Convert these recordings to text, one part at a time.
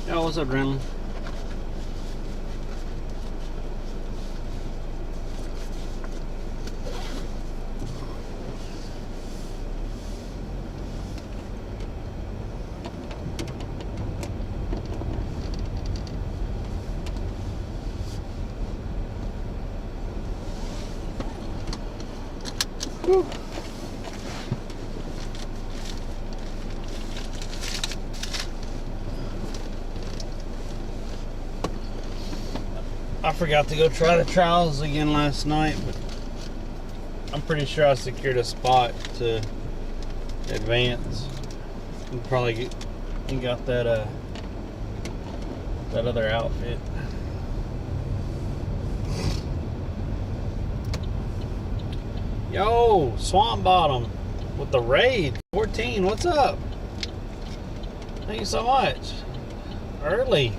Yo, what's up, Adrenaline? Whew. I forgot to go try the trials again last night, but I'm pretty sure I secured a spot to advance. You probably got that that other outfit. Yo, Swamp Bottom with the raid 14. What's up? Thank you so much. Early.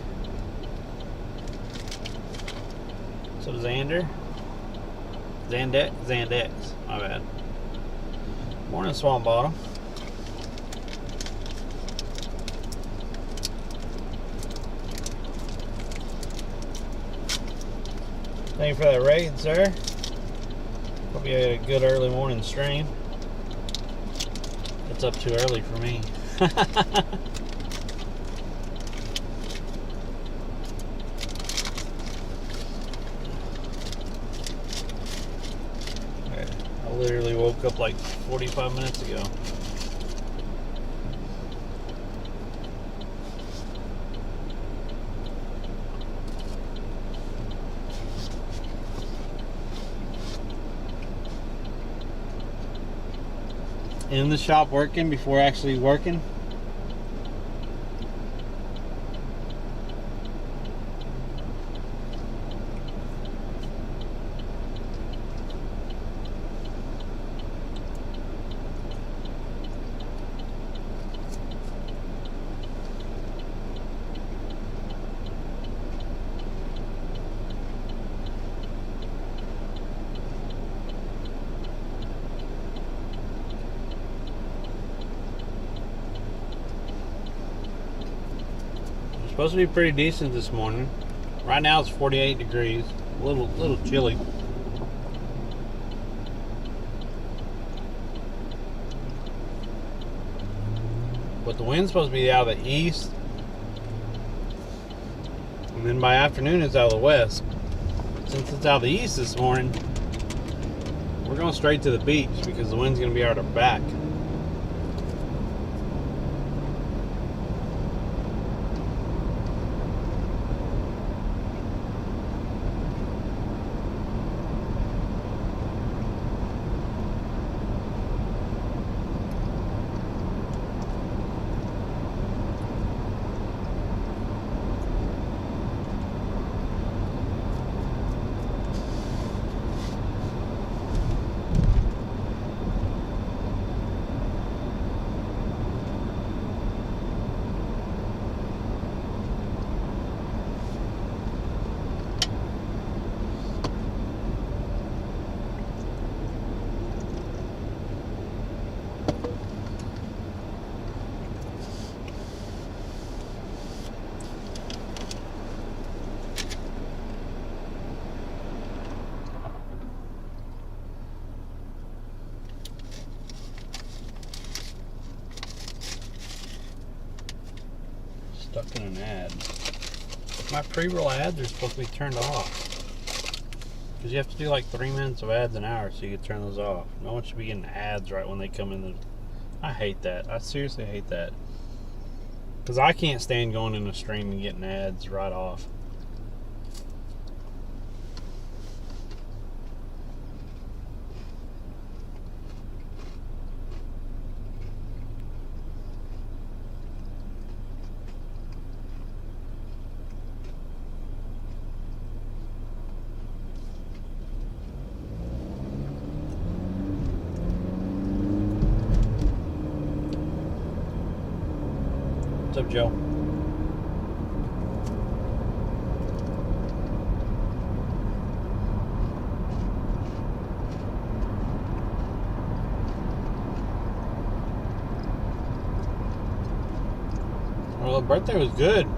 So Xander. Zandex. My bad. Morning, Swamp Bottom. Thank you for that raid, sir. Hope you had a good early morning stream. It's up too early for me. I literally woke up like 45 minutes ago. In the shop working before actually working. Supposed to be pretty decent this morning. Right now it's 48 degrees. A little chilly. But the wind's supposed to be out of the east. And then by afternoon it's out of the west. Since it's out of the east this morning, we're going straight to the beach because the wind's going to be out our back. Stuck in an ad. My pre-roll ads are supposed to be turned off. Because you have to do like 3 minutes of ads an hour so you can turn those off. No one should be getting ads right when they come in. I hate that. I seriously hate that. Because I can't stand going in a stream and getting ads right off. What's up, Joe? Well, the birthday was good.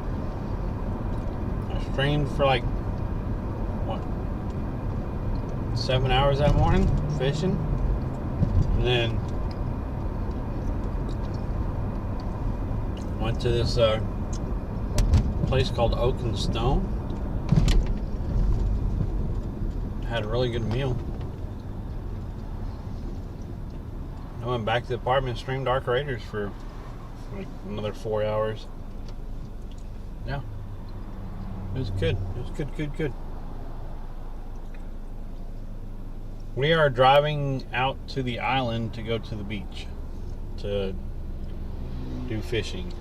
streamed for like, what, 7 hours that morning fishing. And then went to this place called Oak and Stone. Had a really good meal. I went back to the apartment and streamed Dark Raiders for like another 4 hours. Yeah. It was good. It was good. We are driving out to the island to go to the beach to do fishing.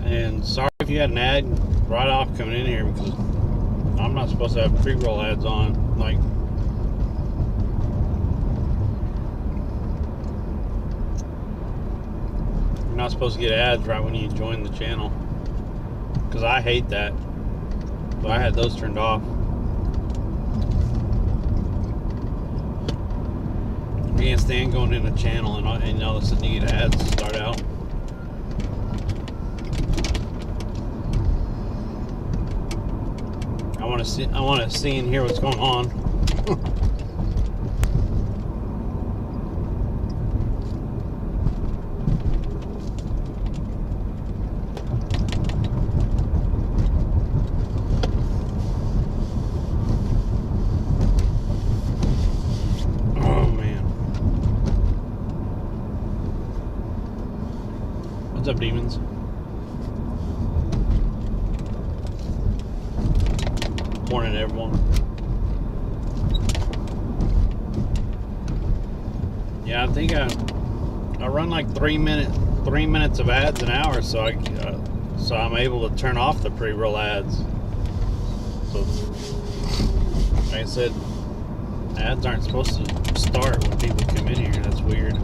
And sorry if you had an ad right off coming in here, because I'm not supposed to have pre-roll ads on. Like, you're not supposed to get ads right when you join the channel, because I hate that. So I had those turned off. I can't stand going in a channel and all of a sudden you get ads to start out. I want to see and hear what's going on. Oh man. What's up, demons? Morning, everyone. Yeah, I think I run like 3 minutes of ads an hour, so I'm able to turn off the pre-roll ads. So, like I said, ads aren't supposed to start when people come in here. That's weird.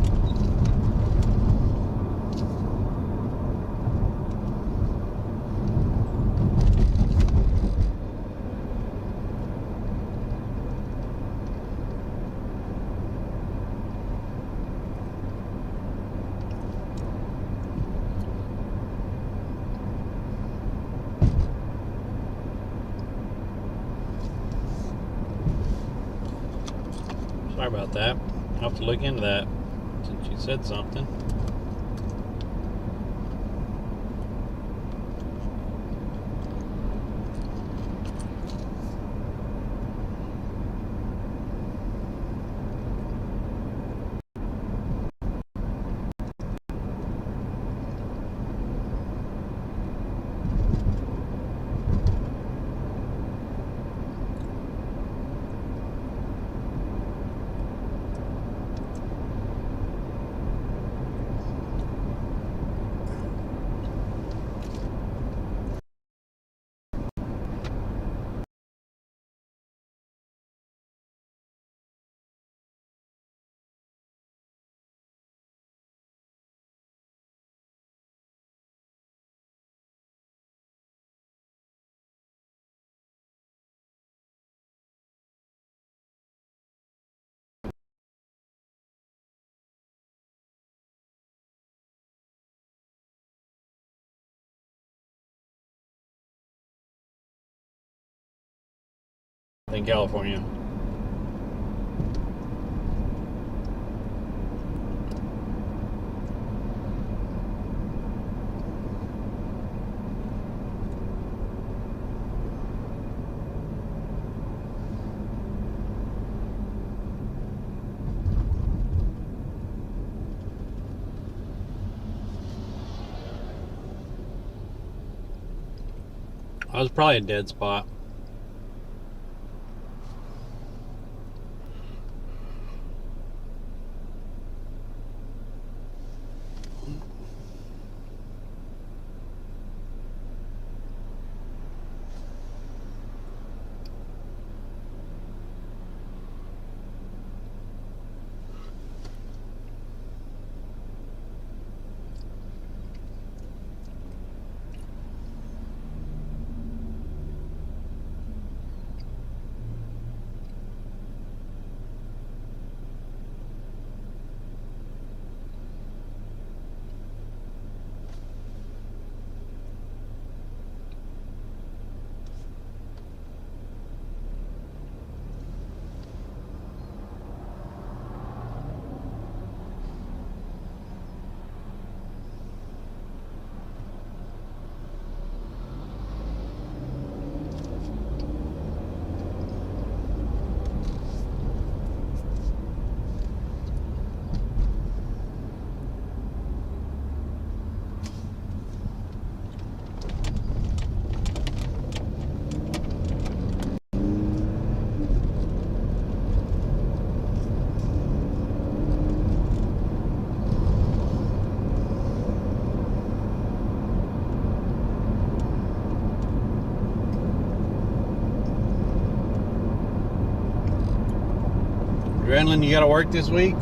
Sorry about that. I'll have to look into that since you said something. In California. I was probably a dead spot. Grenlin, you got to work this week?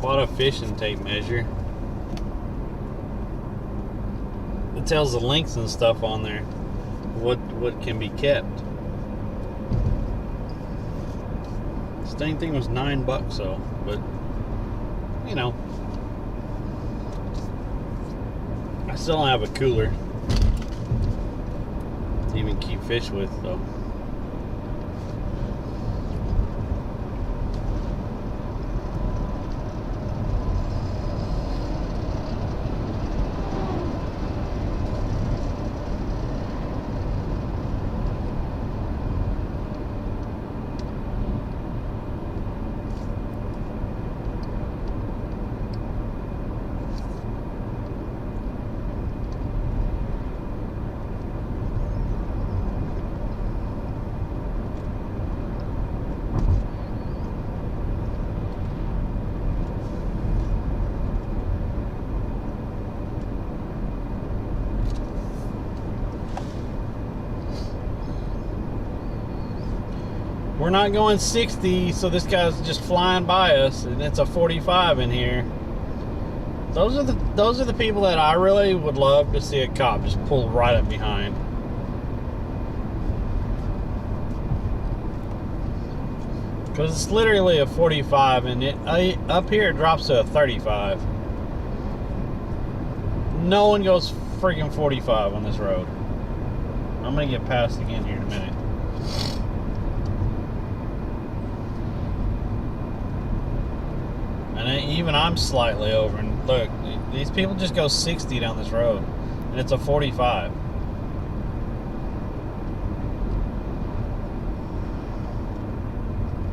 Bought a fishing tape measure. It tells the lengths and stuff on there. What can be kept. This dang thing was $9 though, but you know, I still don't have a cooler to even keep fish with though. We're not going 60, so this guy's just flying by us, and it's a 45 in here. Those are the people that I really would love to see a cop just pull right up behind. Because it's literally a 45, and up here it drops to a 35. No one goes freaking 45 on this road. I'm gonna get past again here in a minute. And even I'm slightly over. And look, these people just go 60 down this road, and it's a 45.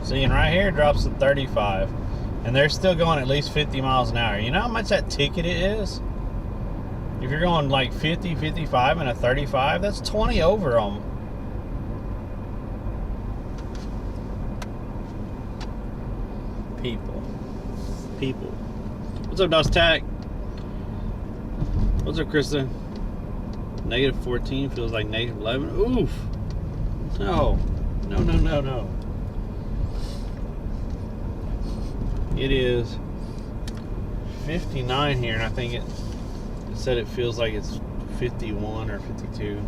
See, and right here it drops to 35, and they're still going at least 50 miles an hour. You know how much that ticket is? If you're going like 50, 55, and a 35, that's 20 over them. People. What's up, Dos Tac? What's up, Krista? -14 feels like -11. Oof. No. It is 59 here, and I think it said it feels like it's 51 or 52.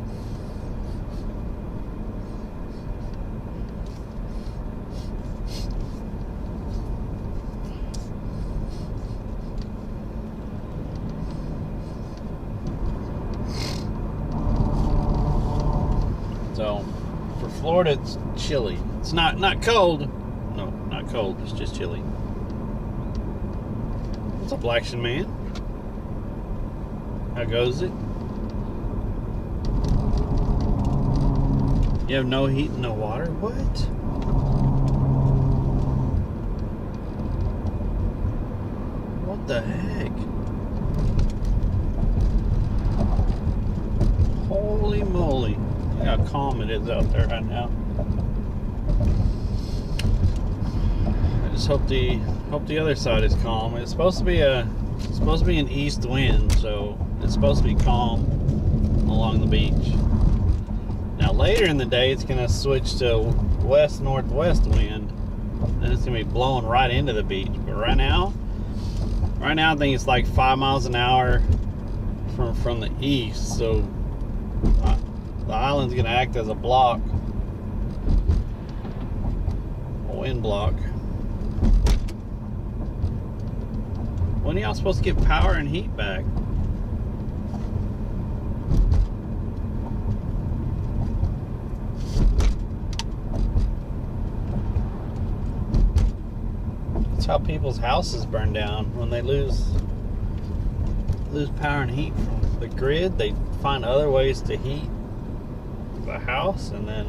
So, for Florida, it's chilly. It's not cold. No, not cold. It's just chilly. What's up, Action Man? How goes it? You have no heat and no water? What? What the heck? Holy moly. Look how calm it is out there right now. I just hope the other side is calm. It's supposed to be an east wind, so it's supposed to be calm along the beach. Now later in the day it's gonna switch to west northwest wind, and it's gonna be blowing right into the beach. But right now I think it's like 5 miles an hour from the east, so the island's gonna act as a block. wind block. When are y'all supposed to get power and heat back? That's how people's houses burn down. When they lose power and heat from the grid, they find other ways to heat the house, and then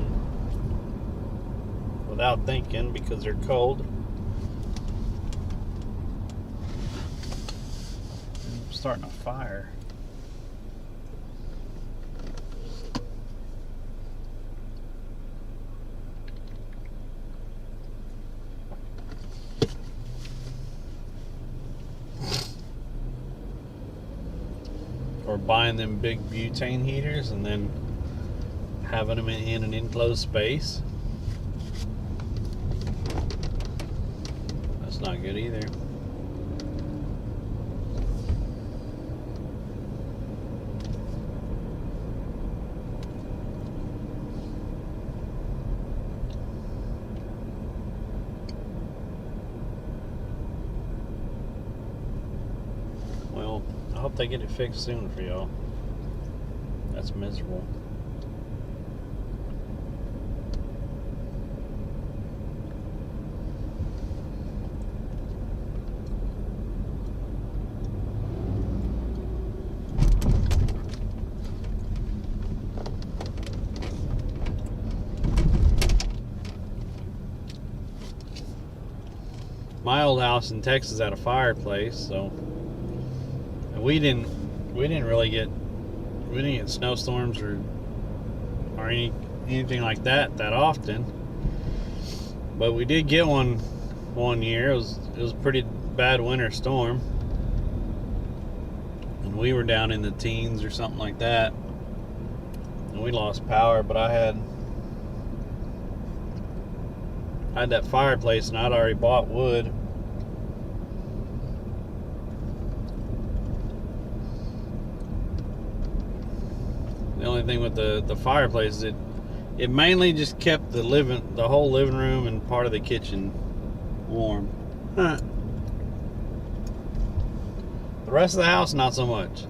without thinking, because they're cold, starting a fire. Or buying them big butane heaters and then having them in an enclosed space. That's not good either. Well, I hope they get it fixed soon for y'all. That's miserable. My old house in Texas had a fireplace, so we didn't really get snowstorms or anything like that often. But we did get one year. It was a pretty bad winter storm, and we were down in the teens or something like that, and we lost power. But I had that fireplace, and I'd already bought wood. The only thing with the fireplace is it mainly just kept the whole living room and part of the kitchen warm. The rest of the house, not so much.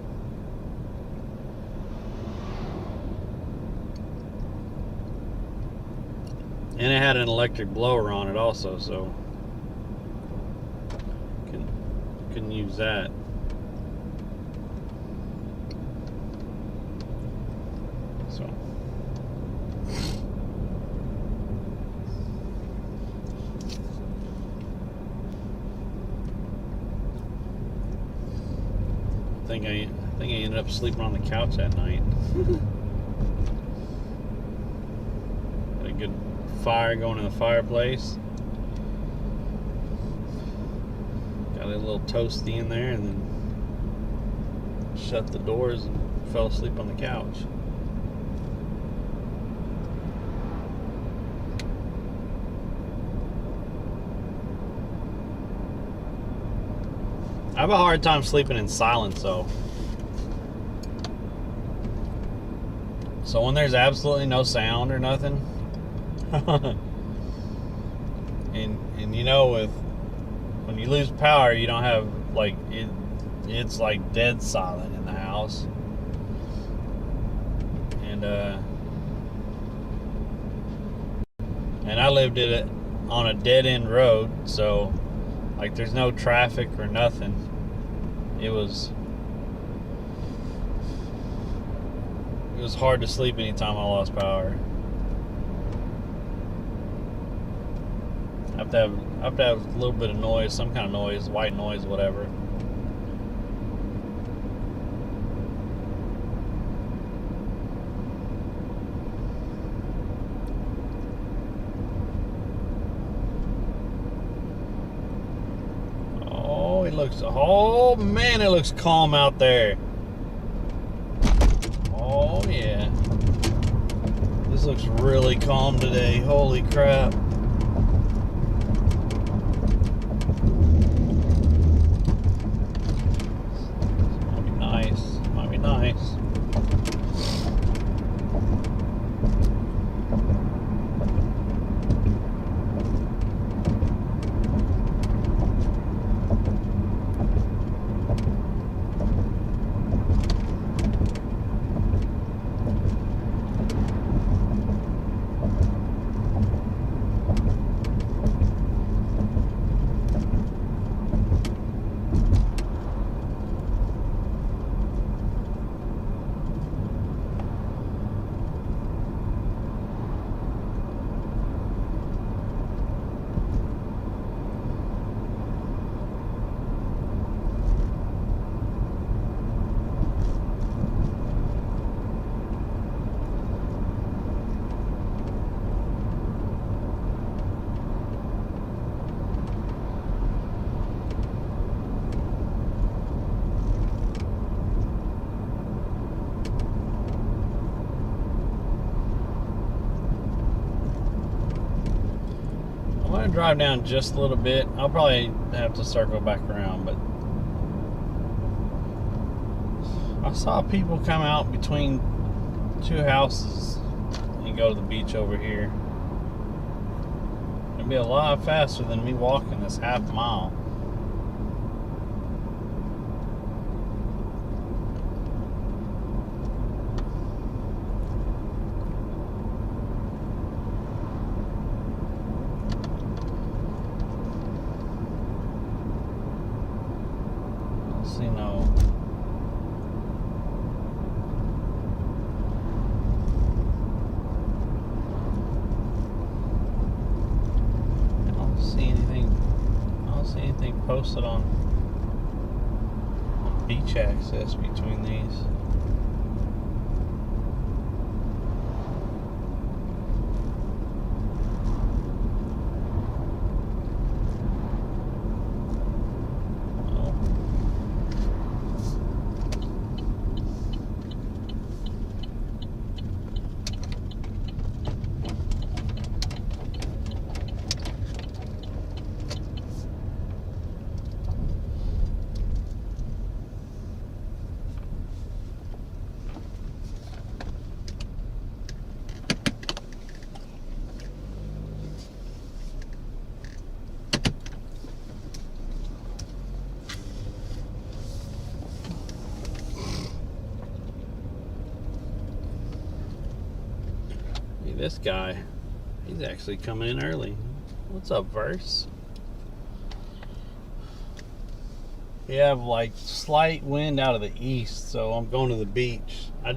And it had an electric blower on it also, so couldn't use that. So I think I ended up sleeping on the couch that night. Had a good fire going in the fireplace. Got a little toasty in there, and then shut the doors and fell asleep on the couch. I have a hard time sleeping in silence, though. So when there's absolutely no sound or nothing, and you know, when you lose power, you don't have it's like dead silent in the house, and I lived on a dead end road, so like there's no traffic or nothing. It was hard to sleep anytime I lost power. I have to have a little bit of noise, some kind of noise, white noise, whatever. Oh man, it looks calm out there. Oh yeah. This looks really calm today. Holy crap. Might be nice. Might be nice. gonna drive down just a little bit. I'll probably have to circle back around, but I saw people come out between two houses and go to the beach over here. It'd be a lot faster than me walking this half mile. See no. I don't see anything posted on beach access between these. This guy, he's actually coming in early. What's up, Verse? We have like slight wind out of the east, so I'm going to the beach. I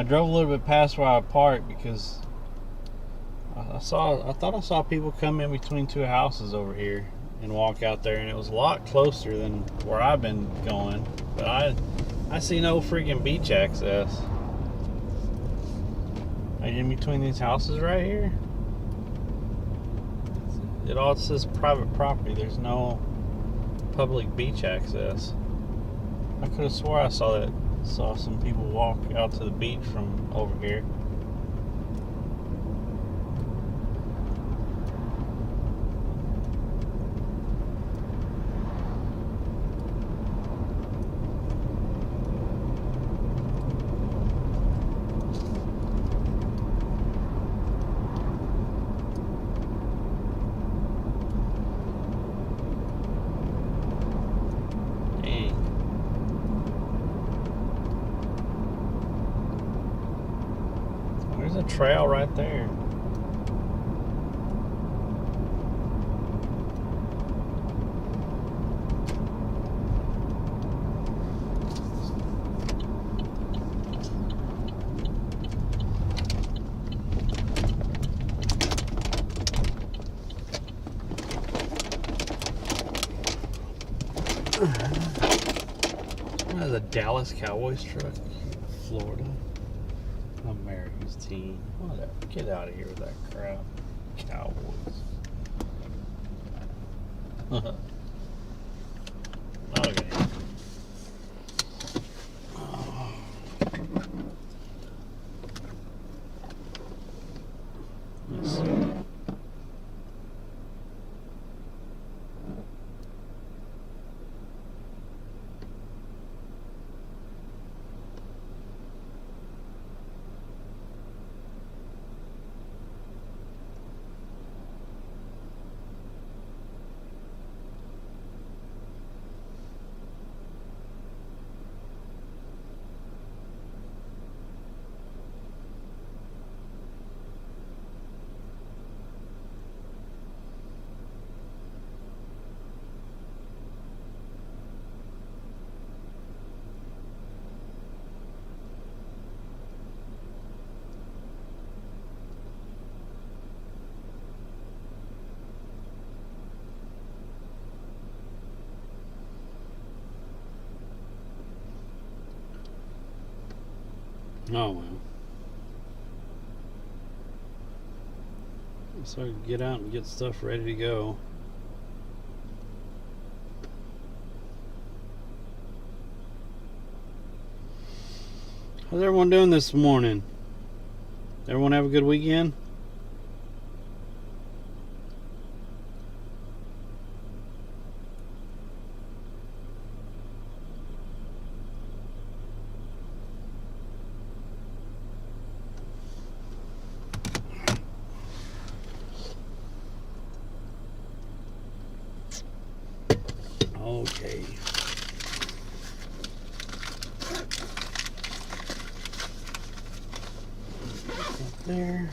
drove a little bit past where I parked because I thought I saw people come in between two houses over here and walk out there, and it was a lot closer than where I've been going. But I see no freaking beach access. In between these houses right here, it all says private property. There's no public beach access. I could have swore I saw some people walk out to the beach from over here. There's a trail right there. There's a Dallas Cowboys truck, Florida. America's team. Whatever. Get out of here with that crap. Cowboys. Okay. Oh. Let's see. Oh well. So I can get out and get stuff ready to go. How's everyone doing this morning? Everyone have a good weekend? there.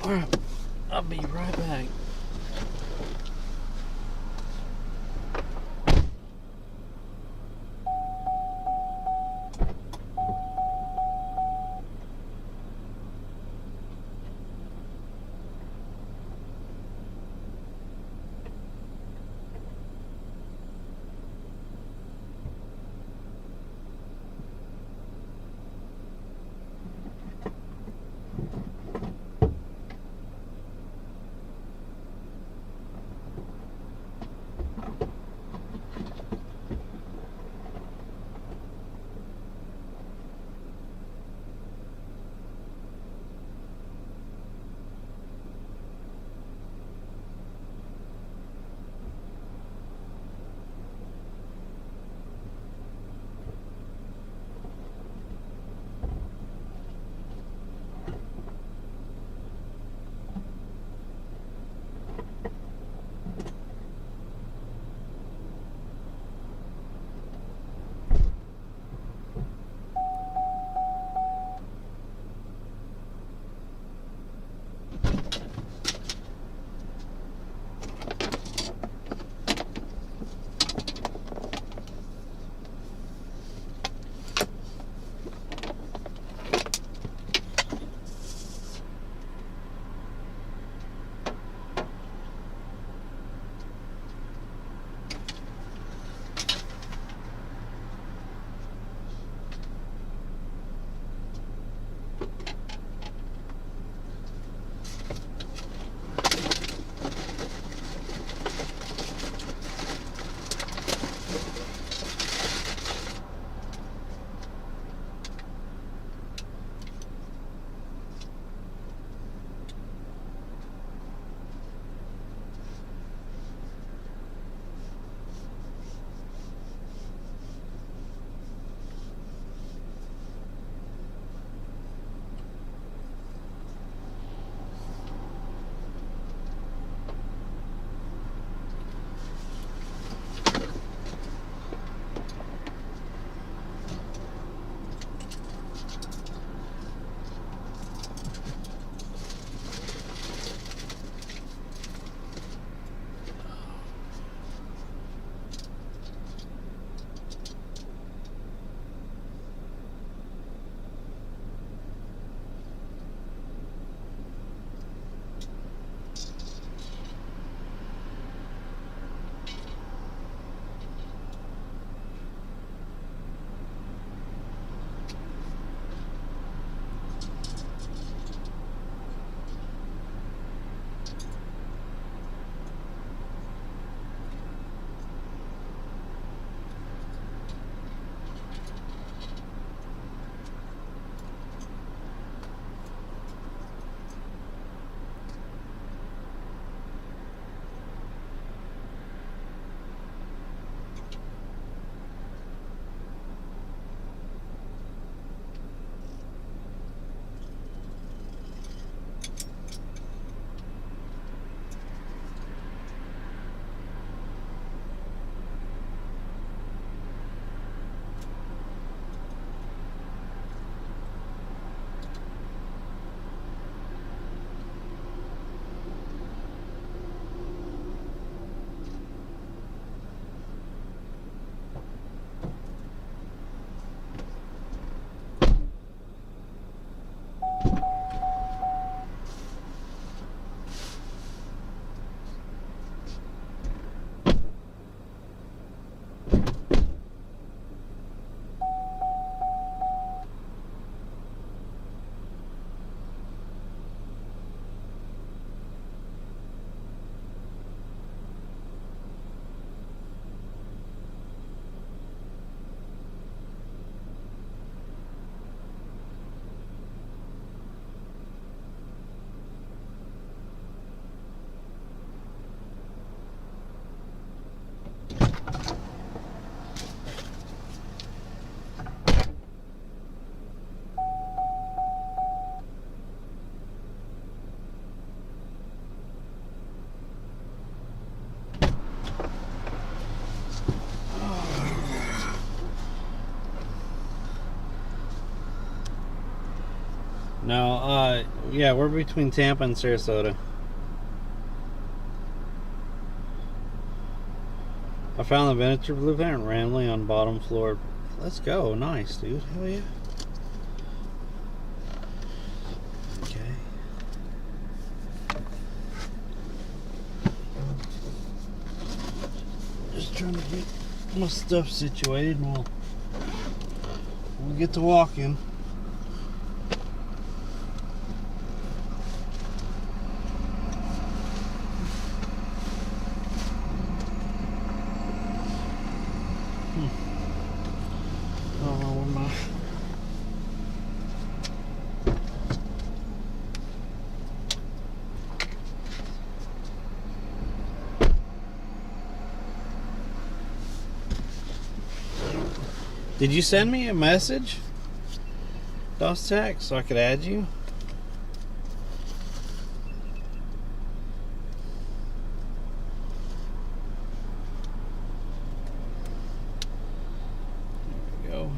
Alright, I'll be right back. No, yeah, we're between Tampa and Sarasota. I found the miniature blueprint randomly on bottom floor. Let's go. Nice, dude. Hell yeah. Okay. Just trying to get my stuff situated and we'll get to walking. Did you send me a message? DOS text so I could add you? There we go.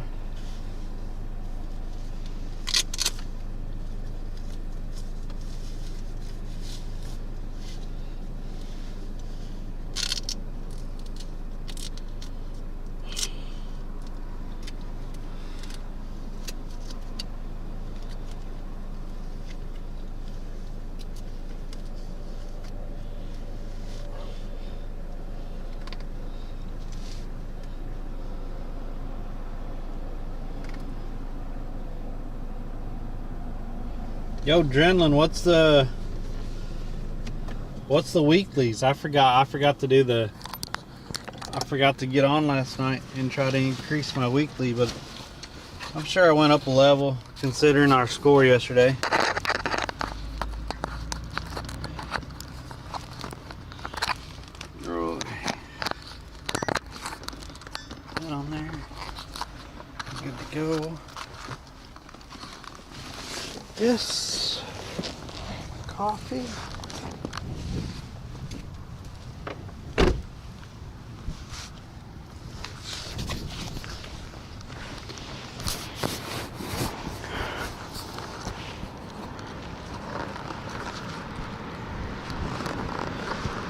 Yo, Drenlin, what's the weeklies? I forgot to do the. I forgot to get on last night and try to increase my weekly, but I'm sure I went up a level considering our score yesterday. Get on there. Good to go. This coffee.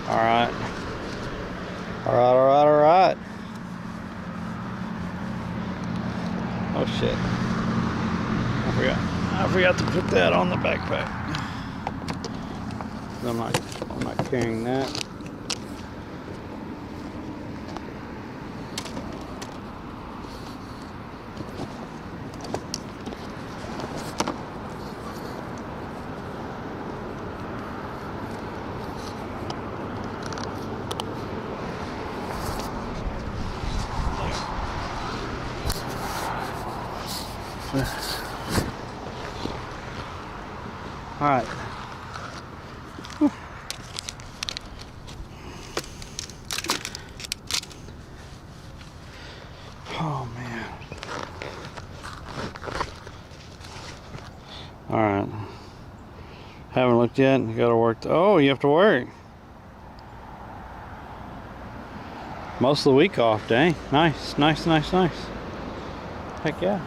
All right. Oh shit. I forgot to put that on the backpack. I'm not carrying that. All right. Oh man. All right. Haven't looked yet. You gotta work. Oh, you have to work. Most of the week off. Dang. Nice. Heck yeah.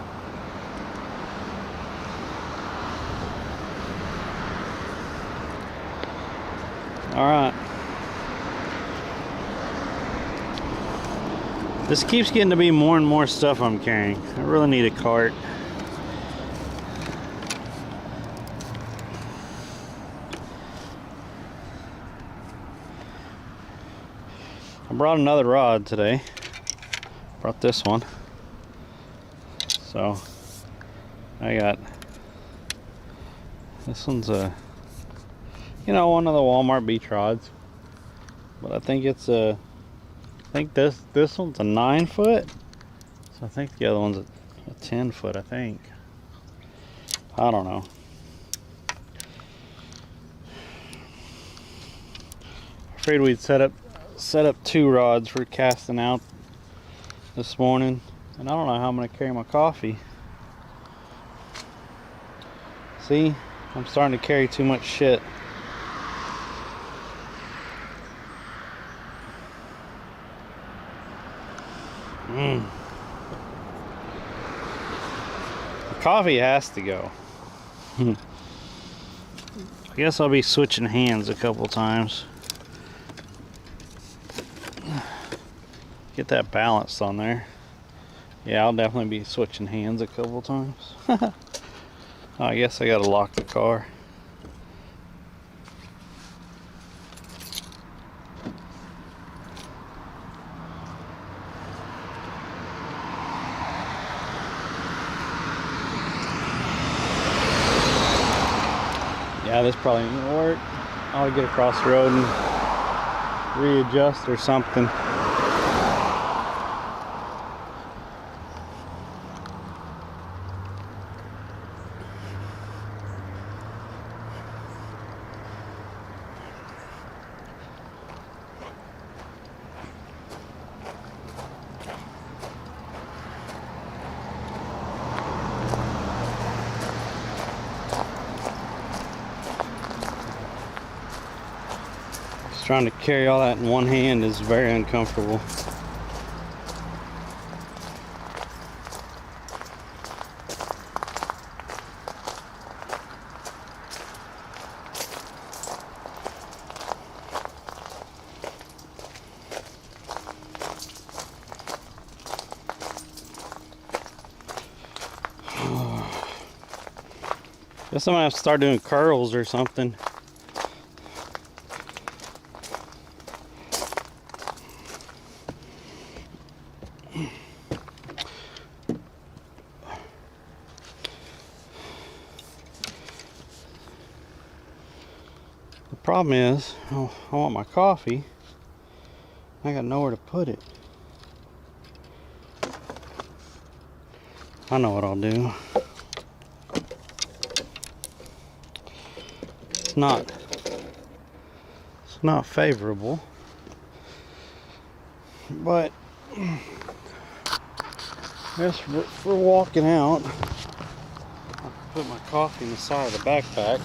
All right. This keeps getting to be more and more stuff I'm carrying. I really need a cart. I brought another rod today. Brought this one. So I got this one's one of the Walmart beach rods, but I think it's I think this one's a 9 foot, so I think the other one's a 10 foot. I think. I don't know. Afraid we'd set up 2 rods for casting out this morning, and I don't know how I'm gonna carry my coffee. See, I'm starting to carry too much shit. The coffee has to go. I guess I'll be switching hands a couple times. Get that balanced on there. Yeah, I'll definitely be switching hands a couple times. Oh, I guess I gotta lock the car. Yeah, this probably ain't gonna work. I'll get across the road and readjust or something. Trying to carry all that in one hand is very uncomfortable. Guess I'm gonna have to start doing curls or something. The problem is, I want my coffee. I got nowhere to put it. I know what I'll do. It's not favorable, but I guess we're walking out. I'll put my coffee in the side of the backpack.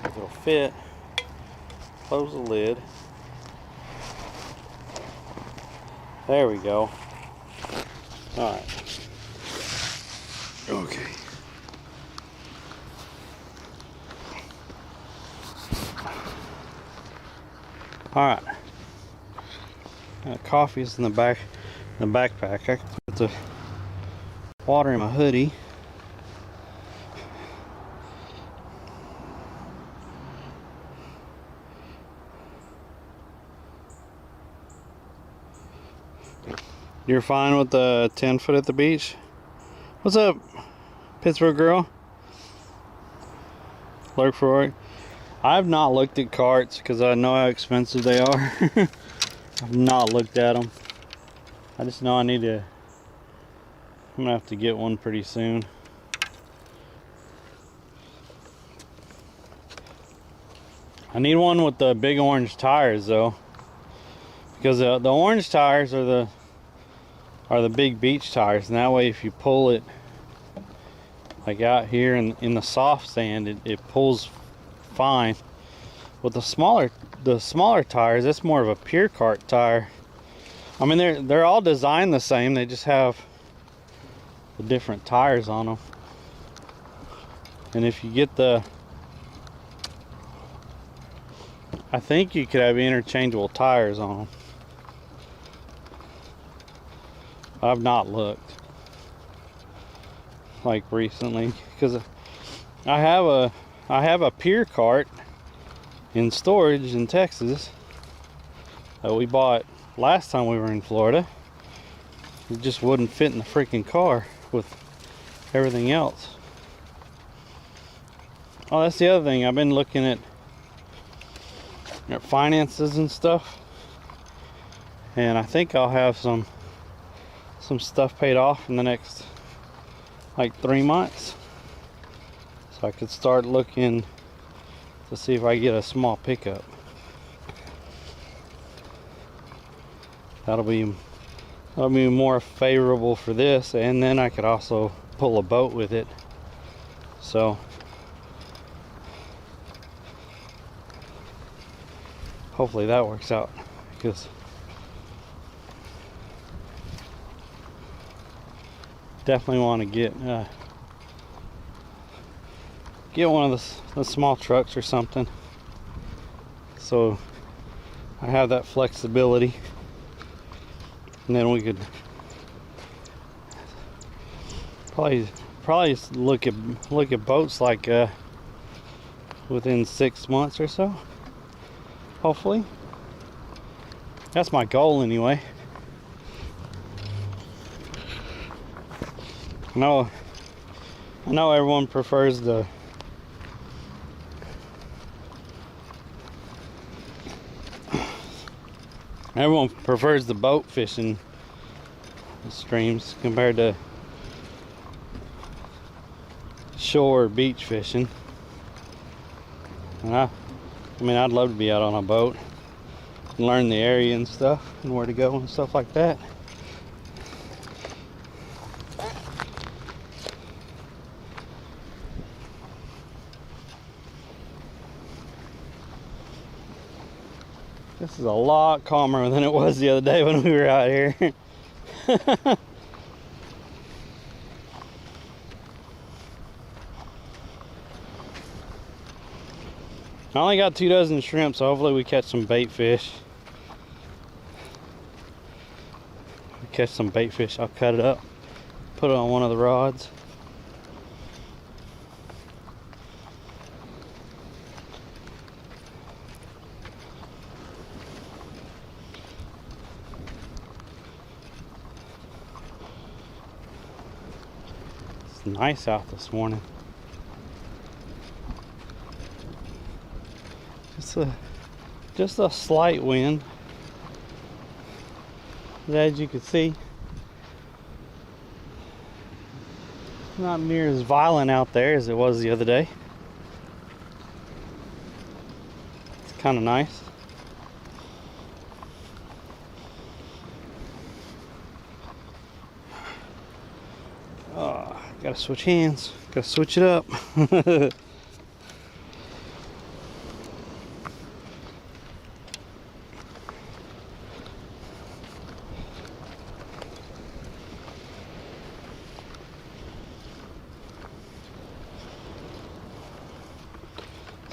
If it'll fit, close the lid. There we go. All right. Okay. All right. Coffee's in the backpack. I can put the water in my hoodie. You're fine with the 10-foot at the beach? What's up, Pittsburgh girl? Lurk for work. I've not looked at carts because I know how expensive they are. I've not looked at them. I just know I'm gonna have to get one pretty soon. I need one with the big orange tires though, because the orange tires are the big beach tires, and that way if you pull it like out here in the soft sand, it pulls fine. With the smaller tires, it's more of a pure cart tire. I mean, they're all designed the same, they just have the different tires on them. And if you get I think you could have interchangeable tires on them. I've not looked like recently because I have a pier cart in storage in Texas that we bought last time we were in Florida. It just wouldn't fit in the freaking car with everything else. Oh, that's the other thing. I've been looking at finances and stuff, and I think I'll have some stuff paid off in the next like 3 months, so I could start looking to see if I get a small pickup. That'll be more favorable for this, and then I could also pull a boat with it. So hopefully that works out, because definitely want to get one of the small trucks or something, so I have that flexibility, and then we could probably look at boats like within 6 months or so, hopefully. That's my goal anyway. I know everyone prefers the boat fishing streams compared to shore or beach fishing. And I mean, I'd love to be out on a boat and learn the area and stuff and where to go and stuff like that. This is a lot calmer than it was the other day when we were out here. I only got 2 dozen shrimp, so hopefully we catch some bait fish. If we catch some bait fish, I'll cut it up, put it on one of the rods. It's nice out this morning. Just a slight wind, as you can see. Not near as violent out there as it was the other day. It's kind of nice. Oh, gotta switch hands, gotta switch it up.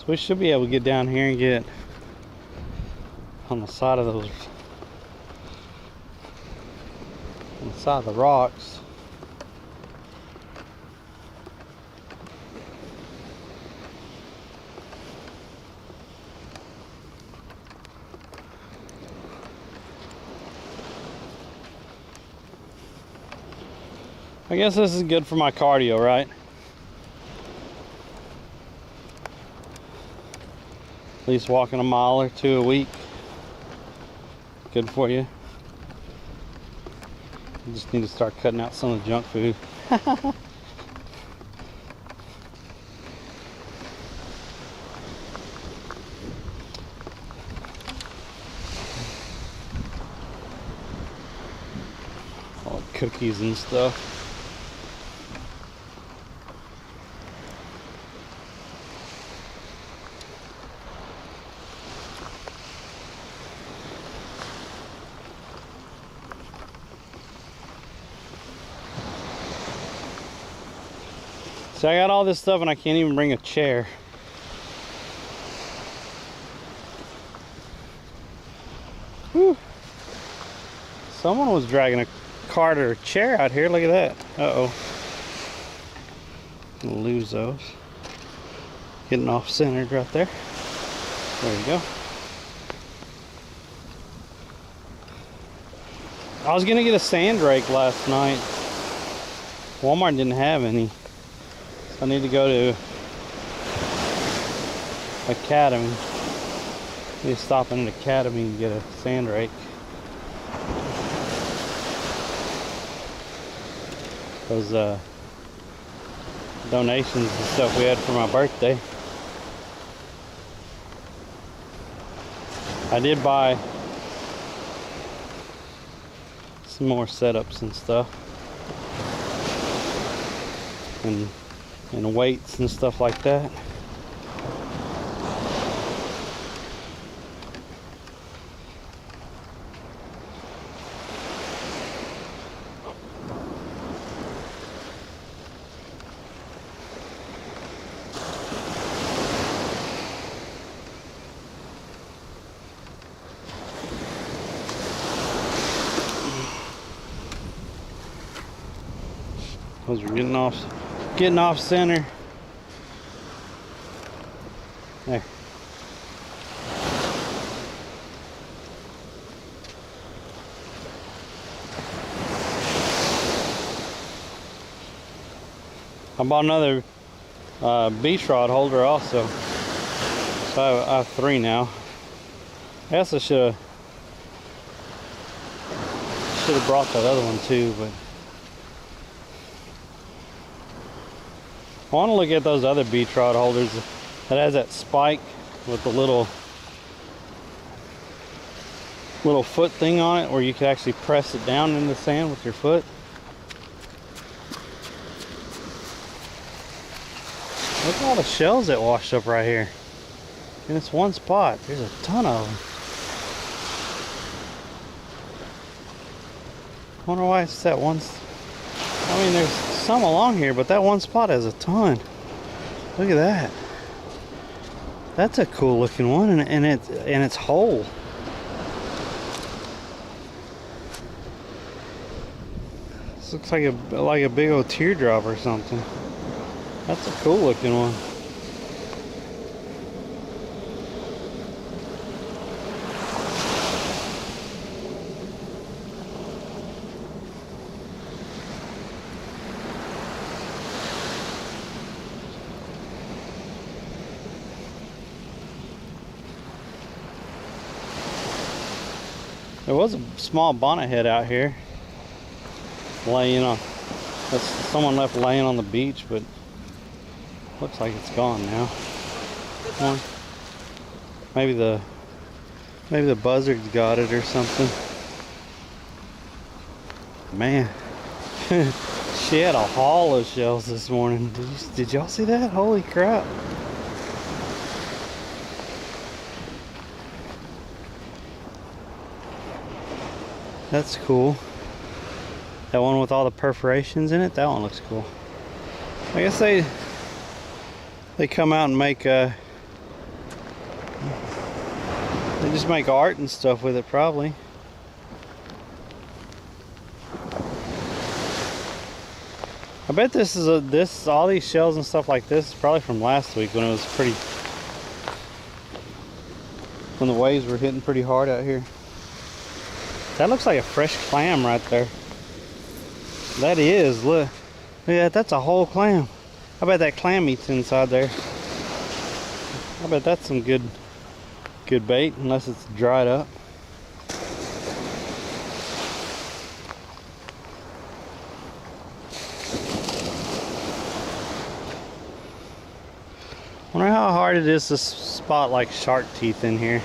We should be able to get down here and get on the side of those, on the side of the rocks. I guess this is good for my cardio, right? At least walking a mile or 2 a week. Good for you. You just need to start cutting out some of the junk food. All the cookies and stuff. So I got all this stuff and I can't even bring a chair. Whew. Someone was dragging a cart or a chair out here. Look at that. Uh-oh. Gonna lose those. Getting off centered right there. There you go. I was gonna get a sand rake last night. Walmart didn't have any. I need to go to Academy. I need to stop in an Academy and get a sand rake. Those donations and stuff we had for my birthday. I did buy some more setups and stuff. And weights and stuff like that. Those are getting off center. There. I bought another beach rod holder also. So I have 3 now. I guess I should have brought that other one too, but I want to look at those other beach rod holders that has that spike with the little foot thing on it where you can actually press it down in the sand with your foot. Look at all the shells that washed up right here. In this one spot. There's a ton of them. I wonder why it's that one. I mean, there's some along here, but that one spot has a ton. Look at that. That's a cool looking one, and it's whole. This looks like a big old teardrop or something. That's a cool looking one. There was a small bonnet head out here laying on. That's someone left laying on the beach, but looks like it's gone now. Maybe the buzzards got it or something. Man, she had a haul of shells this morning. Did y'all see that? Holy crap! That's cool. That one with all the perforations in it, that one looks cool. I guess they come out and make they just make art and stuff with it probably. I bet this is all these shells and stuff like this is probably from last week when it was when the waves were hitting pretty hard out here. That looks like a fresh clam right there. That is, look. Look at that, that's a whole clam. I bet that clam meat's inside there. I bet that's some good bait, unless it's dried up. Wonder how hard it is to spot like shark teeth in here.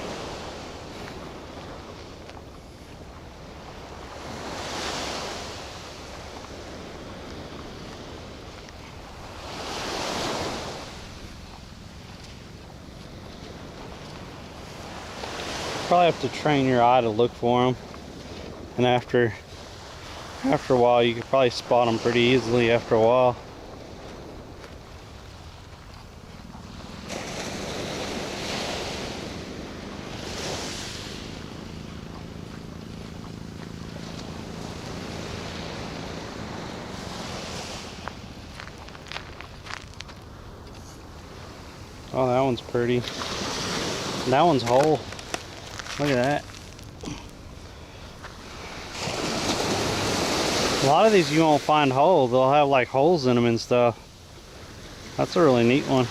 Probably have to train your eye to look for them, and after a while you could probably spot them pretty easily after a while. Oh, that one's pretty. That one's whole. Look at that. A lot of these you won't find whole. They'll have like holes in them and stuff. That's a really neat one.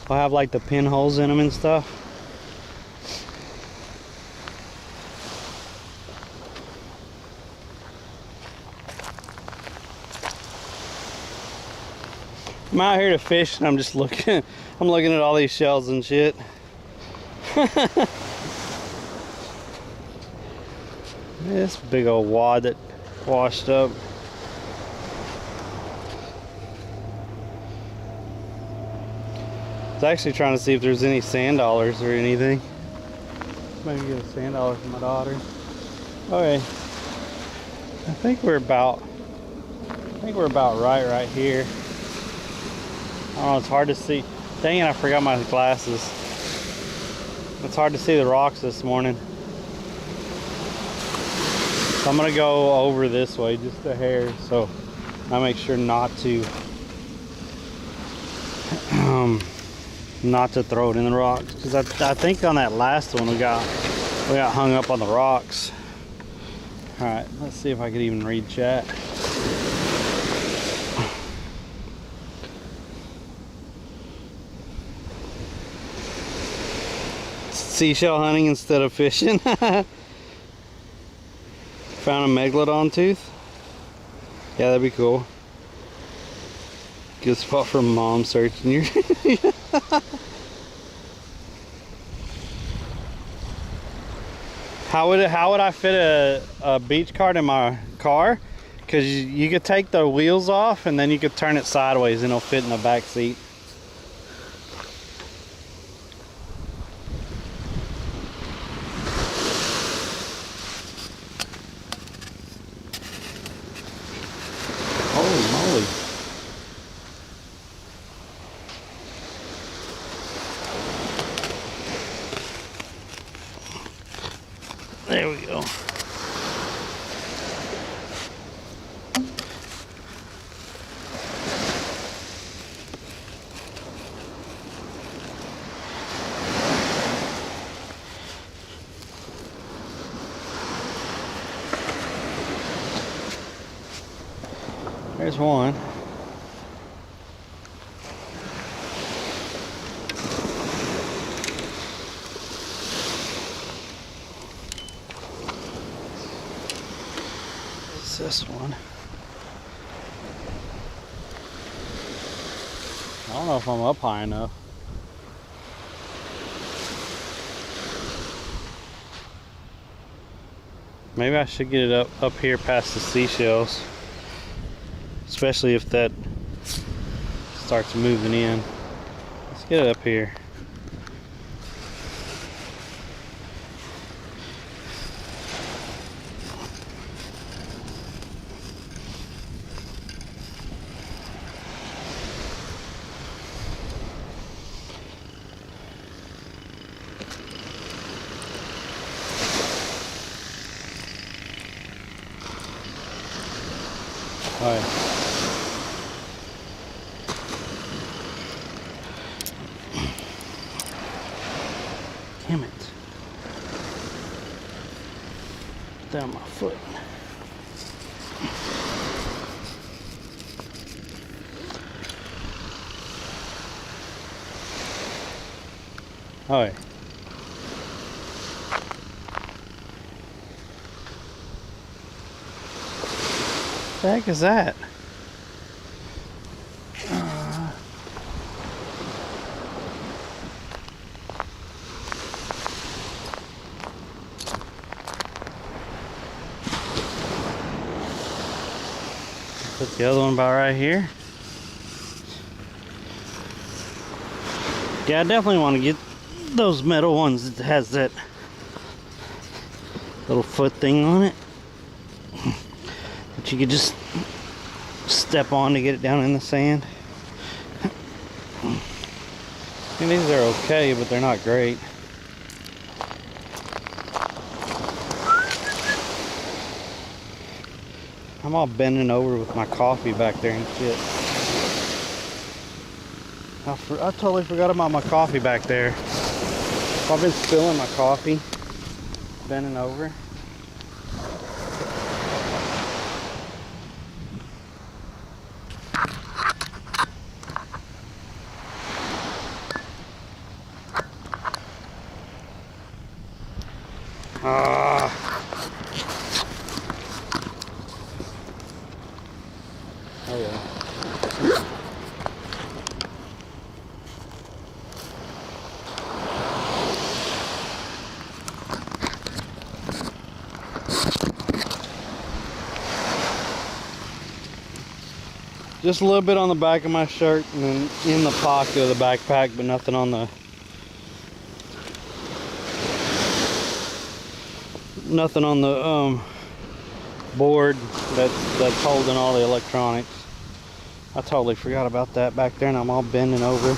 They'll have like the pinholes in them and stuff. I'm out here to fish and I'm just looking. I'm looking at all these shells and shit. This big old wad that washed up. I was actually trying to see if there's any sand dollars or anything. Maybe get a sand dollar for my daughter. Okay. I think we're about right here. I don't know, it's hard to see. Dang it, I forgot my glasses. It's hard to see the rocks this morning. So I'm gonna go over this way just a hair, so I make sure not to not to throw it in the rocks, because I think on that last one we got hung up on the rocks. All right, let's see if I could even read chat. Seashell hunting instead of fishing. Found a megalodon tooth. Yeah, that'd be cool. Good spot for mom searching your. How would I fit a beach cart in my car? Because you could take the wheels off and then you could turn it sideways and it'll fit in the back seat. Holy moly. There we go. There's one. It's this one. I don't know if I'm up high enough. Maybe I should get it up here past the seashells. Especially if that starts moving in. Let's get it up here. All right. Damn it. Down my foot. All right. What the heck is that? Put the other one about right here. Yeah, I definitely want to get those metal ones that has that little foot thing on it that you could just step on to get it down in the sand. And these are okay, but they're not great. I'm all bending over with my coffee back there and shit. I totally forgot about my coffee back there. I've been spilling my coffee, bending over. Oh yeah. Just a little bit on the back of my shirt and then in the pocket of the backpack, but nothing on the board that's holding all the electronics. I totally forgot about that back there, and I'm all bending over.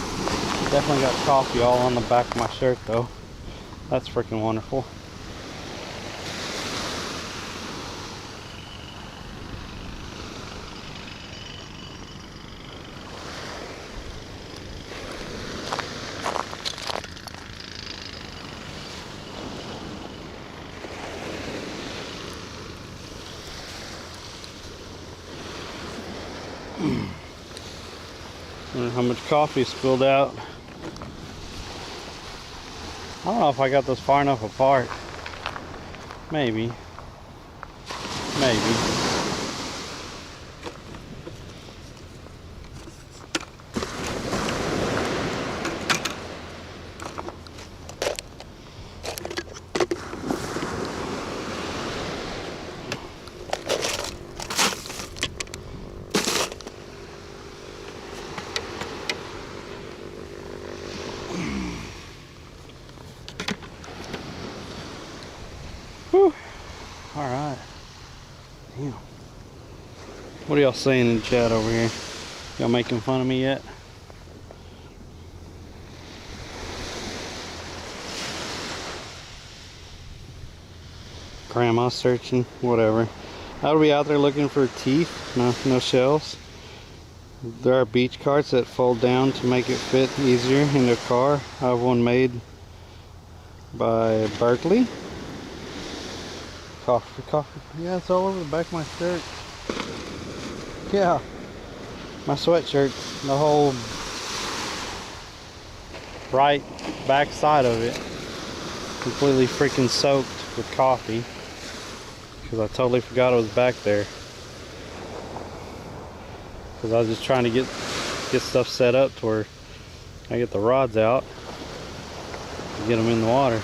Definitely got coffee all on the back of my shirt though. That's freaking wonderful. How much coffee spilled out. I don't know if I got those far enough apart. Maybe. Maybe. Whew. All right. Damn. What are y'all saying in the chat over here? Y'all making fun of me yet? Grandma searching, whatever. I'll be out there looking for teeth, no shells. There are beach carts that fold down to make it fit easier in the car. I have one made by Berkeley. Coffee. Yeah, it's all over the back of my shirt. Yeah, my sweatshirt, the whole right back side of it, completely freaking soaked with coffee because I totally forgot it was back there. Because I was just trying to get stuff set up to where I get the rods out and get them in the water.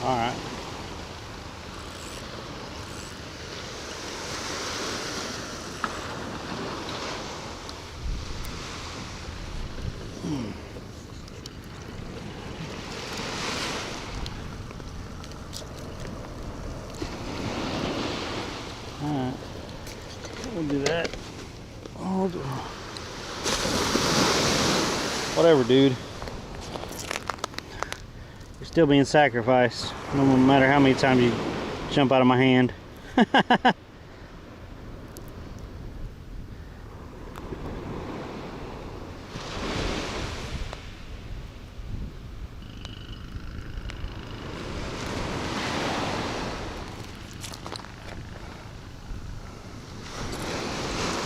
Alright. Alright. We'll do that. Whatever, dude. You're still being sacrificed, no matter how many times you jump out of my hand.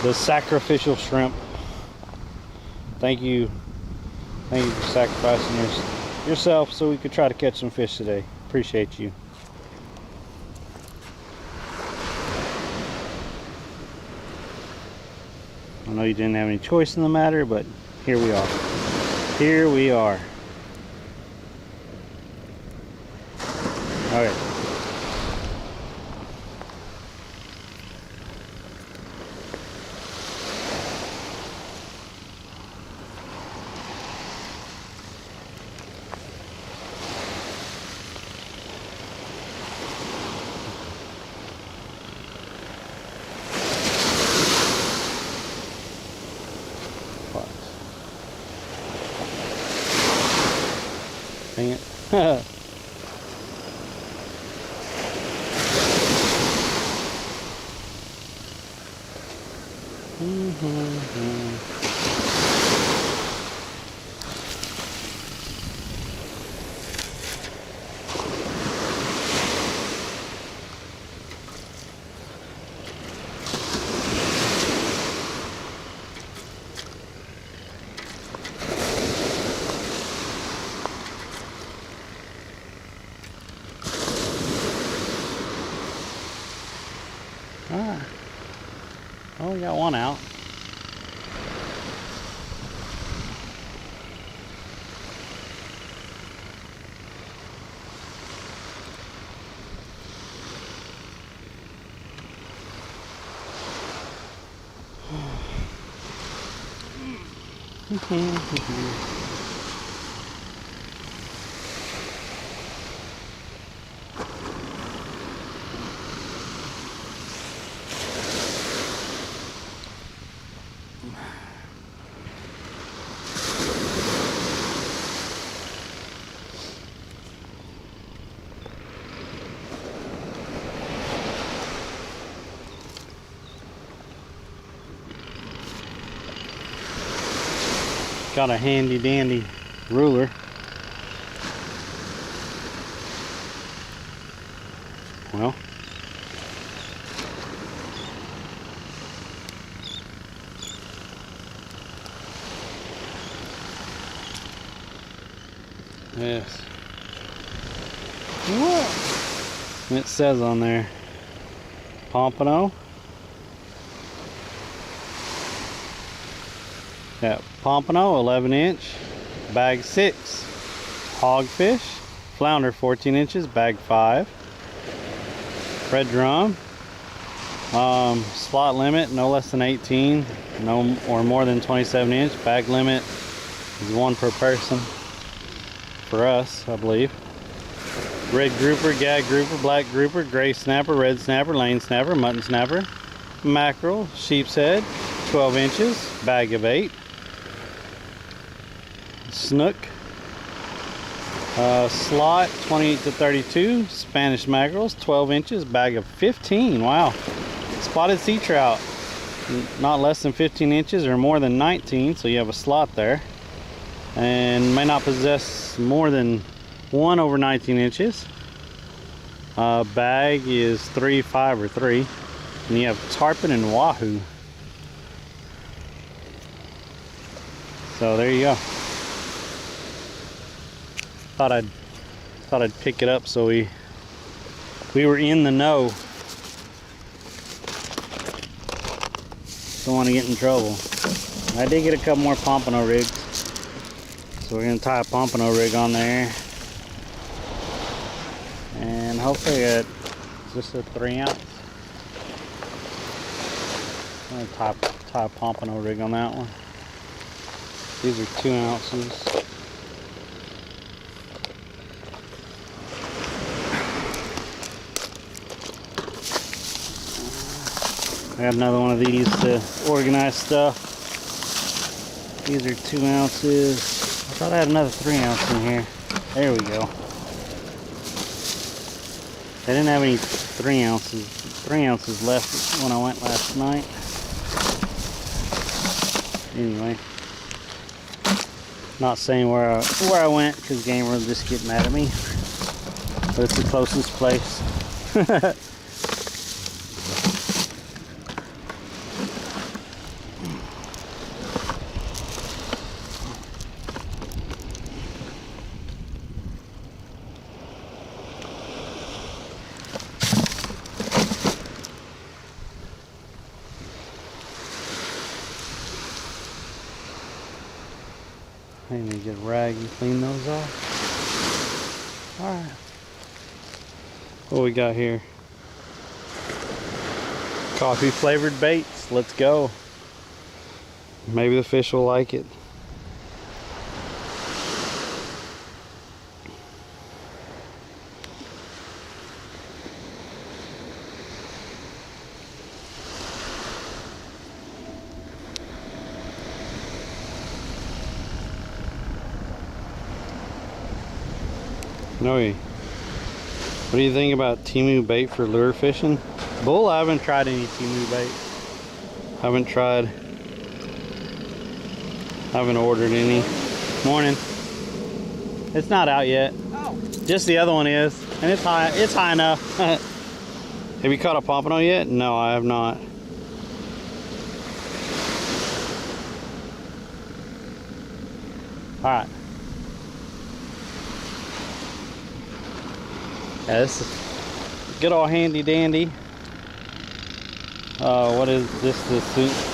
The sacrificial shrimp. Thank you for sacrificing yourself so we could try to catch some fish today. Appreciate you. I know you didn't have any choice in the matter, but here we are. Here we are. All right. Dang it. Ah. Oh, we got one out. Got a handy dandy ruler. Well, yes. What? It says on there, Pompano. Yeah, Pompano 11-inch, bag 6. Hogfish, flounder 14 inches, bag 5. Red drum, slot limit no less than 18, no or more than 27 inch. Bag limit is 1 per person for us, I believe. Red grouper, gag grouper, black grouper, gray snapper, red snapper, lane snapper, mutton snapper, mackerel, sheep's head, 12 inches, bag of 8. Snook, slot 28 to 32, Spanish mackerels 12 inches, bag of 15. Wow. Spotted sea trout, not less than 15 inches or more than 19, so you have a slot there, and may not possess more than 1 over 19 inches. Bag is 3, 5, or 3, and you have tarpon and wahoo. So there you go. Thought I'd pick it up so we were in the know. Don't want to get in trouble. I did get a couple more pompano rigs, so we're gonna tie a pompano rig on there, and hopefully it's just a 3 ounce. I'm gonna tie a pompano rig on that one. These are 2 ounces. I got another one of these to organize stuff. These are 2 ounces. I thought I had another 3 ounce in here. There we go. They didn't have any 3 ounces left when I went last night. Anyway, not saying where I went because Gamer will just get mad at me. But it's the closest place. I need to get a rag and clean those off. Alright. What we got here? Coffee flavored baits. Let's go. Maybe the fish will like it. Noe, what do you think about Temu bait for lure fishing? Bull, I haven't tried any Temu bait. Haven't ordered any. Morning. It's not out yet. Oh. Just the other one is, and it's high enough. Have you caught a pompano yet? No, I have not. All right. Yeah, this is good old handy dandy. What is this?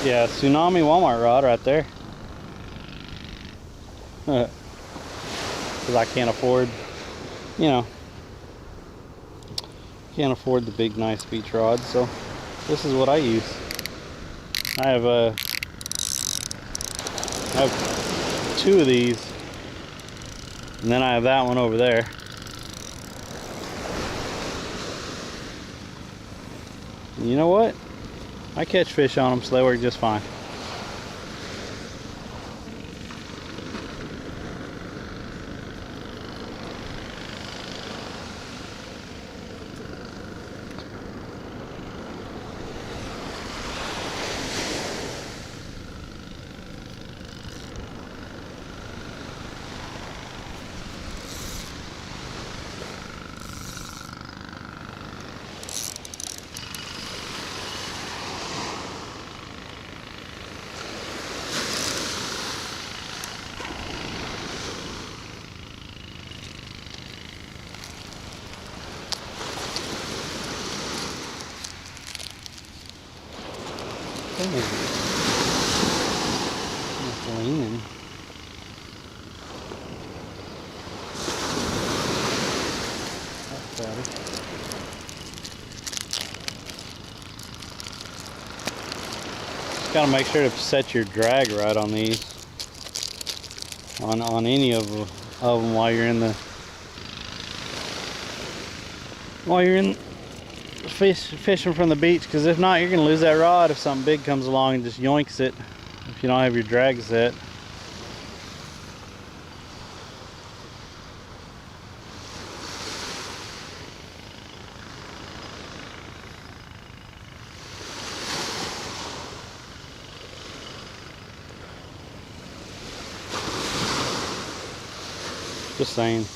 Yeah, Tsunami Walmart rod right there. Because I can't afford, can't afford the big nice beach rods, so this is what I use. I have 2 of these, and then I have that one over there. And you know what? I catch fish on them, so they work just fine. It's leaning. That's better. Just gotta make sure to set your drag right on these. On any of them while you're in fishing from the beach, because if not, you're gonna lose that rod if something big comes along and just yoinks it if you don't have your drag set. Just saying.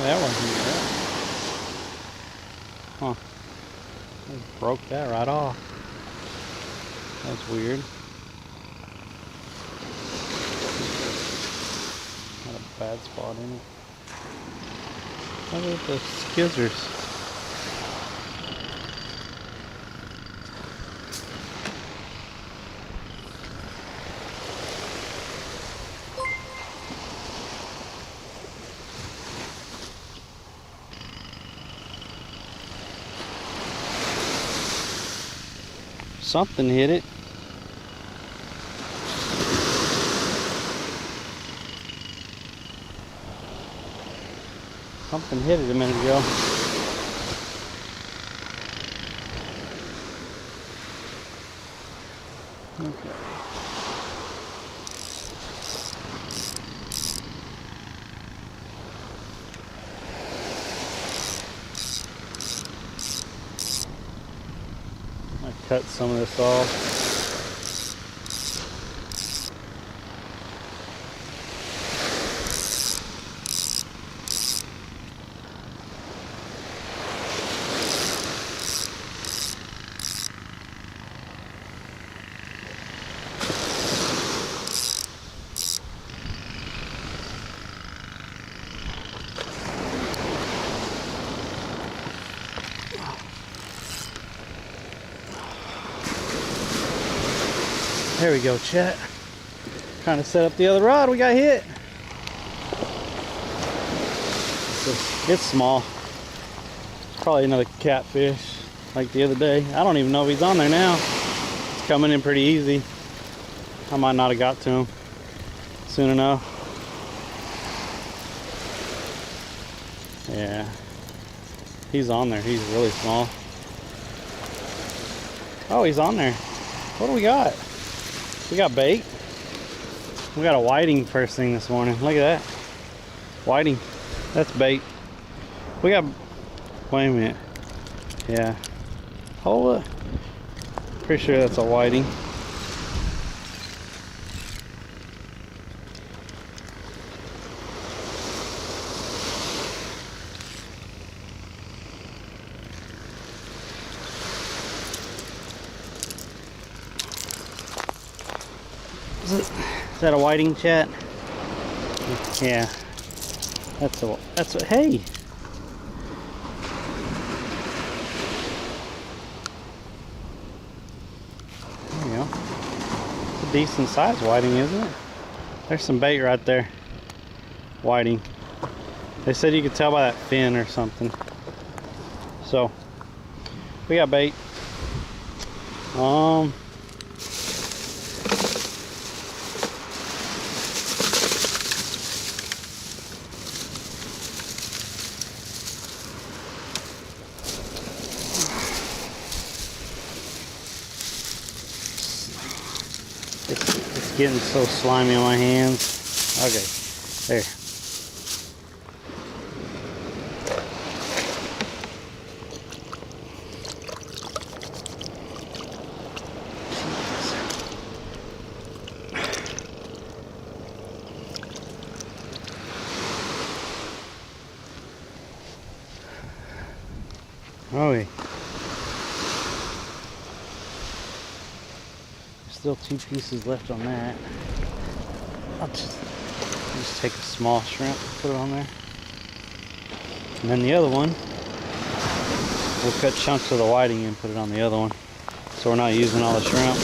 That wasn't bad. Huh. I broke that right off. That's weird. Got a bad spot in it. Look at the skizzers. Something hit it. Something hit it a minute ago. Okay. I cut some of this off. There we go, Chet. Trying to set up the other rod, we got hit. It's small. Probably another catfish like the other day. I don't even know if he's on there now. It's coming in pretty easy. I might not have got to him soon enough. Yeah, he's on there. He's really small. Oh, he's on there. What do we got? We got bait. We got a whiting first thing this morning. Look at that. Whiting. That's bait. We got... Wait a minute. Yeah. Hold it. Pretty sure that's a whiting. that a whiting, chat? Yeah. That's a, hey! There you go. It's a decent size whiting, isn't it? There's some bait right there. Whiting. They said you could tell by that fin or something. So, we got bait. It's getting so slimy on my hands. Okay, there. Oh, yeah. Still 2 pieces left on that. I'll just take a small shrimp and put it on there. And then the other one, we'll cut chunks of the whiting and put it on the other one. So we're not using all the shrimp.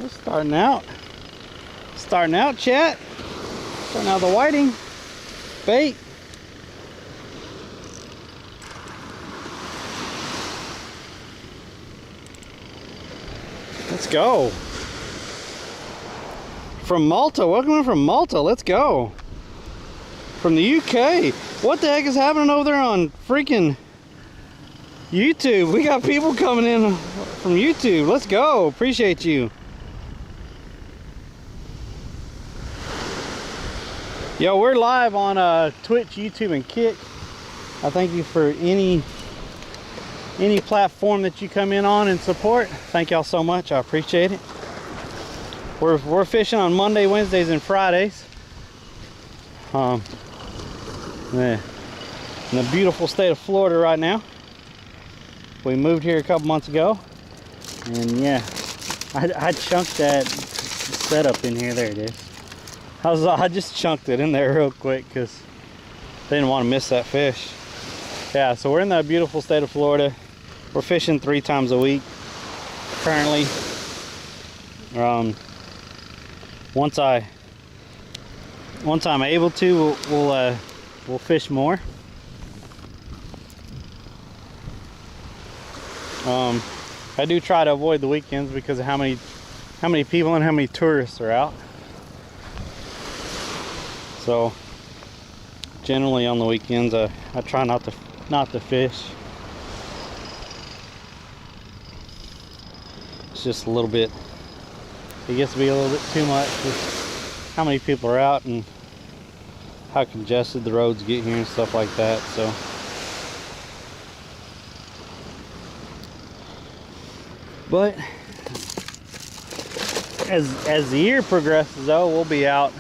We're starting out, chat. Starting out the whiting bait. Let's go. From Malta, welcome in from Malta. Let's go. From the UK. What the heck is happening over there on freaking YouTube? We got people coming in from YouTube. Let's go. Appreciate you. Yo, we're live on Twitch, YouTube, and Kick. I thank you for any platform that you come in on and support. Thank y'all so much. I appreciate it. We're fishing on Monday, Wednesdays, and Fridays. In the beautiful state of Florida right now. We moved here a couple months ago, and yeah, I chunked that setup in here. There it is. I just chunked it in there real quick because I didn't want to miss that fish. Yeah, so we're in that beautiful state of Florida. We're fishing 3 times a week currently. Once I'm able to, we'll fish more. I do try to avoid the weekends because of how many people and how many tourists are out. So generally on the weekends, I try not to fish. It's just a little bit. It gets to be a little bit too much with how many people are out and how congested the roads get here and stuff like that. So. But as the year progresses, though, we'll be out.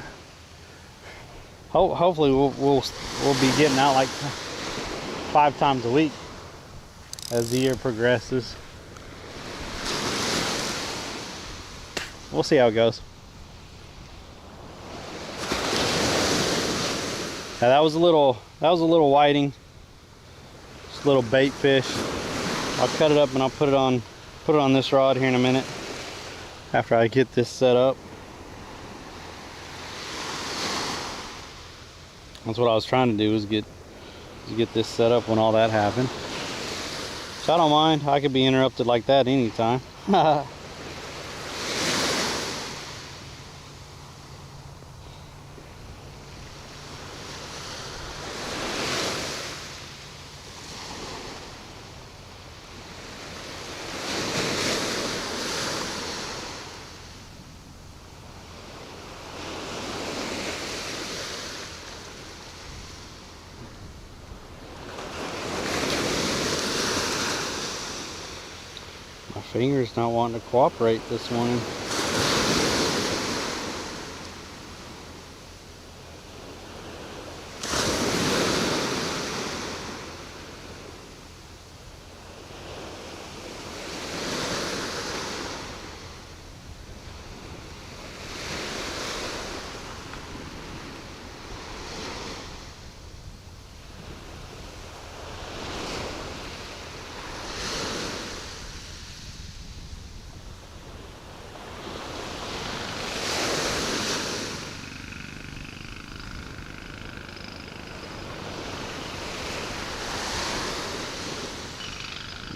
Hopefully, we'll be getting out like 5 times a week as the year progresses. We'll see how it goes. Now that was a little whiting, just a little bait fish. I'll cut it up and I'll put it on this rod here in a minute after I get this set up. That's what I was trying to do, was get this set up when all that happened. So I don't mind. I could be interrupted like that anytime. finger's not wanting to cooperate this morning.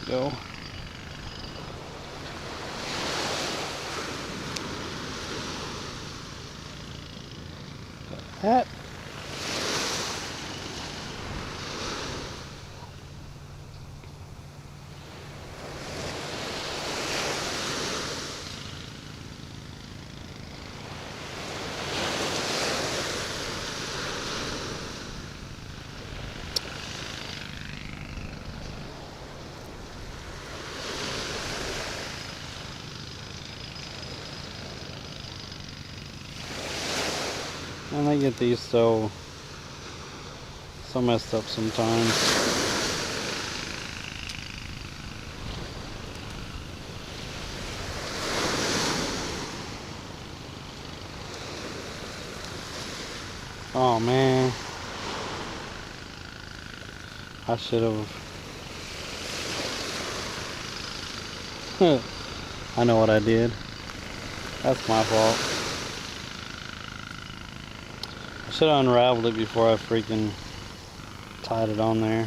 Go. That. And I get these so messed up sometimes. Oh man, I should have. I know what I did. That's my fault. I should have unraveled it before I freaking tied it on there.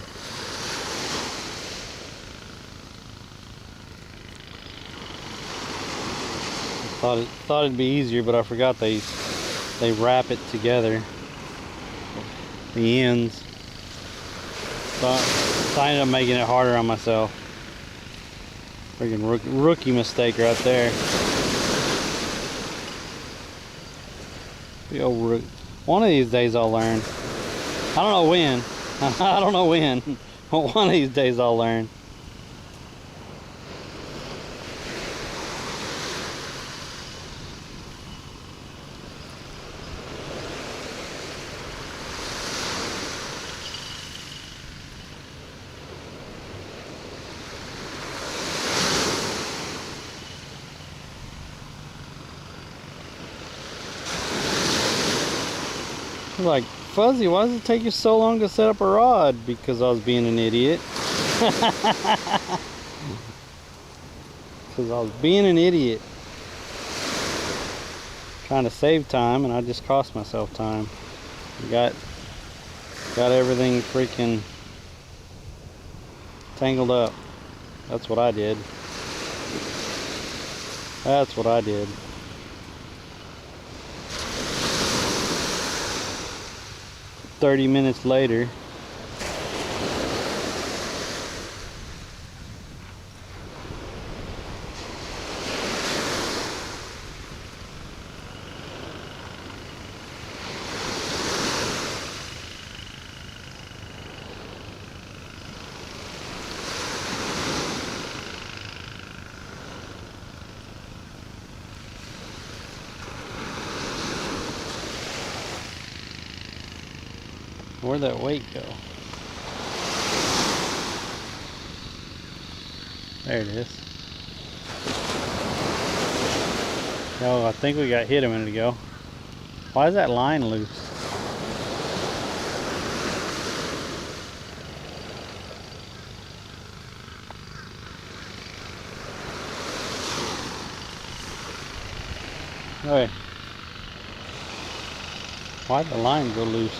Thought it'd be easier, but I forgot they wrap it together, the ends. So I ended up making it harder on myself. Freaking rookie mistake right there. The old rook. One of these days I'll learn. I don't know when. I don't know when. But one of these days I'll learn. Like, Fuzzy, why does it take you so long to set up a rod? Because I was being an idiot. Because I was being an idiot. Trying to save time, and I just cost myself time. Got everything freaking tangled up. That's what I did. That's what I did. "30 minutes later." Where'd that weight go? There it is. Oh, I think we got hit a minute ago. Why is that line loose? Hey. Why'd the line go loose?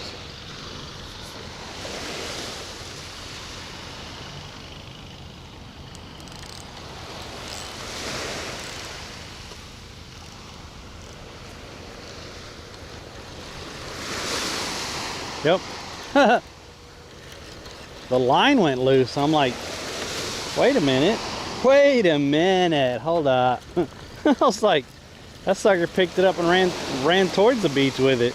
Yep. The line went loose. I'm like, wait a minute. Wait a minute. Hold up. I was like, that sucker picked it up and ran towards the beach with it.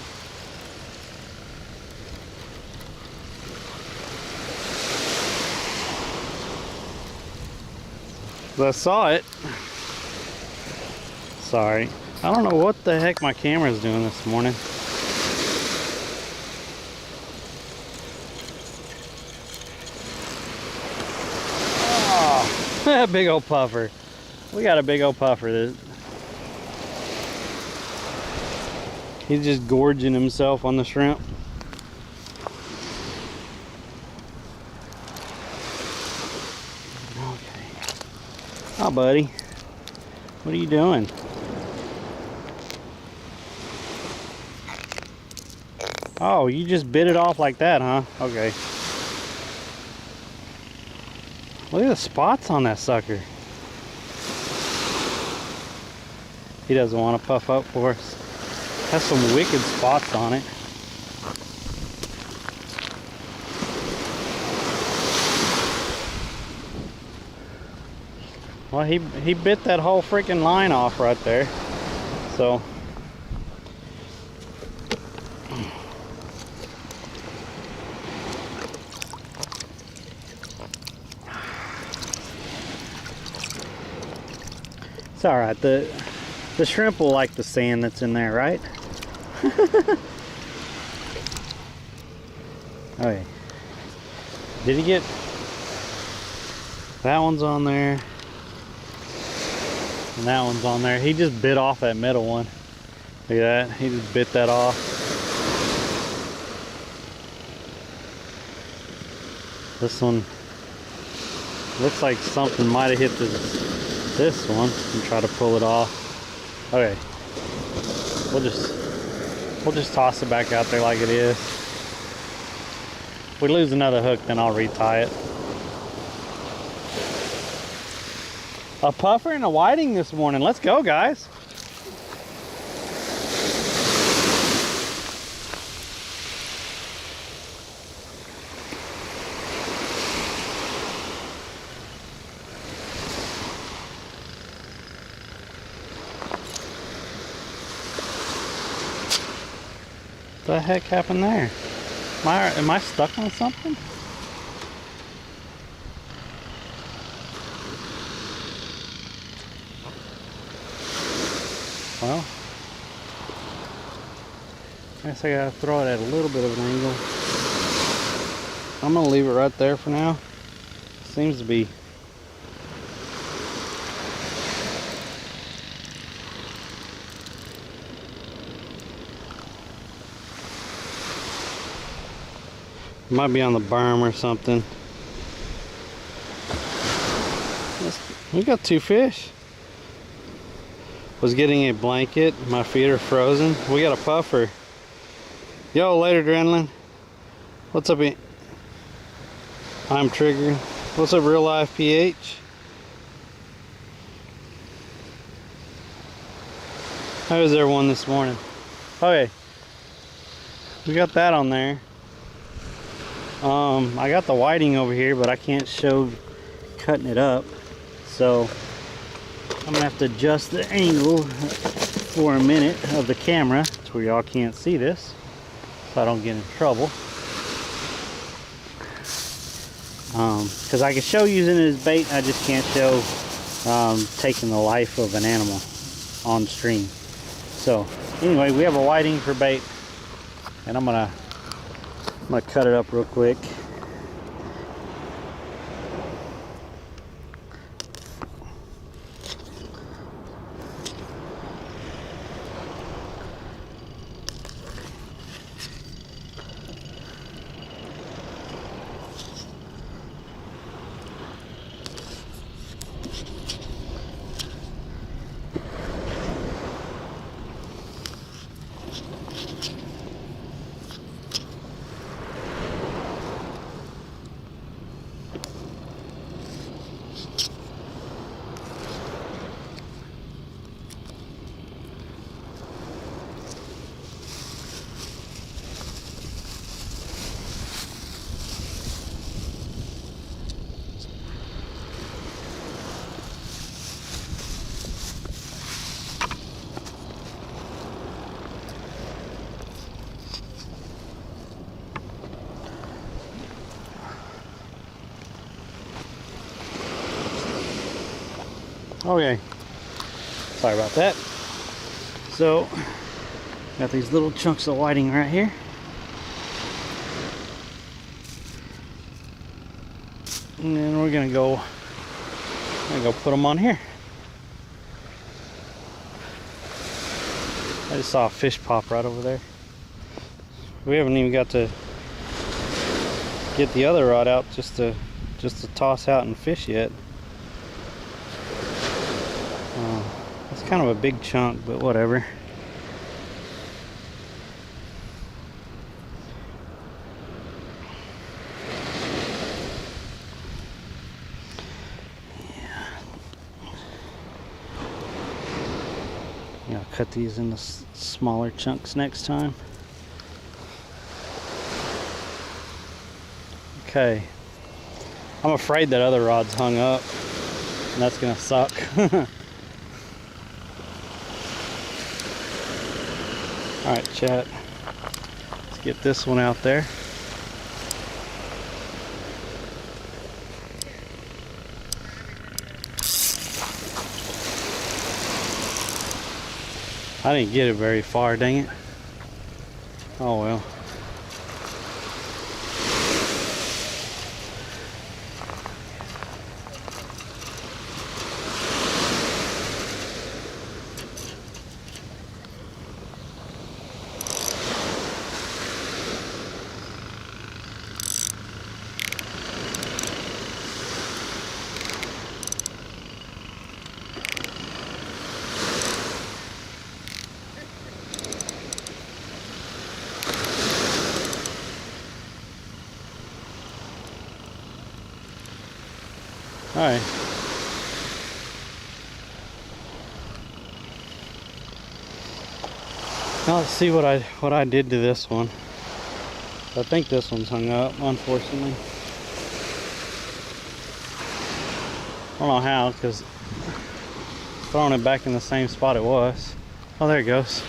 I saw it. Sorry. I don't know what the heck my camera's doing this morning. Oh, big old puffer. We got a big old puffer. He's just gorging himself on the shrimp. Okay. Oh, buddy. What are you doing? Oh, you just bit it off like that, huh? Okay. Look at the spots on that sucker. He doesn't want to puff up for us. Has some wicked spots on it. Well, he bit that whole freaking line off right there. So it's all right. The shrimp will like the sand that's in there, right? Okay. Did he get... That one's on there. And that one's on there. He just bit off that middle one. Look at that. He just bit that off. This one looks like something might have hit this one and try to pull it off. Okay. We'll just toss it back out there like it is. If we lose another hook, then I'll retie it. A puffer and a whiting this morning. Let's go, guys. What the heck happened there? Am I stuck on something? Well, I guess I gotta throw it at a little bit of an angle. I'm gonna leave it right there for now. Seems to be might be on the berm or something. We got 2 fish. Was getting a blanket. My feet are frozen. We got a puffer. Yo, later, Adrenaline. What's up? I'm triggered. What's up, Real Life PH? How was everyone this morning? Okay. We got that on there. I got the whiting over here, but I can't show cutting it up, so I'm gonna have to adjust the angle for a minute of the camera to where y'all can't see this, so I don't get in trouble. Because I can show using it as bait, I just can't show taking the life of an animal on stream. So anyway, we have a whiting for bait, and I'm gonna cut it up real quick. Okay, sorry about that. So, got these little chunks of whiting right here. And then we're gonna go put them on here. I just saw a fish pop right over there. We haven't even got to get the other rod out just to toss out and fish yet. It's kind of a big chunk, but whatever. Yeah, I'll cut these into smaller chunks next time. Okay, I'm afraid that other rod's hung up, and that's gonna suck. All right, chat. Let's get this one out there. I didn't get it very far, dang it. Oh well. All right. Now let's see what I did to this one. I think this one's hung up, unfortunately. I don't know how, because throwing it back in the same spot it was. Oh, there it goes.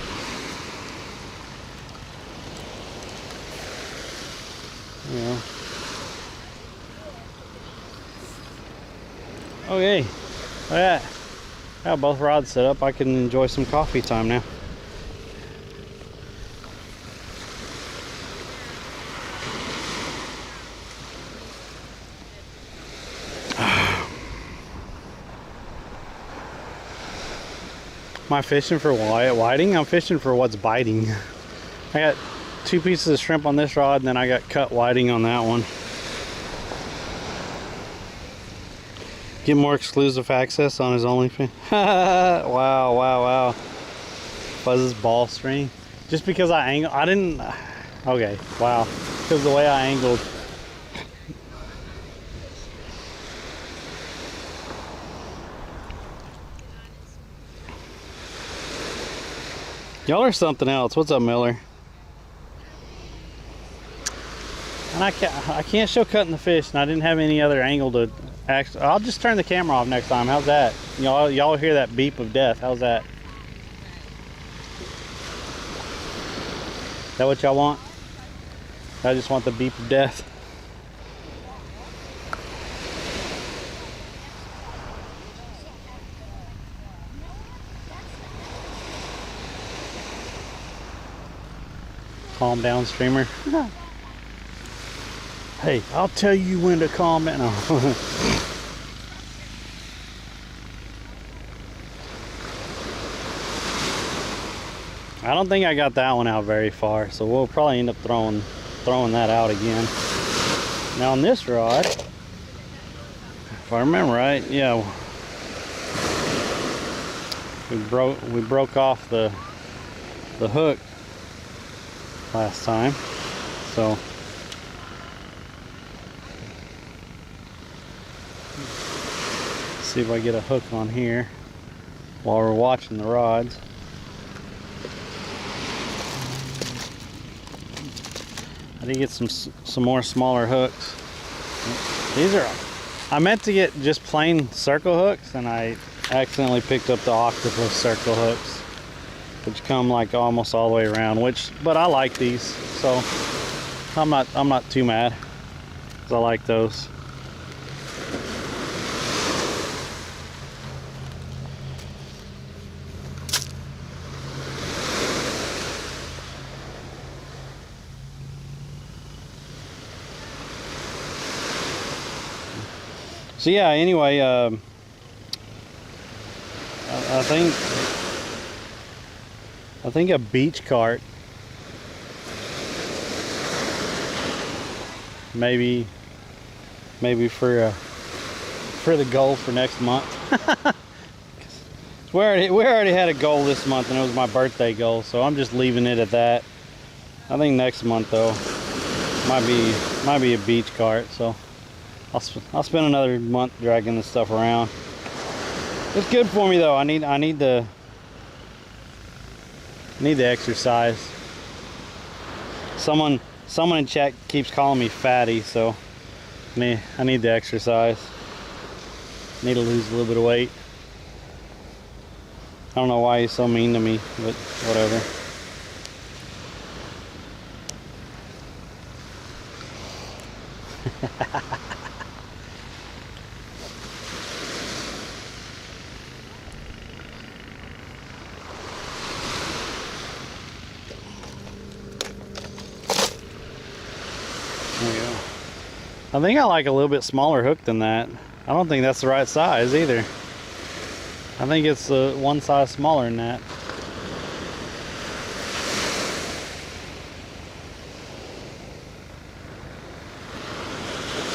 Yeah. Okay, look at that. Got both rods set up. I can enjoy some coffee time now. Am I fishing for whiting? I'm fishing for what's biting. I got 2 pieces of shrimp on this rod, and then I got cut whiting on that one. Get more exclusive access on his OnlyFans. Wow, wow, wow. Fuzz's ball string. Just because I angled, I didn't. Okay, wow. Because the way I angled. Y'all are something else. What's up, Miller? And I can't show cutting the fish, and I didn't have any other angle to actually. I'll just turn the camera off next time. How's that? Y'all hear that beep of death? How's that? Is that what y'all want? I just want the beep of death. Calm down, streamer. Hey, I'll tell you when to calm down. No. I don't think I got that one out very far, so we'll probably end up throwing that out again. Now on this rod, if I remember right, yeah, we broke off the hook last time, so let's see if I get a hook on here while we're watching the rods. I did get some more smaller hooks. These are, I meant to get just plain circle hooks, and I accidentally picked up the octopus circle hooks, which come like almost all the way around. But I like these, so I'm not too mad, because I like those. So yeah, anyway, I think a beach cart maybe for the goal for next month. we already had a goal this month, and it was my birthday goal, so I'm just leaving it at that. I think next month though might be a beach cart, so I'll spend another month dragging this stuff around. It's good for me though. I need the exercise. Someone in chat keeps calling me fatty, so I need the exercise. Need to lose a little bit of weight. I don't know why he's so mean to me, but whatever. There we go. I think I like a little bit smaller hook than that. I don't think that's the right size either. I think it's one size smaller than that.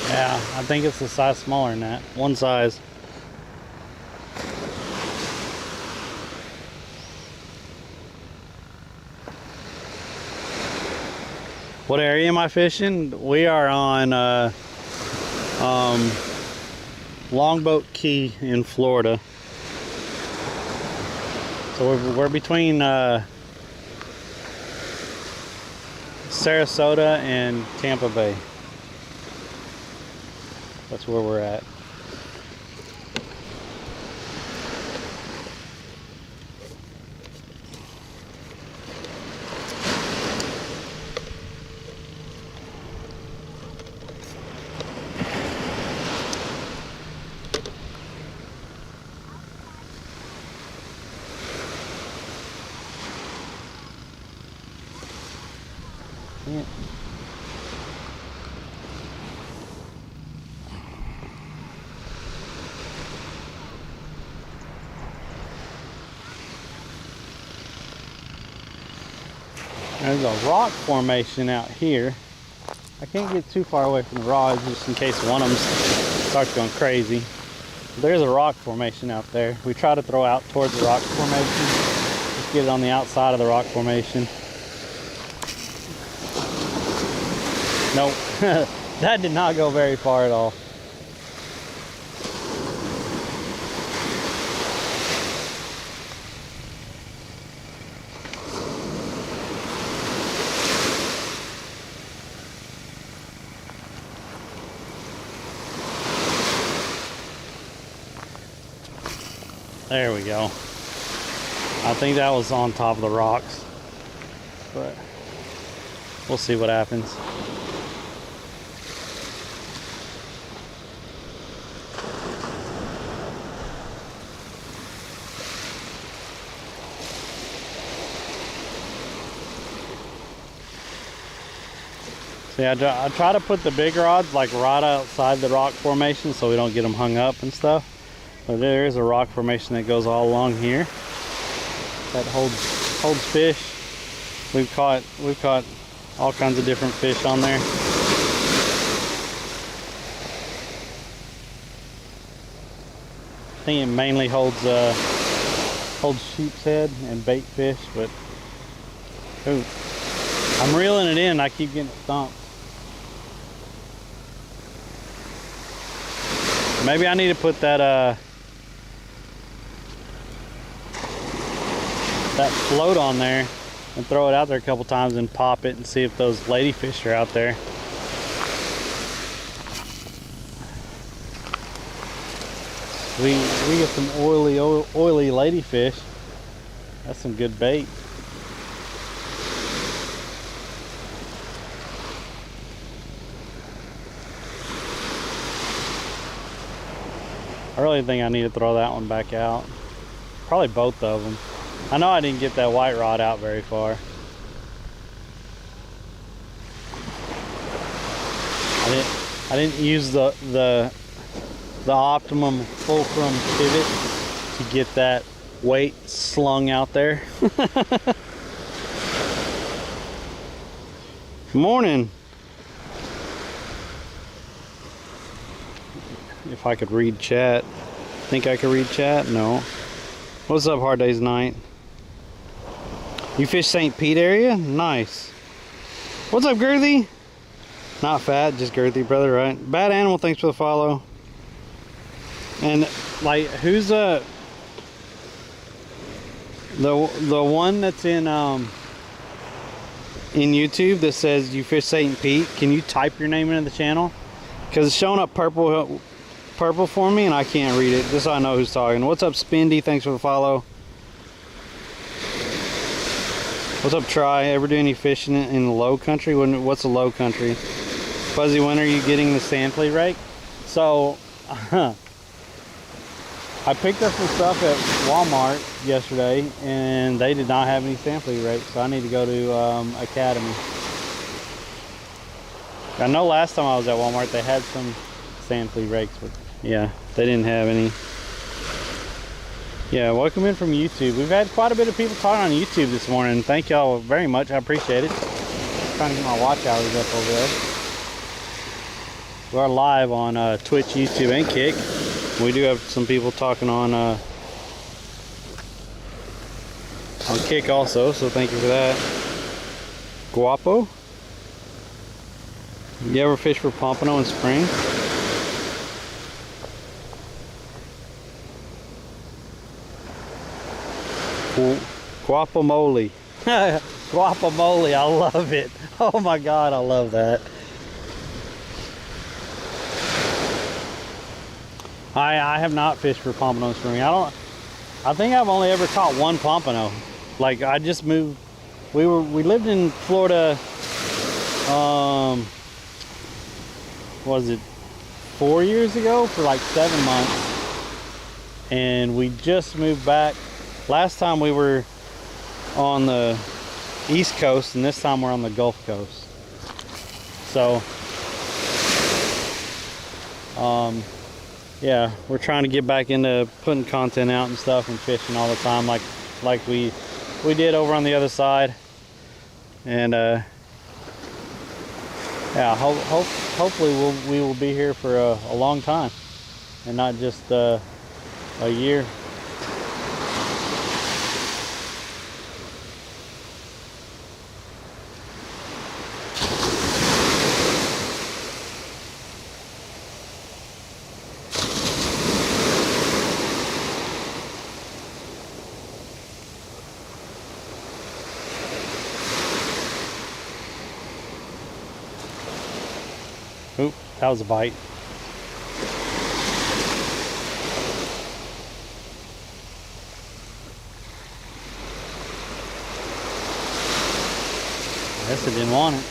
Yeah, I think it's a size smaller than that. One size. What area am I fishing? We are on Longboat Key in Florida. So we're between Sarasota and Tampa Bay. That's where we're at. Yeah. There's a rock formation out here. I can't get too far away from the rods just in case one of them starts going crazy. There's a rock formation out there. We try to throw out towards the rock formation. Just get it on the outside of the rock formation. Nope, that did not go very far at all. There we go. I think that was on top of the rocks, but we'll see what happens. See, I try to put the big rods like right outside the rock formation so we don't get them hung up and stuff. But there is a rock formation that goes all along here that holds fish. We've caught all kinds of different fish on there. I think it mainly holds sheep's head and bait fish, but ooh, I'm reeling it in. I keep getting stumped. Maybe I need to put that float on there and throw it out there a couple times and pop it and see if those ladyfish are out there. We get some oily ladyfish. That's some good bait. I really think I need to throw that one back out. Probably both of them. I know I didn't get that white rod out very far. I didn't use the the optimum fulcrum pivot to get that weight slung out there. Morning. If I could read chat. Think I could read chat? No. What's up, Hard Days Night? You fish St. Pete area? Nice. What's up, Girthy? Not fat, just girthy, brother, right? Bad Animal, thanks for the follow. And like, who's the one that's in YouTube that says you fish St. Pete? Can you type your name into the channel? Because it's showing up purple for me and I can't read it. Just so I know who's talking. What's up, Spindy? Thanks for the follow. What's up, Try? Ever do any fishing in the low country? What's the low country? Fuzzy, when are you getting the sand flea rake? So, I picked up some stuff at Walmart yesterday and they did not have any sand flea rakes, so I need to go to Academy. I know last time I was at Walmart they had some sand flea rakes, but yeah, they didn't have any. Yeah, welcome in from YouTube. We've had quite a bit of people talking on YouTube this morning. Thank y'all very much. I appreciate it. Trying to get my watch hours up over there. We are live on Twitch, YouTube, and Kick. We do have some people talking on Kick also, so thank you for that. Guapo. You ever fish for pompano in spring? Guacamole. Guacamole, I love it. Oh my god, I love that. I have not fished for pompano spring. I think I've only ever caught one pompano. Like, I just moved. We lived in Florida, was it 4 years ago, for like 7 months, and we just moved back. Last time we were on the East Coast, and this time we're on the Gulf Coast. So, yeah, we're trying to get back into putting content out and stuff and fishing all the time, like we did over on the other side. And yeah, hopefully we will be here for a long time, and not just a year. Oop, that was a bite. I guess it didn't want it.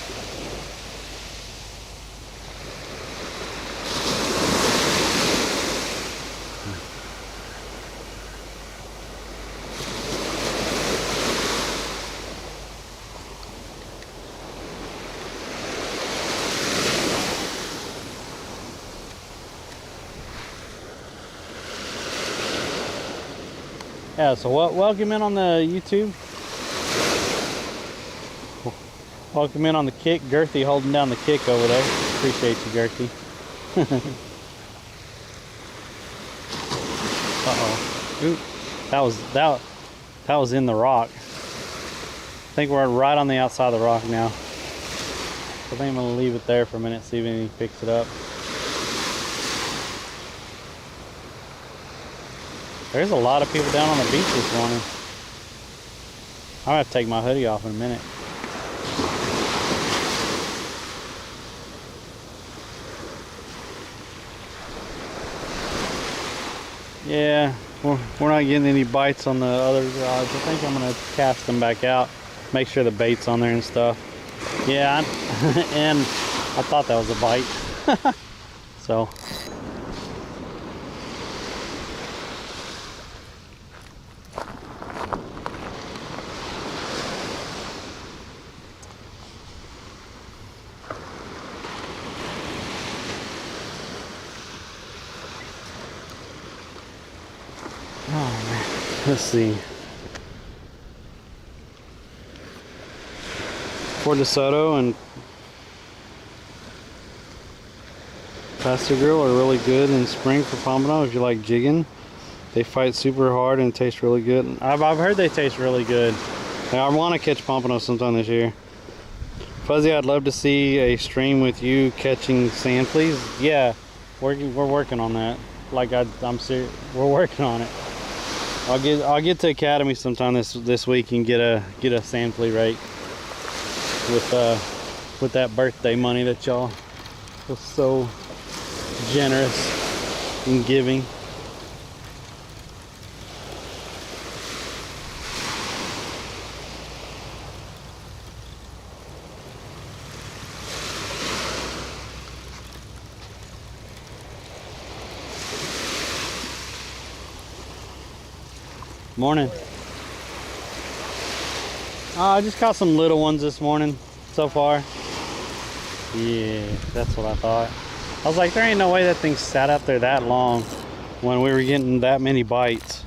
Yeah, so welcome in on the YouTube. Welcome in on the Kick. Girthy holding down the Kick over there. Appreciate you, Girthy. Uh-oh. Oop. That was in the rock. I think we're right on the outside of the rock now. I think I'm gonna leave it there for a minute, see if anything picks it up. There's a lot of people down on the beach this morning. I'm gonna have to take my hoodie off in a minute. Yeah, we're not getting any bites on the other rods. I think I'm gonna cast them back out, make sure the bait's on there and stuff. Yeah, and I thought that was a bite. So. Oh man, let's see. Fort DeSoto and Pastor Grill are really good in spring for pompano if you like jigging. They fight super hard and taste really good. I've heard they taste really good. I want to catch pompano sometime this year. Fuzzy, I'd love to see a stream with you catching sand fleas. Yeah, we're working on that. Like I'm serious, we're working on it. I'll get to Academy sometime this week and get a sand flea rate with that birthday money that y'all was so generous in giving. Morning. I just caught some little ones this morning so far. Yeah, that's what I thought. I was like, there ain't no way that thing sat out there that long when we were getting that many bites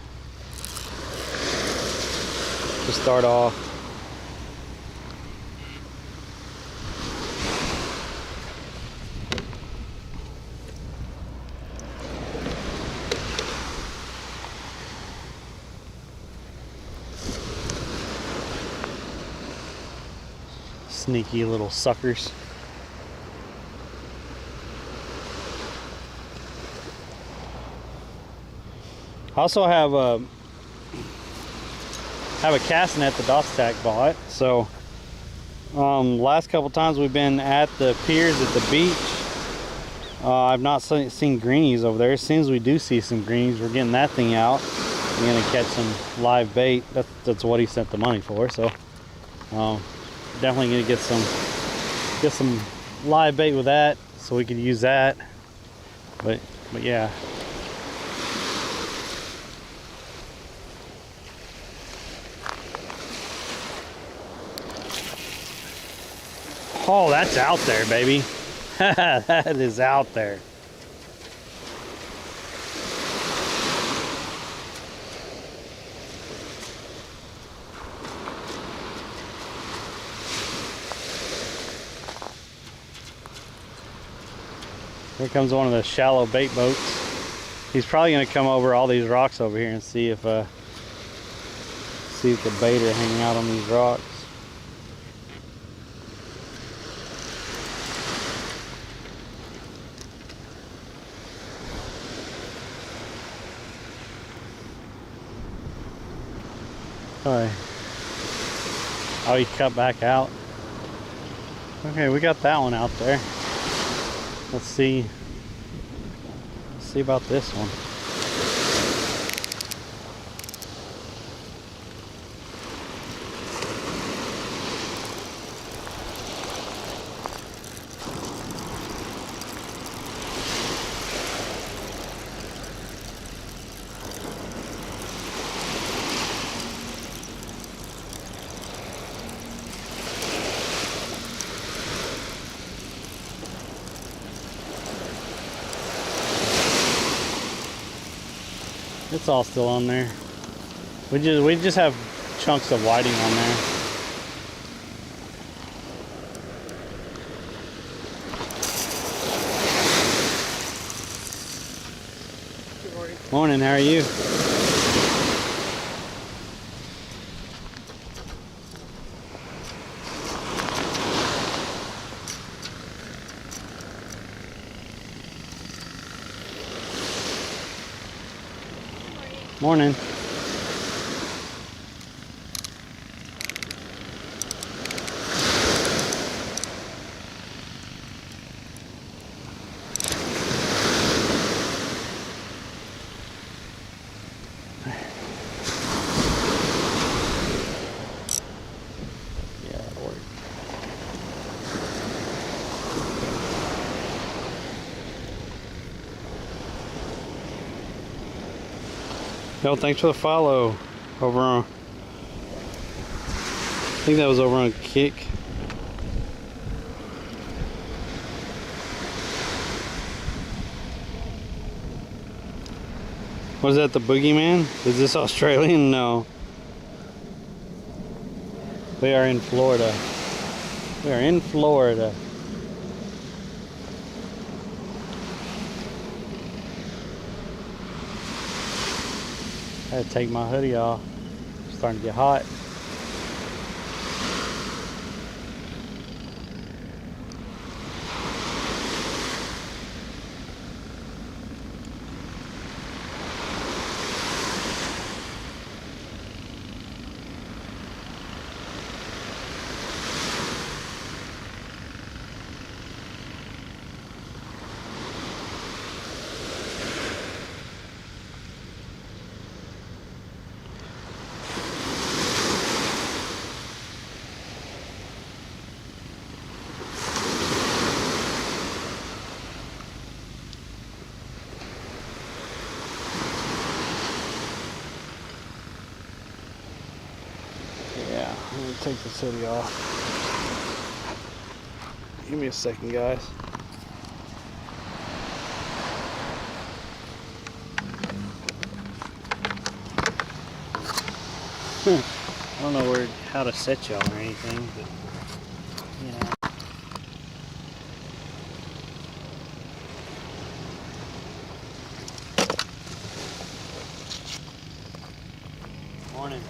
to start off. Sneaky little suckers. I also have a cast net that Dostack bought. So last couple times we've been at the piers at the beach, I've not seen greenies over there. As soon as we do see some greenies, we're getting that thing out. We're gonna catch some live bait. That's what he sent the money for. So definitely gonna get some live bait with that, so we could use that. But yeah. Oh, that's out there, baby. That is out there. Here comes one of the shallow bait boats. He's probably gonna come over all these rocks over here and see if the bait are hanging out on these rocks. Alright. Oh, he cut back out. Okay, we got that one out there. Let's see about this one. It's all still on there. We just have chunks of whiting on there. Good morning. Morning, how are you? Morning. Yeah, that'll work. Yo, thanks for the follow over on, I think that was over on Kick. Was that the boogeyman? Is this Australian? No. We are in Florida. We are in Florida. I had to take my hoodie off. It's starting to get hot. Yeah, I'm gonna take this hoodie off. Give me a second, guys. I don't know how to set y'all or anything, but yeah. Morning.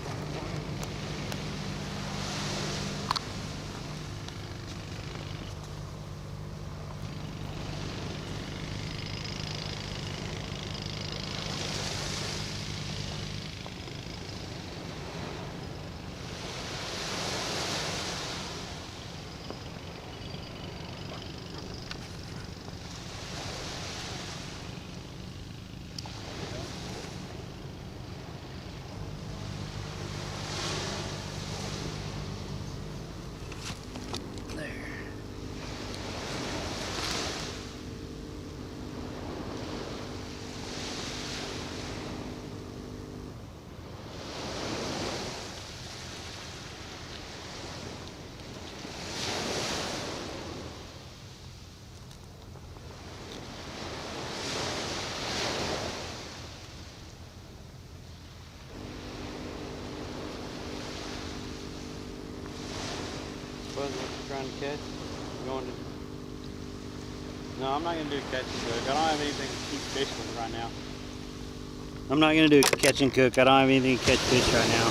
What you trying to catch? Going to... No, I'm not going to do catch and cook. I don't have anything to keep fish with right now. I'm not going to do catch and cook. I don't have anything to catch fish right now.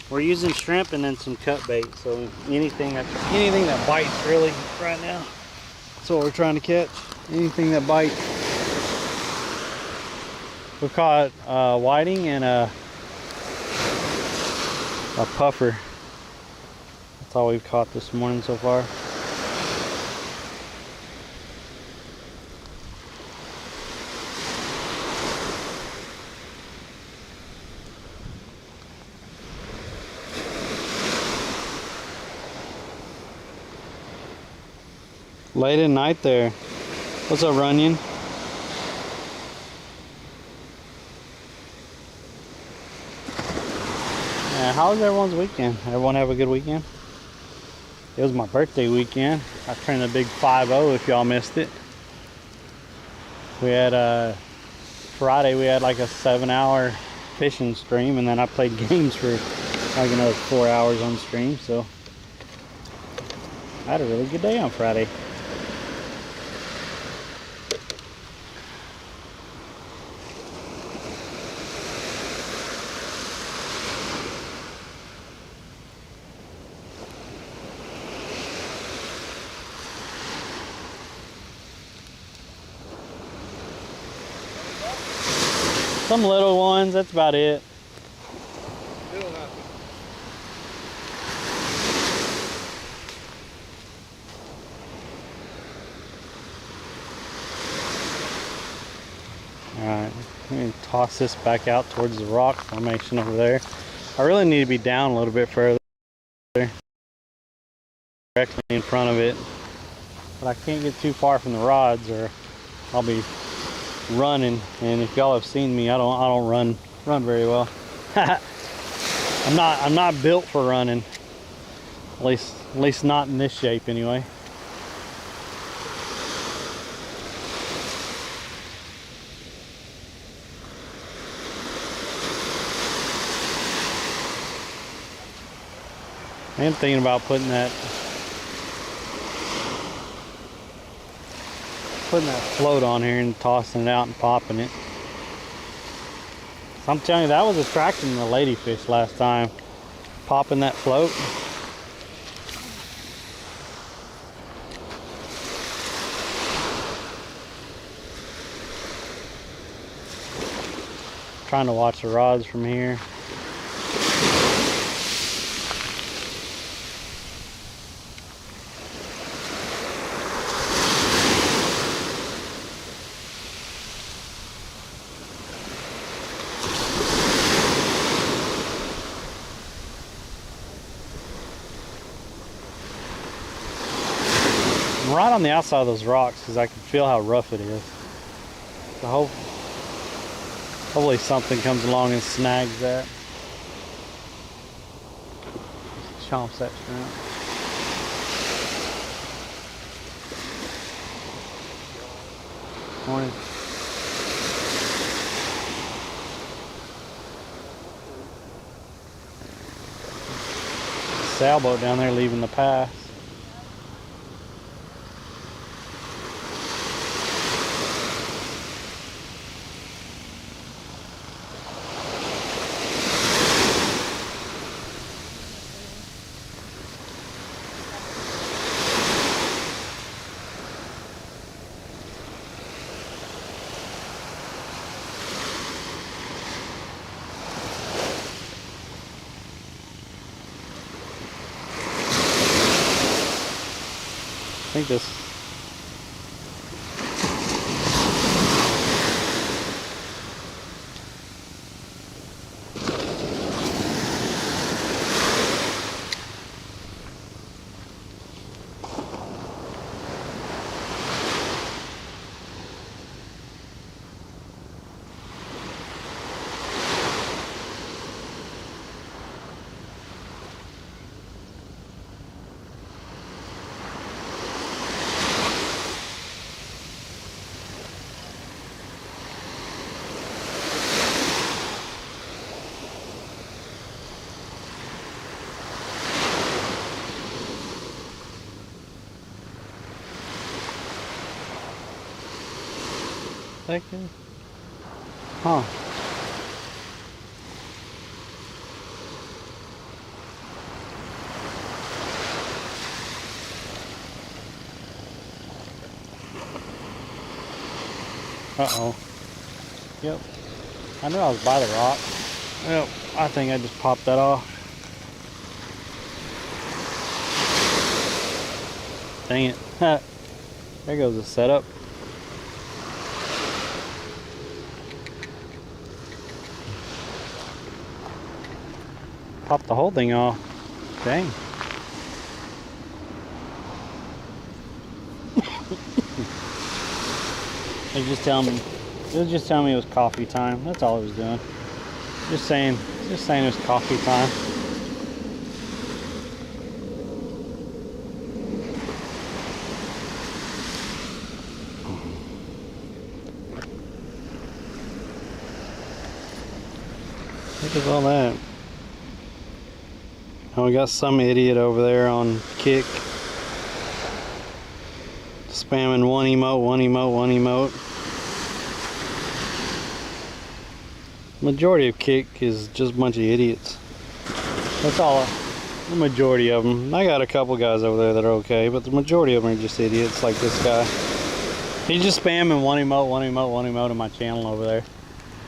We're using shrimp and then some cut bait. So anything that bites really right now. That's what we're trying to catch. Anything that bites. We caught whiting and a puffer. That's all we've caught this morning so far. Late at night there. What's up, Runyon? Yeah, how was everyone's weekend? Everyone have a good weekend? It was my birthday weekend. I turned a big 5-0 if y'all missed it. We had Friday we had like a 7-hour fishing stream, and then I played games for like another 4 hours on stream, so I had a really good day on Friday. Some little ones, that's about it. Still nothing. Alright, I'm going to toss this back out towards the rock formation over there. I really need to be down a little bit further. Directly in front of it. But I can't get too far from the rods or I'll be running, and if y'all have seen me, I don't run very well. I'm not built for running. At least not in this shape anyway. I am thinking about putting that float on here and tossing it out and popping it. So I'm telling you, that was attracting the ladyfish last time. Popping that float. Trying to watch the rods from here. I'm right on the outside of those rocks because I can feel how rough it is. So hopefully something comes along and snags that. Chomps that shrimp. Morning. Sailboat down there leaving the pass. I think this. Second. Huh. Uh-oh. Yep. I knew I was by the rock. Yep. I think I just popped that off. Dang it. There goes the setup. Pop the whole thing off. Dang. He was just telling me it was coffee time. That's all he was doing. Just saying it was coffee time. Look at all that. And we got some idiot over there on Kick spamming one emote, one emote, one emote. Majority of Kick is just a bunch of idiots. That's all. The majority of them. I got a couple guys over there that are okay, but the majority of them are just idiots like this guy. He's just spamming one emote, one emote, one emote on my channel over there.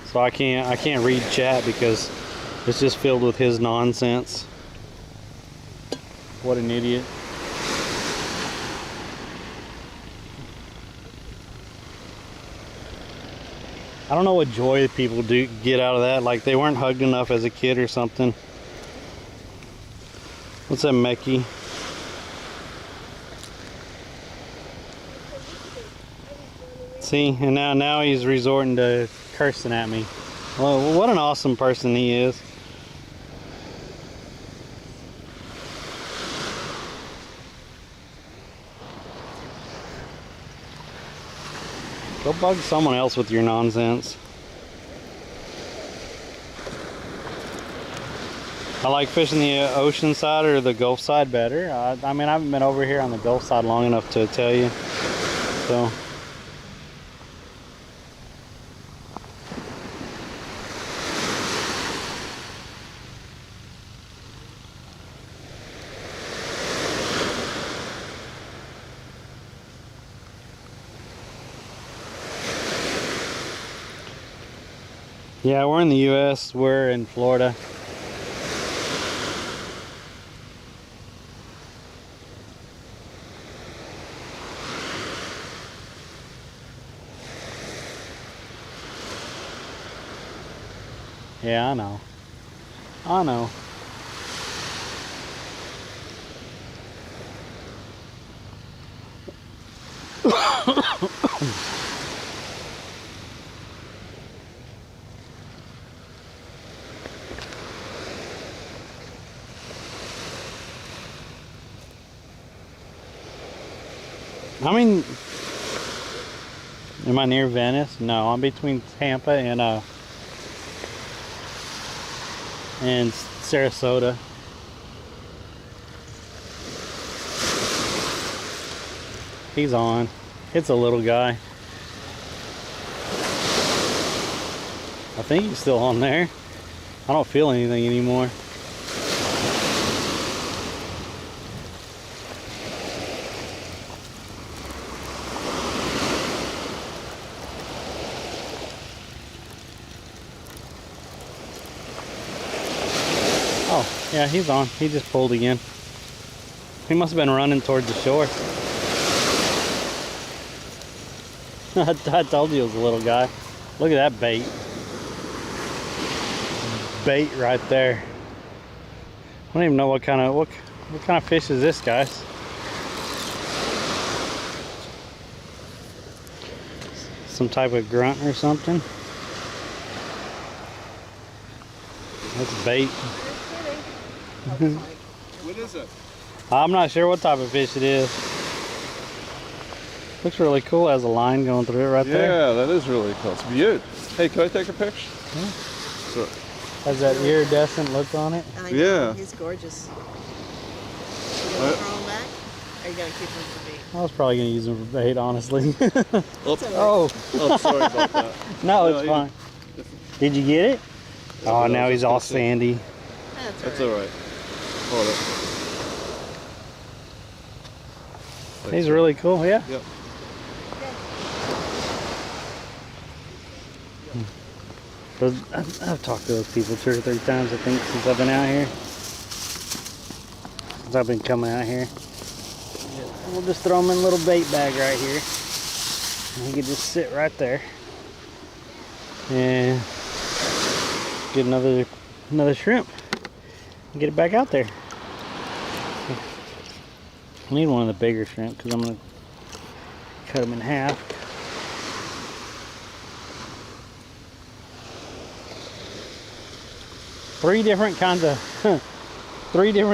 So I can't read chat because it's just filled with his nonsense. What an idiot. I don't know what joy people do get out of that. Like they weren't hugged enough as a kid or something. What's that, Mecky? See, and now he's resorting to cursing at me. Well, what an awesome person he is. Go bug someone else with your nonsense. I like fishing the ocean side or the Gulf side better. I mean, I haven't been over here on the Gulf side long enough to tell you. So. Yeah, we're in the U.S. We're in Florida. Yeah, I know. I know. I mean, am I near Venice? No, I'm between Tampa and Sarasota. He's on. It's a little guy. I think he's still on there. I don't feel anything anymore. Oh, yeah, he's on. He just pulled again. He must have been running towards the shore. I told you it was a little guy. Look at that bait. Bait right there. I don't even know what kind of fish is this, guys. Some type of grunt or something. That's bait. What is it? I'm not sure what type of fish it is. Looks really cool. Has a line going through it right there. Yeah, that is really cool. It's beautiful. Hey, can I take a picture? Yeah. So, Has that iridescent look on it. I know, yeah. He's gorgeous. You gonna throw him back? Or are you gonna keep him for bait? I was probably gonna use them for bait, honestly. Oops. Oh. Oh, sorry about that. No, it's fine. Did you get it? Oh, now he's all sandy. That's all right. Hold it. He's really cool, yeah. Yep. I've talked to those people 2 or 3 times, I think, since I've been out here. Since I've been coming out here. We'll just throw him in a little bait bag right here. And he can just sit right there. And get another shrimp. And get it back out there. I need one of the bigger shrimp because I'm going to cut them in half. Three different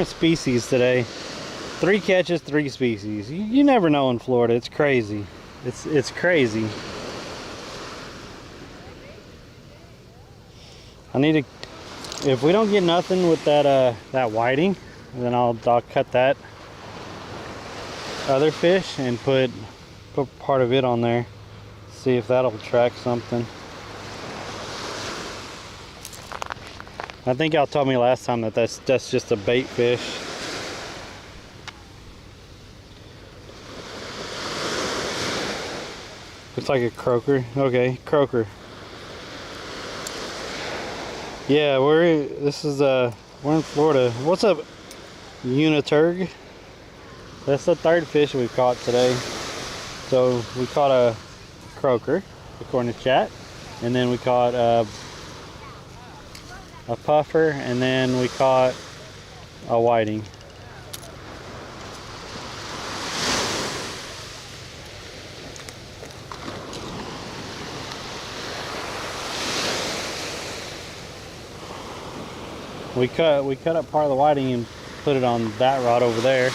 species today. 3 catches, 3 species. You never know in Florida. It's crazy. It's crazy. I need to, if we don't get nothing with that whiting, then I'll cut that other fish and put part of it on there. See if that'll attract something. I think y'all told me last time that that's just a bait fish. Looks like a croaker. Okay, croaker. Yeah, we're in Florida. What's up, Uniturg? That's the 3rd fish we've caught today. So we caught a croaker, according to chat, and then we caught a puffer, and then we caught a whiting. We cut up part of the whiting and put it on that rod over there.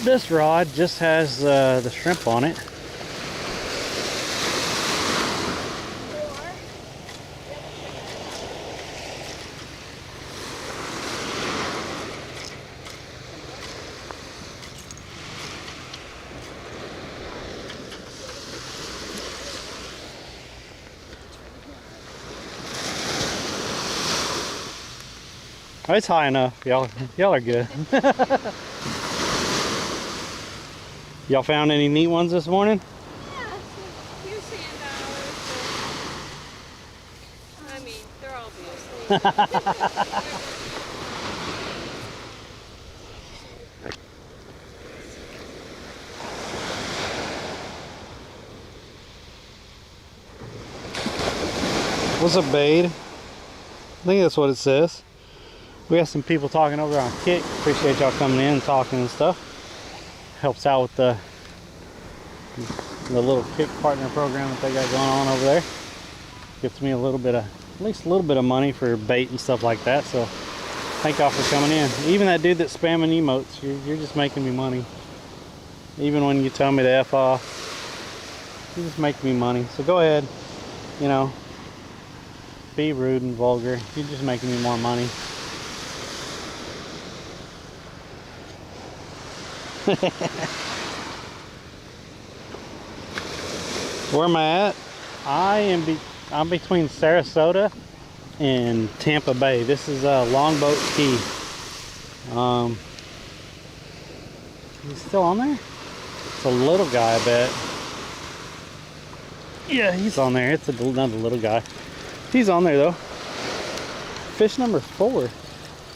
This rod just has the shrimp on it. Oh, it's high enough. Y'all are good. Y'all found any neat ones this morning? Yeah, a few sand dollars. I mean, they're obviously. What's up, Bade? I think that's what it says. We got some people talking over on Kick. Appreciate y'all coming in and talking and stuff. Helps out with the little Kick partner program that they got going on over there. Gets me a little bit of, at least a little bit of money for bait and stuff like that. So thank y'all for coming in. Even that dude that's spamming emotes, you're just making me money. Even when you tell me to F off, you're just making me money. So go ahead, you know, be rude and vulgar. You're just making me more money. Where am I at? I'm between Sarasota and Tampa Bay. This is a Longboat Key. He's still on there? It's a little guy, I bet. Yeah, he's on there. It's another little guy. He's on there though. Fish number 4.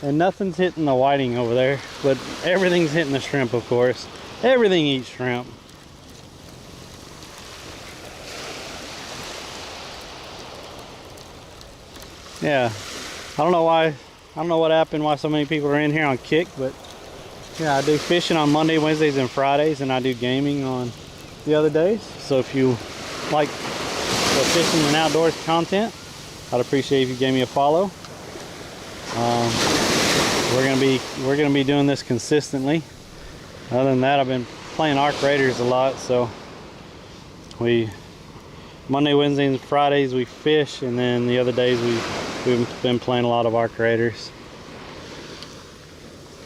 And nothing's hitting the whiting over there, but everything's hitting the shrimp, of course. Everything eats shrimp. Yeah, I don't know why. I don't know what happened, why so many people are in here on Kick, but yeah, I do fishing on Monday, Wednesdays, and Fridays, and I do gaming on the other days. So if you like the fishing and outdoors content, I'd appreciate if you gave me a follow. We're gonna be doing this consistently. Other than that, I've been playing Arc Raiders a lot, so Monday, Wednesdays, and Fridays we fish, and then the other days we've been playing a lot of Arc Raiders.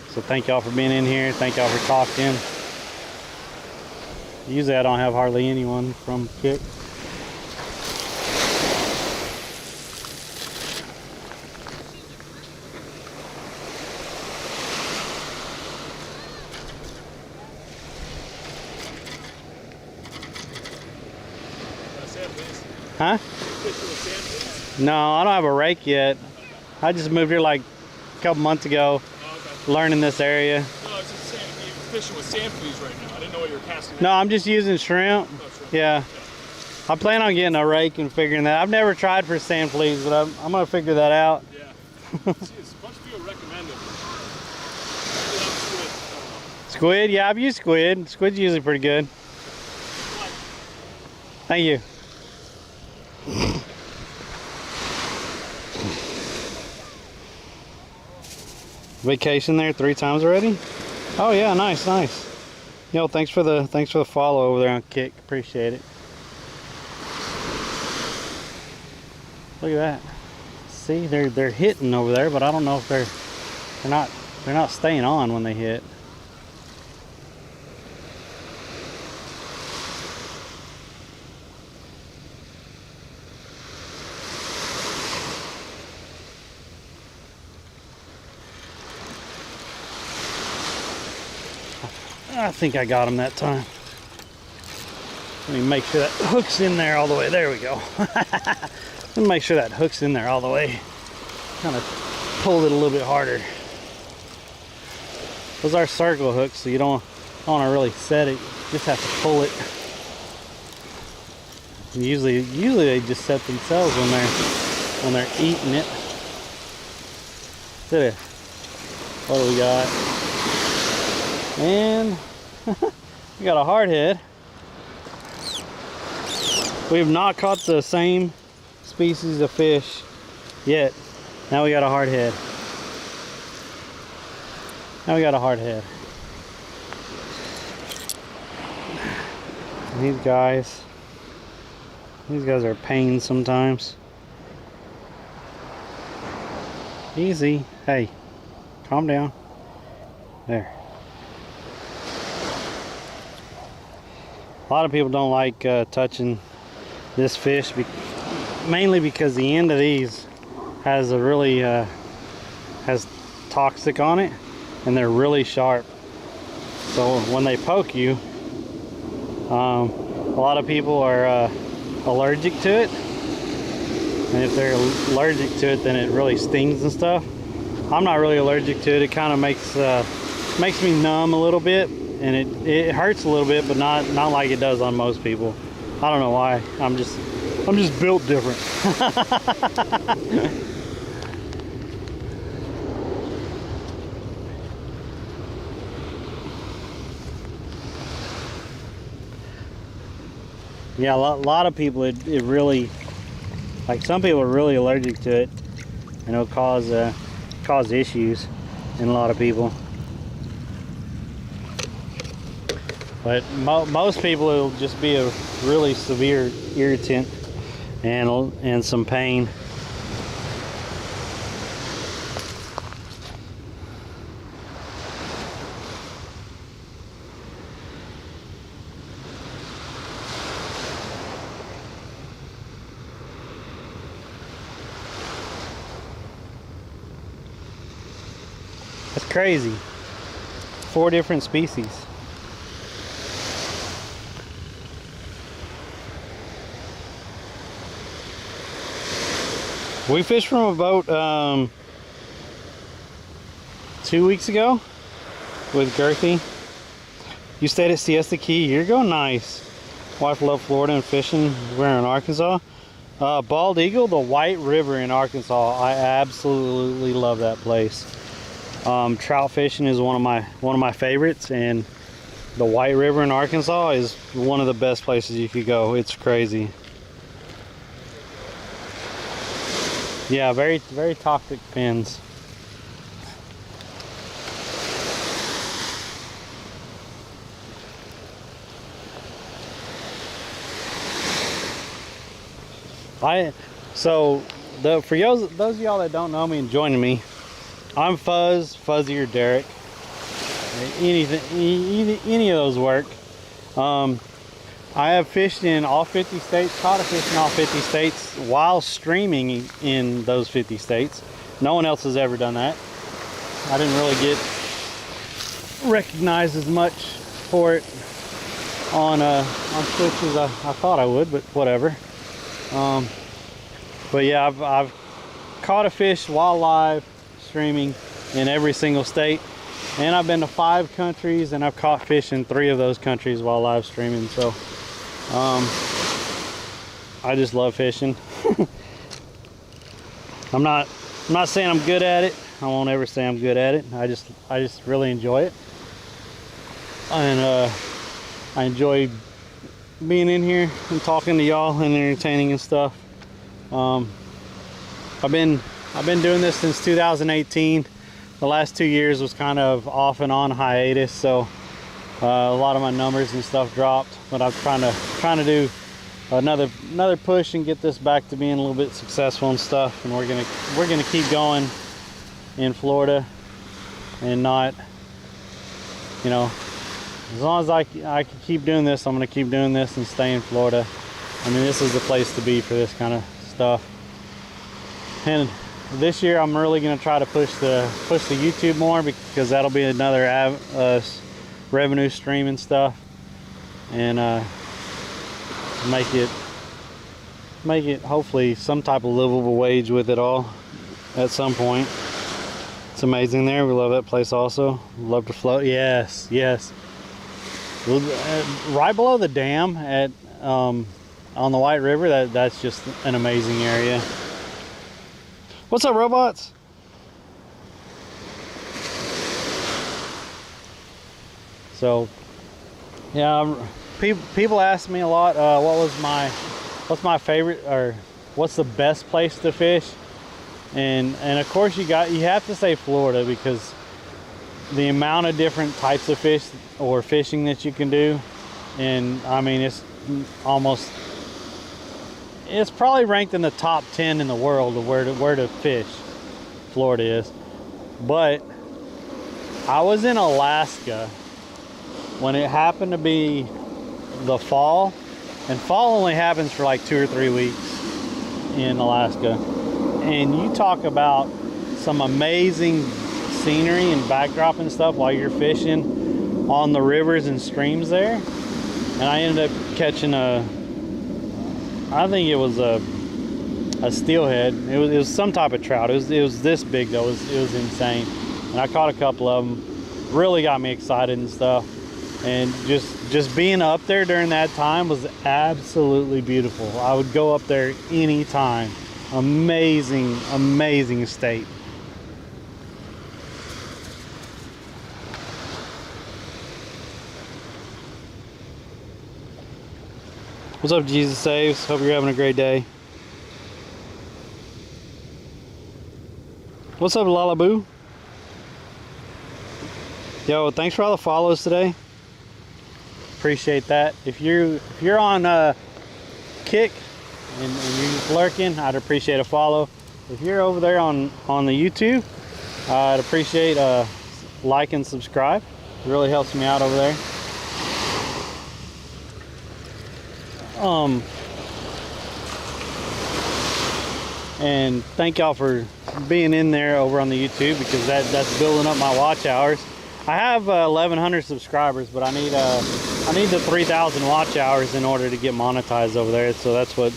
So thank y'all for being in here. Thank y'all for talking. Usually I don't have hardly anyone from Kick. Huh? No, I don't have a rake yet. I just moved here like a couple months ago, learning this area. No, I was just saying, you're fishing with sand fleas right now. I didn't know what you were casting. No, I'm just using shrimp. Oh, shrimp. Yeah. I plan on getting a rake and figuring that. I've never tried for sand fleas, but I'm going to figure that out. Yeah. See, it's a bunch of people recommend it. Squid? Yeah, I've used squid. Squid's usually pretty good. Thank you. Vacation there 3 times already? Oh yeah, nice. Yo, thanks for the follow over there on Kick. Appreciate it. Look at that. See, they're hitting over there, but I don't know if they're not staying on when they hit. I think I got him that time. Let me make sure that hook's in there all the way. There we go. Let me make sure that hook's in there all the way. Kind of pulled it a little bit harder. Those are circle hooks, so you don't want to really set it. You just have to pull it. And usually they just set themselves when they're eating it. What do we got? And we got a hardhead. We have not caught the same species of fish yet. Now we got a hardhead. And these guys are pains sometimes. Easy. Hey, calm down. There. A lot of people don't like touching this fish, mainly because the end of these has a really has toxic on it, and they're really sharp. So when they poke you, a lot of people are allergic to it, and if they're allergic to it, then it really stings and stuff. I'm not really allergic to it. It kind of makes me numb a little bit, and it hurts a little bit, but not like it does on most people. I don't know why. I'm just built different. Yeah, a lot of people, it really, like some people are really allergic to it, and it'll cause issues in a lot of people. But most people, it'll just be a really severe irritant and some pain. That's crazy. 4 different species. We fished from a boat 2 weeks ago with Girthy. You stayed at Siesta Key a year ago? Nice. Wife loved Florida and fishing. We're in Arkansas. Bald Eagle, the White River in Arkansas. I absolutely love that place. Trout fishing is one of my favorites, and the White River in Arkansas is one of the best places you could go. It's crazy. Yeah, very toxic fins. For those of y'all that don't know me and joining me, I'm Phuzzy, or Derek. Any of those work. I have fished in all 50 states, caught a fish in all 50 states while streaming in those 50 states. No one else has ever done that. I didn't really get recognized as much for it on Twitch as I thought I would, but whatever. But yeah, I've caught a fish while live streaming in every single state, and I've been to 5 countries, and I've caught fish in 3 of those countries while live streaming. So I just love fishing. I'm not saying I'm good at it. I won't ever say I'm good at it. I just really enjoy it, and I enjoy being in here and talking to y'all and entertaining and stuff. I've been doing this since 2018. The last 2 years was kind of off and on hiatus, so a lot of my numbers and stuff dropped. But I'm trying to do another push and get this back to being a little bit successful and stuff. And we're gonna keep going in Florida, and not, you know, as long as I can keep doing this, I'm gonna keep doing this and stay in Florida. I mean, this is the place to be for this kind of stuff. And this year I'm really going to try to push the YouTube more, because that'll be another revenue stream and stuff, and make it hopefully some type of livable wage with it all at some point. It's amazing there. We love that place also. Love to float. Yes. Right below the dam at on the White River, that's just an amazing area. What's up, robots? So yeah, people ask me a lot, what's my favorite, or what's the best place to fish, and of course you have to say Florida, because the amount of different types of fish or fishing that you can do, and I mean, it's probably ranked in the top 10 in the world of where to fish. Florida is. But I was in Alaska when it happened to be the fall, and fall only happens for like 2 or 3 weeks in Alaska, and you talk about some amazing scenery and backdrop and stuff while you're fishing on the rivers and streams there. And I ended up catching I think it was a steelhead. It was some type of trout. It was this big though. It was insane. And I caught a couple of them. Really got me excited and stuff. And just being up there during that time was absolutely beautiful. I would go up there anytime. Amazing, amazing state. What's up, Jesus Saves? Hope you're having a great day. What's up, Lalaboo? Yo, thanks for all the follows today. Appreciate that. If you're on Kick and you're lurking, I'd appreciate a follow. If you're over there on the YouTube, I'd appreciate a like and subscribe. It really helps me out over there. And thank y'all for being in there over on the YouTube, because that's building up my watch hours. I have 1,100 subscribers, but I need the 3,000 watch hours in order to get monetized over there. So that's what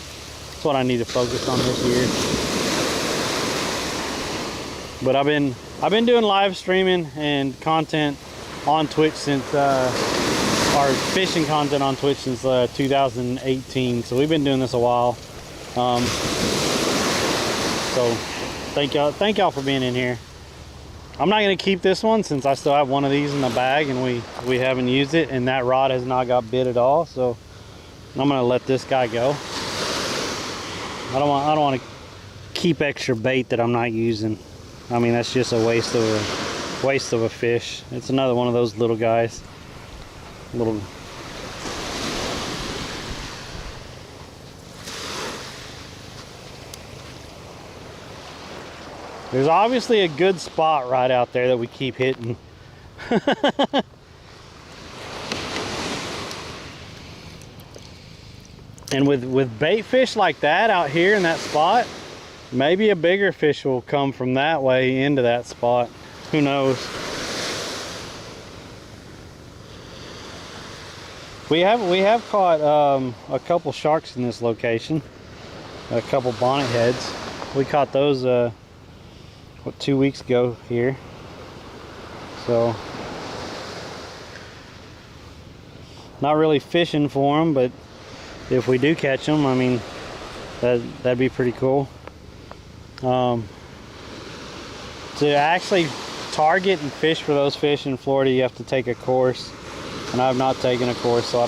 I need to focus on this year. But I've been doing live streaming and content on Twitch since our fishing content on Twitch since 2018. So we've been doing this a while. So thank y'all for being in here. I'm not gonna keep this one since I still have one of these in the bag and we haven't used it, and that rod has not got bit at all. So I'm gonna let this guy go. I don't want to keep extra bait that I'm not using. I mean, that's just a waste of a fish. It's another one of those little guys. There's obviously a good spot right out there that we keep hitting. And with bait fish like that out here in that spot, maybe a bigger fish will come from that way into that spot. Who knows? We have caught a couple sharks in this location, a couple bonnet heads. We caught those what, 2 weeks ago here. So not really fishing for them, but if we do catch them, I mean, that'd be pretty cool. To actually target and fish for those fish in Florida, you have to take a course, and I've not taken a course, so I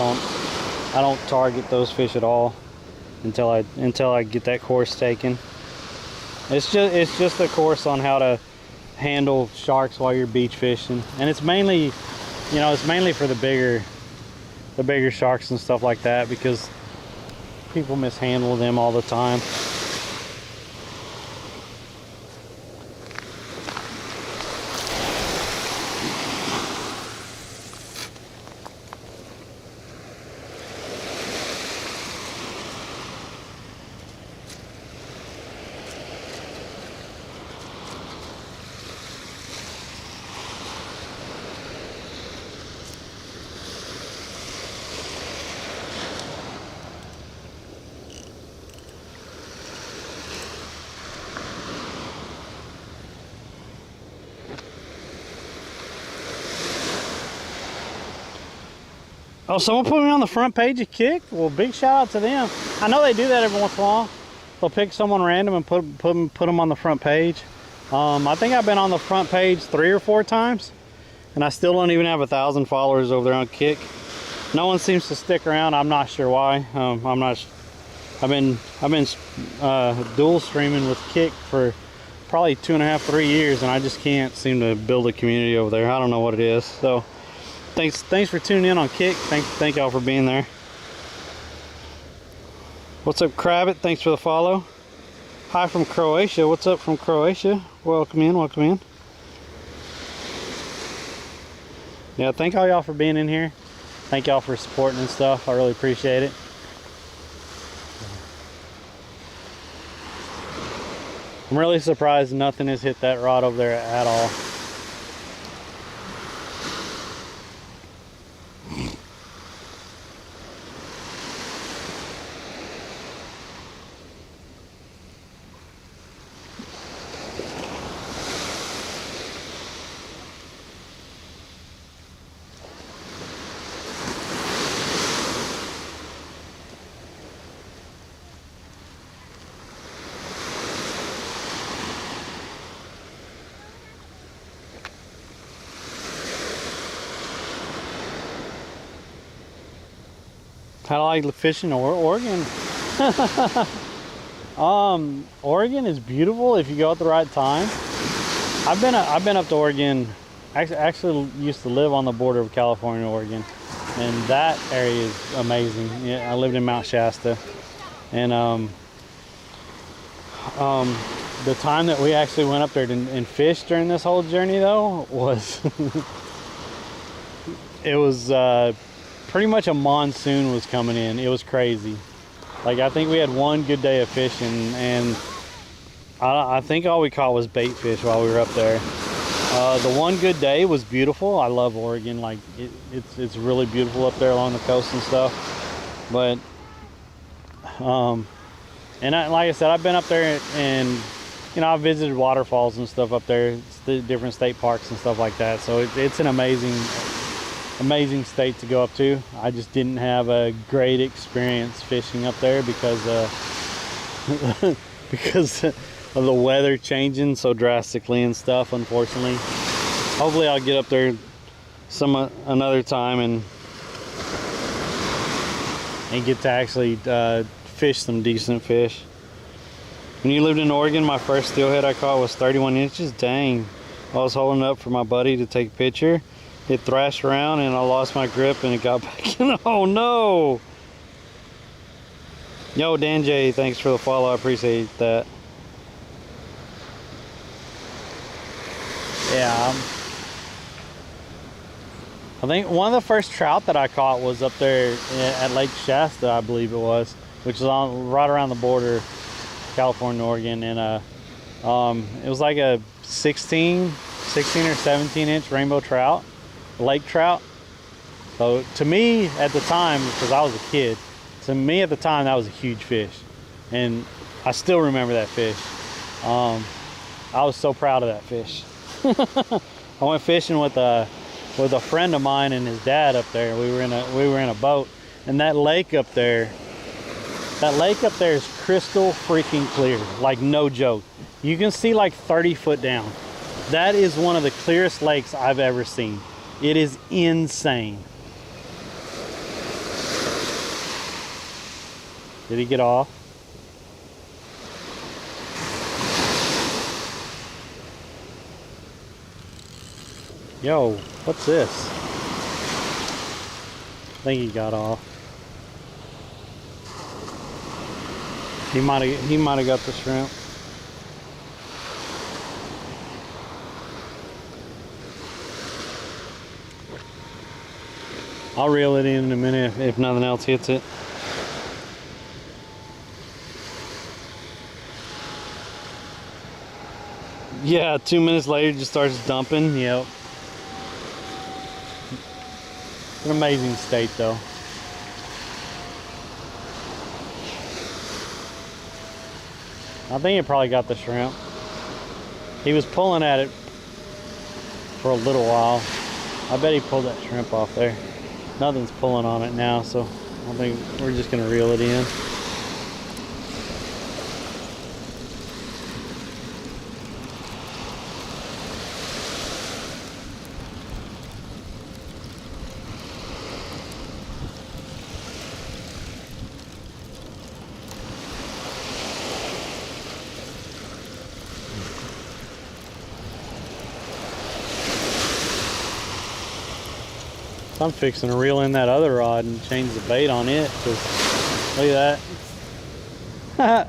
don't target those fish at all until I get that course taken. It's just a course on how to handle sharks while you're beach fishing, and it's mainly for the bigger sharks and stuff like that, because people mishandle them all the time. Oh, someone put me on the front page of Kick? Well, big shout out to them. I know they do that every once in a while. They'll pick someone random and put them on the front page. I think I've been on the front page 3 or 4 times, and I still don't even have 1,000 followers over there on Kick. No one seems to stick around. I'm not sure why. I've been dual streaming with Kick for probably 2.5, 3 years, and I just can't seem to build a community over there. I don't know what it is. So thanks for tuning in on Kick. Thank y'all for being there. What's up, Crabbit? Thanks for the follow. Hi from Croatia. What's up from Croatia? Welcome in, welcome in. Yeah, thank all y'all for being in here. Thank y'all for supporting and stuff. I really appreciate it. I'm really surprised nothing has hit that rod over there at all. How do I like fishing Oregon? Oregon is beautiful if you go at the right time. I've been up to Oregon. Actually used to live on the border of California and Oregon, and that area is amazing. Yeah, I lived in Mount Shasta, and the time that we actually went up there and fished during this whole journey though was it was pretty much a monsoon was coming in. It was crazy. Like, I think we had one good day of fishing, and I think all we caught was bait fish while we were up there. The one good day was beautiful. I love Oregon. Like, it's really beautiful up there along the coast and stuff. But and like I said, I've been up there, and you know, I visited waterfalls and stuff up there. It's the different state parks and stuff like that. So it's an amazing state to go up to. I just didn't have a great experience fishing up there because because of the weather changing so drastically and stuff, unfortunately. Hopefully I'll get up there another time and get to actually fish some decent fish. When you lived in Oregon, my first steelhead I caught was 31 inches. Dang. I was holding it up for my buddy to take a picture. It thrashed around and I lost my grip and it got back in. Oh no! Yo, Dan J, thanks for the follow. I appreciate that. Yeah. I think one of the first trout that I caught was up there at Lake Shasta, I believe it was, which is right around the border, California, Oregon, and it was like a 16 or 17 inch rainbow trout, lake trout. So to me at the time, because I was a kid, to me at the time that was a huge fish, and I still remember that fish. I was so proud of that fish. I went fishing with a friend of mine and his dad up there. We were in a boat, and that lake up there is crystal freaking clear, like no joke. You can see like 30 foot down. That is one of the clearest lakes I've ever seen. It is insane. Did he get off? Yo, what's this? I think he got off. He might have got the shrimp. I'll reel it in a minute if nothing else hits it. Yeah, 2 minutes later it just starts dumping. Yep. An amazing state though. I think it probably got the shrimp. He was pulling at it for a little while. I bet he pulled that shrimp off there. Nothing's pulling on it now, so I think we're just gonna reel it in. I'm fixing to reel in that other rod and change the bait on it, because look at that.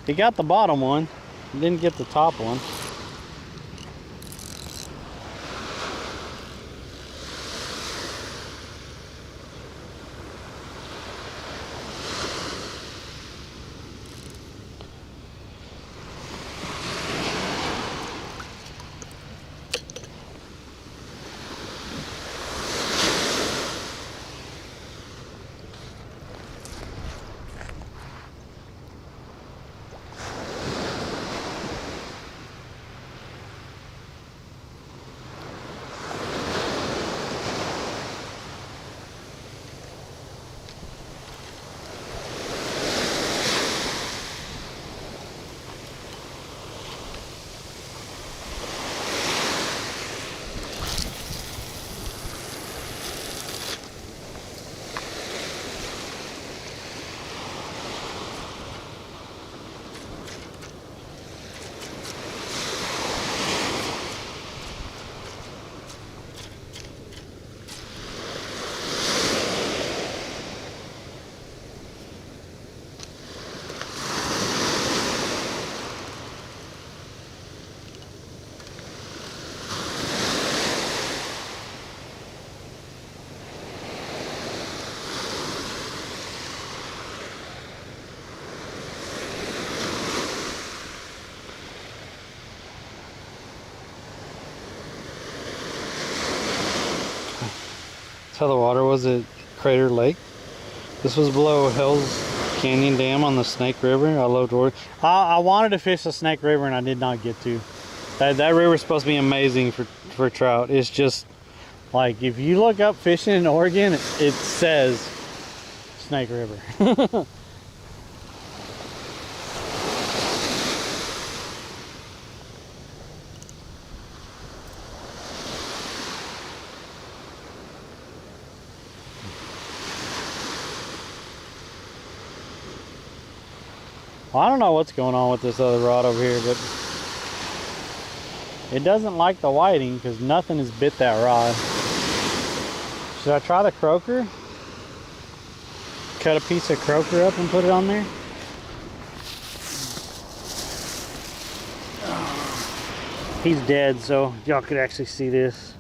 He got the bottom one, didn't get the top one. how the water was at Crater Lake. This was below Hell's Canyon Dam on the Snake River. I loved water. I wanted to fish the Snake River and I did not get to. That river is supposed to be amazing for trout. It's just like, if you look up fishing in Oregon, it says Snake River. Well, I don't know what's going on with this other rod over here, but it doesn't like the whiting because nothing has bit that rod. Should I try the croaker? Cut a piece of croaker up and put it on there? He's dead, so y'all could actually see this.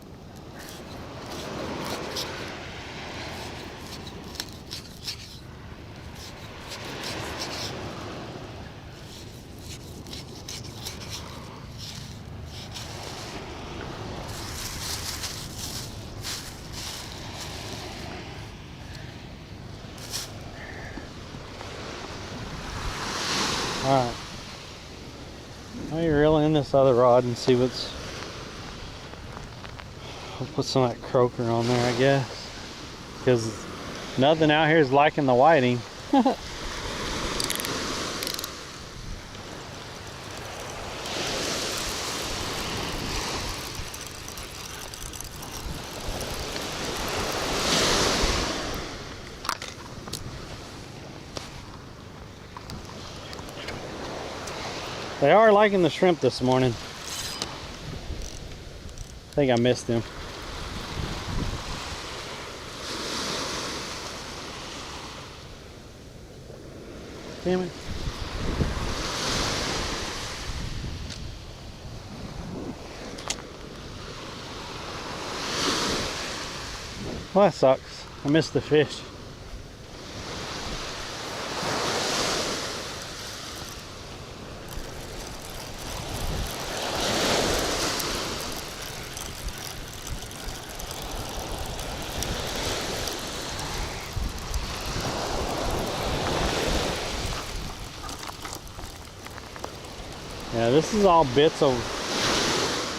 Alright, let me reel in this other rod and see what's... I'll put some of that croaker on there, I guess, because nothing out here is liking the whiting. They are liking the shrimp this morning. I think I missed him. Damn it. Well, that sucks. I missed the fish. Yeah, this is all bits of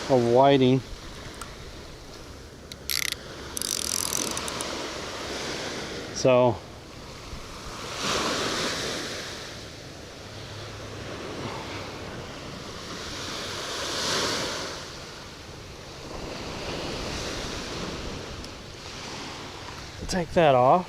whiting. So take that off.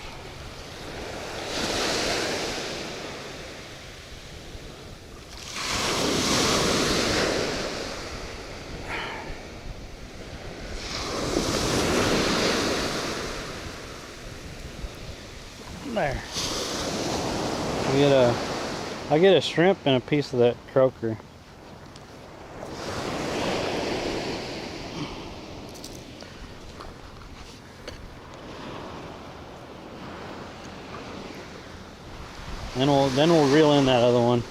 There. I get a shrimp and a piece of that croaker. Then we'll reel in that other one.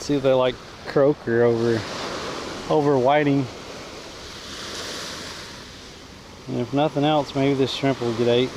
See if they like croaker over whiting. And if nothing else, maybe this shrimp will get ate.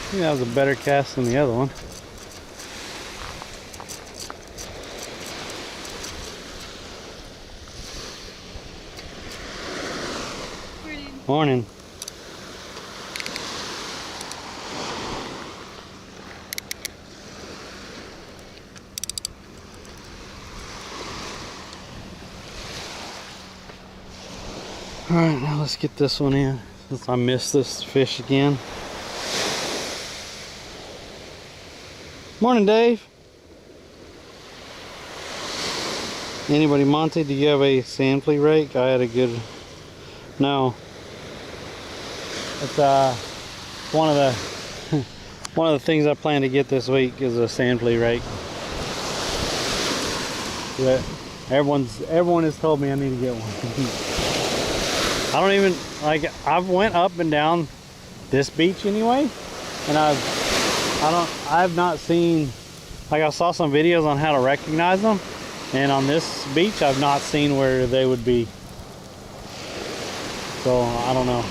I think that was a better cast than the other one. Morning. Morning. Alright, now let's get this one in, since I missed this fish again. Morning, Dave. Anybody, Monty, do you have a sand flea rake? I had a good... No. It's one of the one of the things I plan to get this week is a sand flea rake. But everyone has told me I need to get one. I don't even like. I've went up and down this beach anyway, and I've not seen, like, I saw some videos on how to recognize them, and on this beach I've not seen where they would be. So I don't know.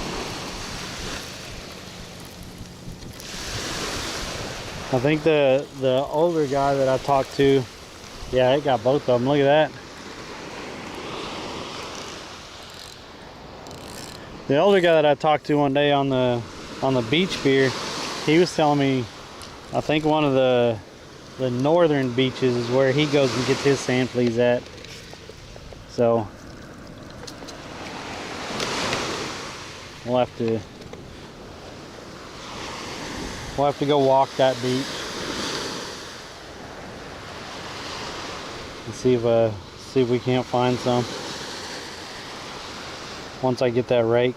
I think the older guy that I talked to, yeah, it got both of them. Look at that. The older guy that I talked to one day on the beach pier, he was telling me, I think one of the northern beaches is where he goes and gets his sand fleas at. So we'll have to go walk that beach and see if we can't find some once I get that rake.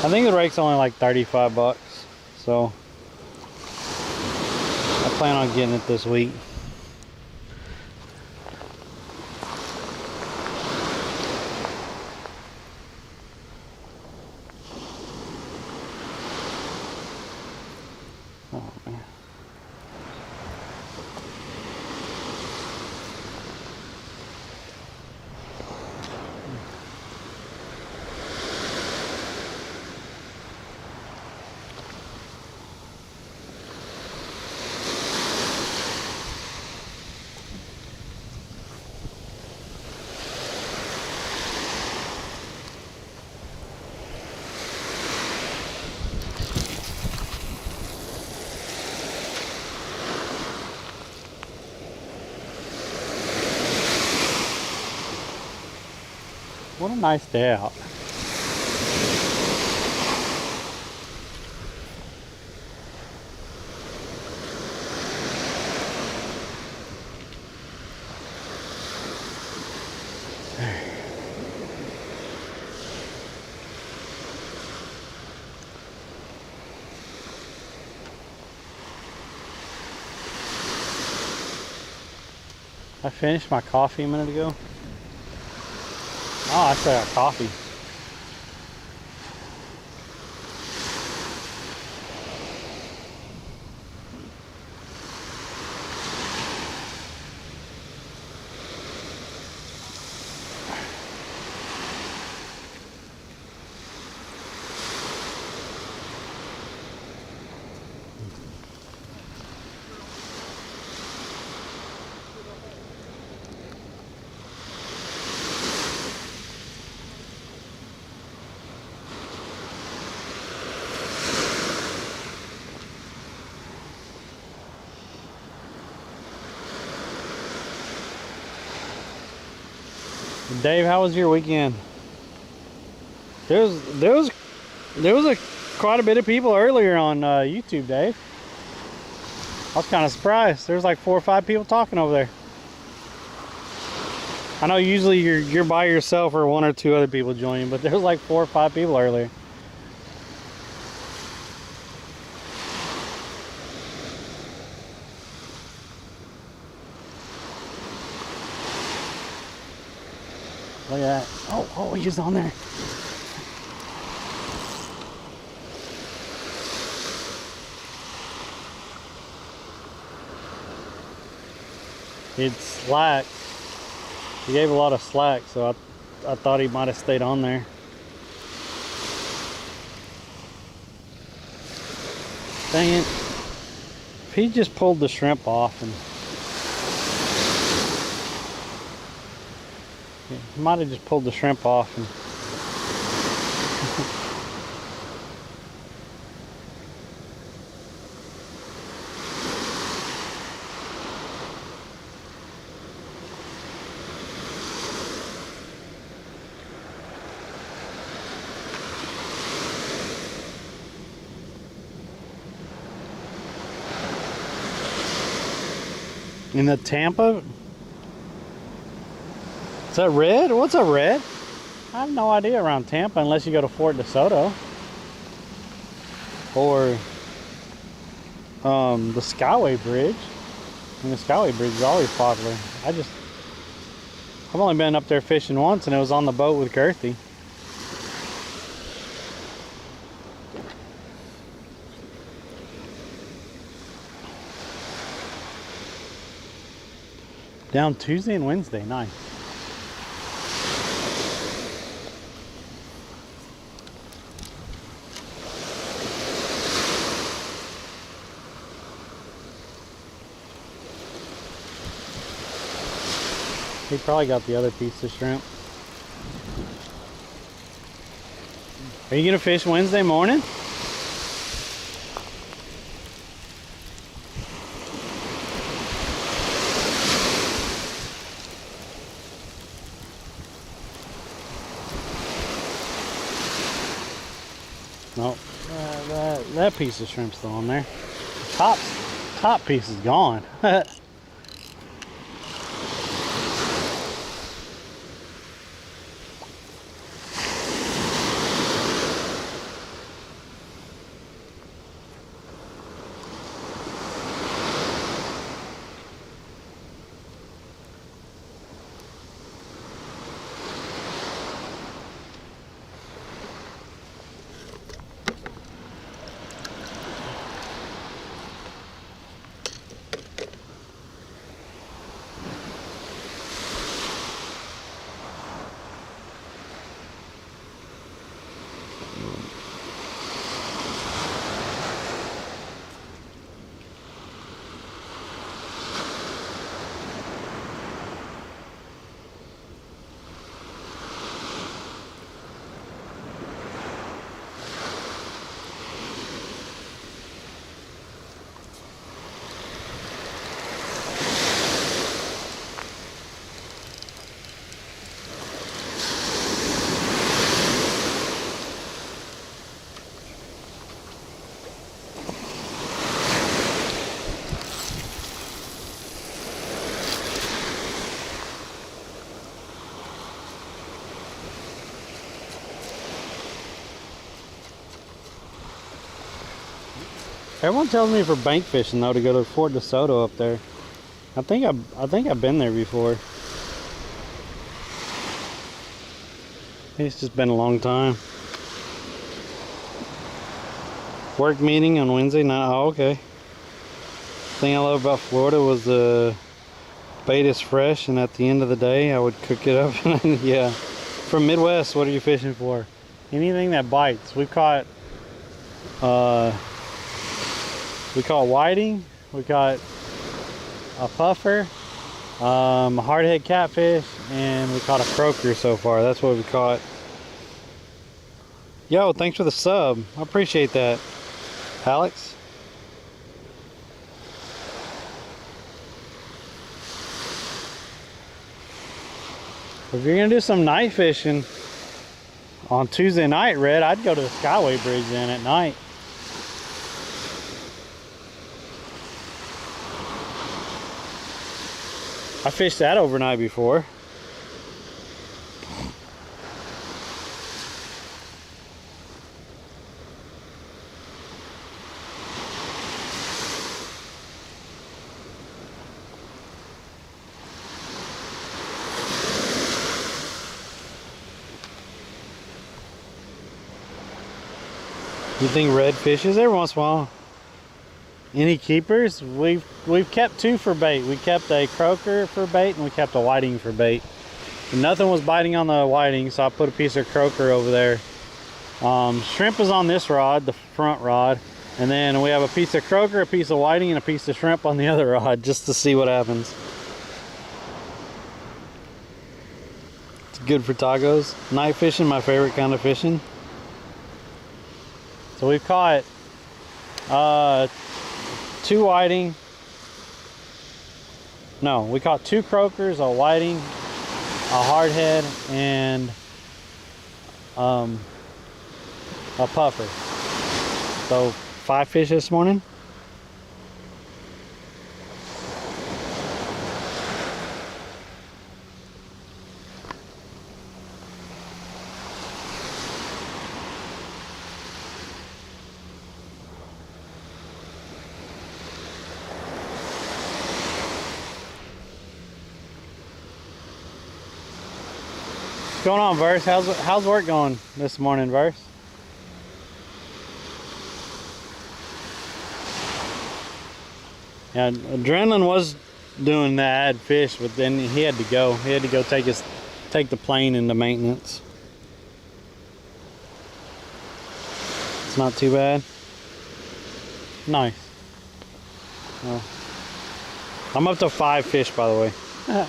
I think the rake's only like 35 bucks, so I plan on getting it this week. Oh man. What a nice day out. I finished my coffee a minute ago. Oh, I still got coffee. Dave, how was your weekend? There was quite a bit of people earlier on YouTube, Dave. I was kind of surprised. There was like 4 or 5 people talking over there. I know usually you're by yourself or 1 or 2 other people joining, but there was like 4 or 5 people earlier. Look at that. Oh, he's on there. He'd slack. He gave a lot of slack, so I thought he might have stayed on there. Dang it. If he just pulled the shrimp off and... He might have just pulled the shrimp off and... In the Tampa? Is that red? What's a red? I have no idea around Tampa unless you go to Fort DeSoto. Or the Skyway Bridge. And the Skyway Bridge is always popular. I've only been up there fishing once, and it was on the boat with Girthy. Down Tuesday and Wednesday, nice. He probably got the other piece of shrimp. Are you gonna fish Wednesday morning? No, that piece of shrimp's still on there. The top piece is gone. Everyone tells me for bank fishing though to go to Fort DeSoto up there. I think I've been there before. It's just been a long time. Work meeting on Wednesday night. Oh, okay. Thing I love about Florida was the bait is fresh, and at the end of the day I would cook it up. Yeah. From Midwest, what are you fishing for? Anything that bites. We've caught whiting, we caught a puffer, a hardhead catfish, and we caught a croaker so far. That's what we caught. Yo, thanks for the sub. I appreciate that, Alex. If you're gonna do some night fishing on Tuesday night, Red, I'd go to the Skyway Bridge then at night. I fished that overnight before. You think red fishes every once in a while? Any keepers? We've kept two for bait. We kept a croaker for bait and we kept a whiting for bait. And nothing was biting on the whiting, so I put a piece of croaker over there. Shrimp is on this rod, the front rod, and then we have a piece of croaker, a piece of whiting, and a piece of shrimp on the other rod, just to see what happens. It's good for tacos. Night fishing, my favorite kind of fishing. So we've caught two whiting. No, we caught two croakers, a whiting, a hardhead, and a puffer. So 5 fish this morning. going on, Verse? How's work going this morning, Verse? Yeah, Adrenaline was doing the ad fish, but then he had to go. He had to go take the plane into maintenance. It's not too bad. Nice. Well, I'm up to 5 fish, by the way.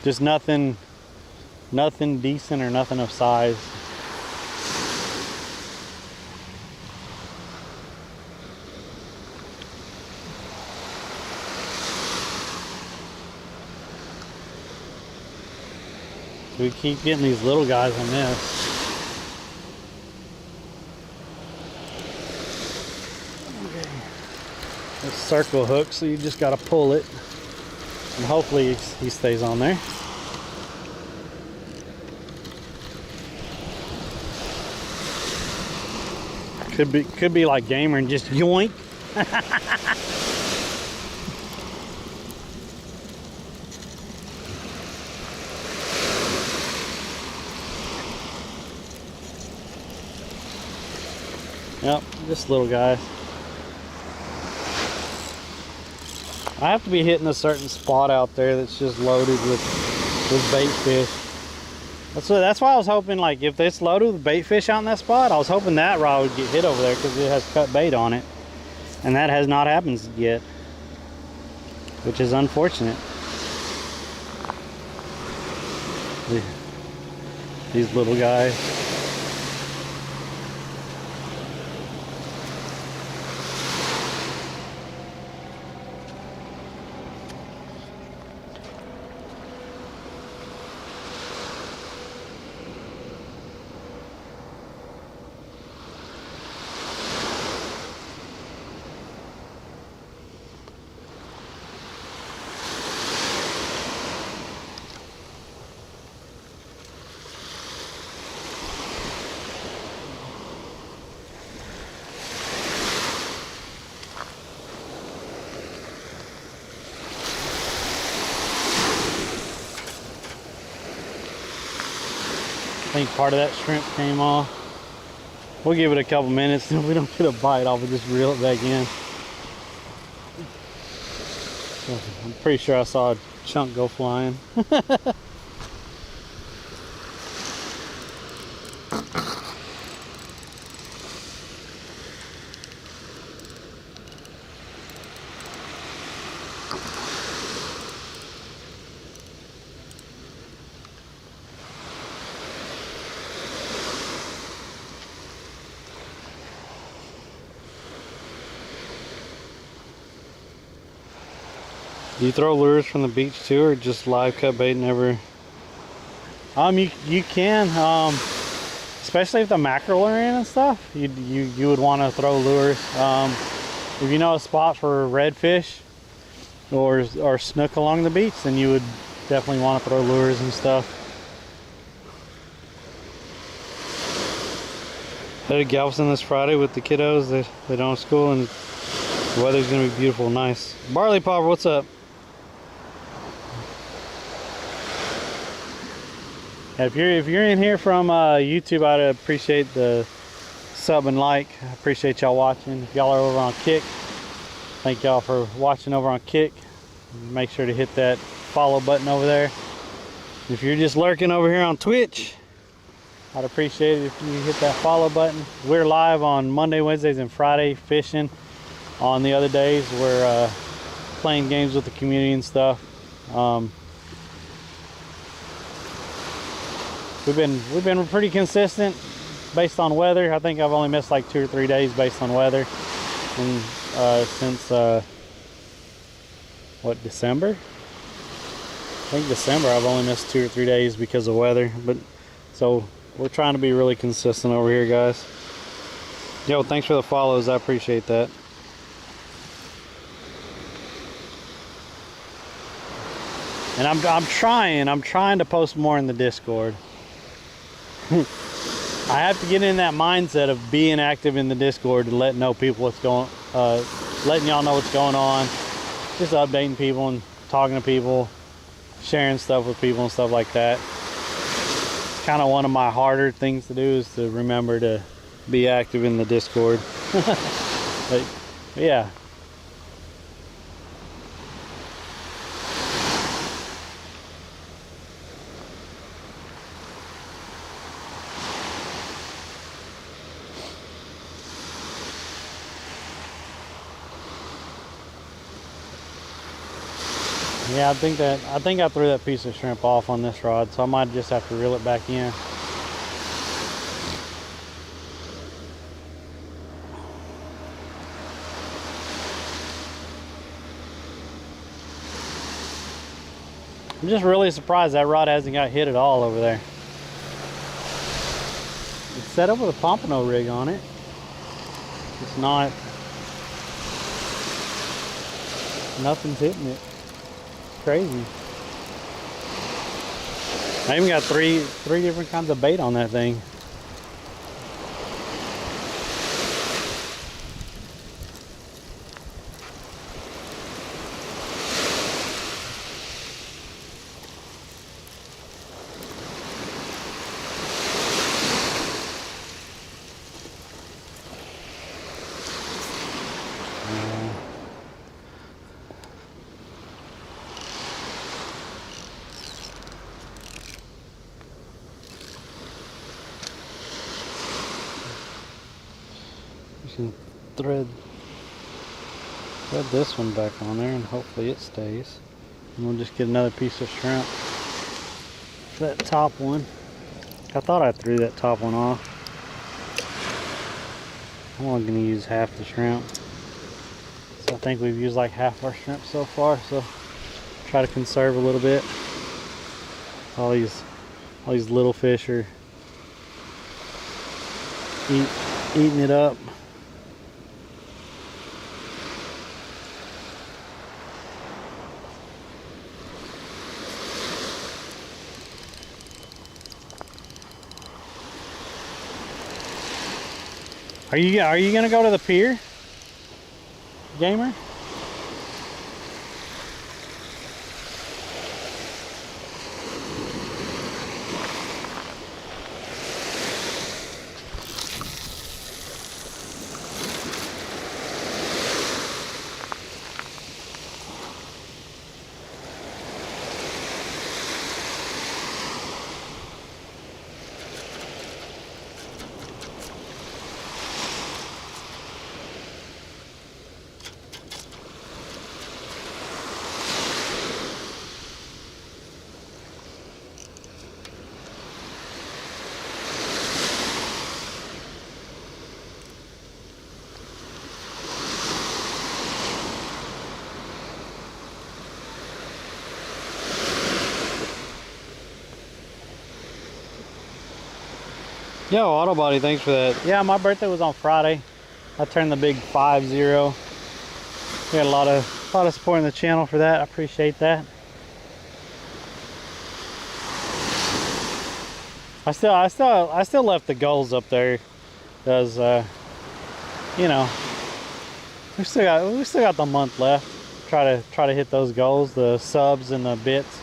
Just nothing decent or nothing of size. We keep getting these little guys on this. Okay. This circle hook, so you just gotta pull it. And hopefully he stays on there. Could be like gamer and just yoink. Yep, just little guys. I have to be hitting a certain spot out there that's just loaded with bait fish. That's why I was hoping, like, if it's loaded with bait fish out in that spot, I was hoping that rod would get hit over there because it has cut bait on it. And that has not happened yet, which is unfortunate. These little guys. I think part of that shrimp came off. We'll give it a couple minutes. If we don't get a bite, I'll just reel it back in. I'm pretty sure I saw a chunk go flying. Do you throw lures from the beach too, or just live cut bait never? You can, especially if the mackerel are in and stuff. You would want to throw lures. If you know a spot for redfish or snook along the beach, then you would definitely want to throw lures and stuff. Headed to Galveston this Friday with the kiddos. They don't have school and the weather's gonna be beautiful, nice. Barley Popper, what's up? If you're in here from YouTube, I'd appreciate the sub and like. I appreciate y'all watching. If y'all are over on Kick, thank y'all for watching over on Kick. Make sure to hit that follow button over there. If you're just lurking over here on Twitch, I'd appreciate it if you hit that follow button. We're live on Monday, Wednesdays, and Friday fishing. On the other days, we're playing games with the community and stuff. We've been pretty consistent based on weather. I think I've only missed like 2 or 3 days based on weather, and since what, December? I think December I've only missed 2 or 3 days because of weather. But so we're trying to be really consistent over here, guys. Yo, thanks for the follows. I appreciate that. And I'm trying to post more in the Discord. I have to get in that mindset of being active in the Discord and letting know people what's going, letting y'all know what's going on, just updating people and talking to people, sharing stuff with people and stuff like that. kind of one of my harder things to do is to remember to be active in the Discord. But yeah. Yeah, I think I threw that piece of shrimp off on this rod, so I might just have to reel it back in. I'm just really surprised that rod hasn't got hit at all over there. It's set up with a pompano rig on it. It's not, nothing's hitting it. Crazy. I even got three different kinds of bait on that thing. Can thread this one back on there and hopefully it stays, and we'll just get another piece of shrimp for that top one. I thought I threw that top one off. I'm only going to use half the shrimp, so I think we've used like half our shrimp so far, so try to conserve a little bit. All these little fish are eating it up. Are you gonna go to the pier, Gamer? Yo, Auto Body, thanks for that. Yeah, my birthday was on Friday. I turned the big 5-0. We had a lot of support in the channel for that. I appreciate that. I still left the goals up there because you know, we still got the month left. Try to hit those goals, the subs and the bits.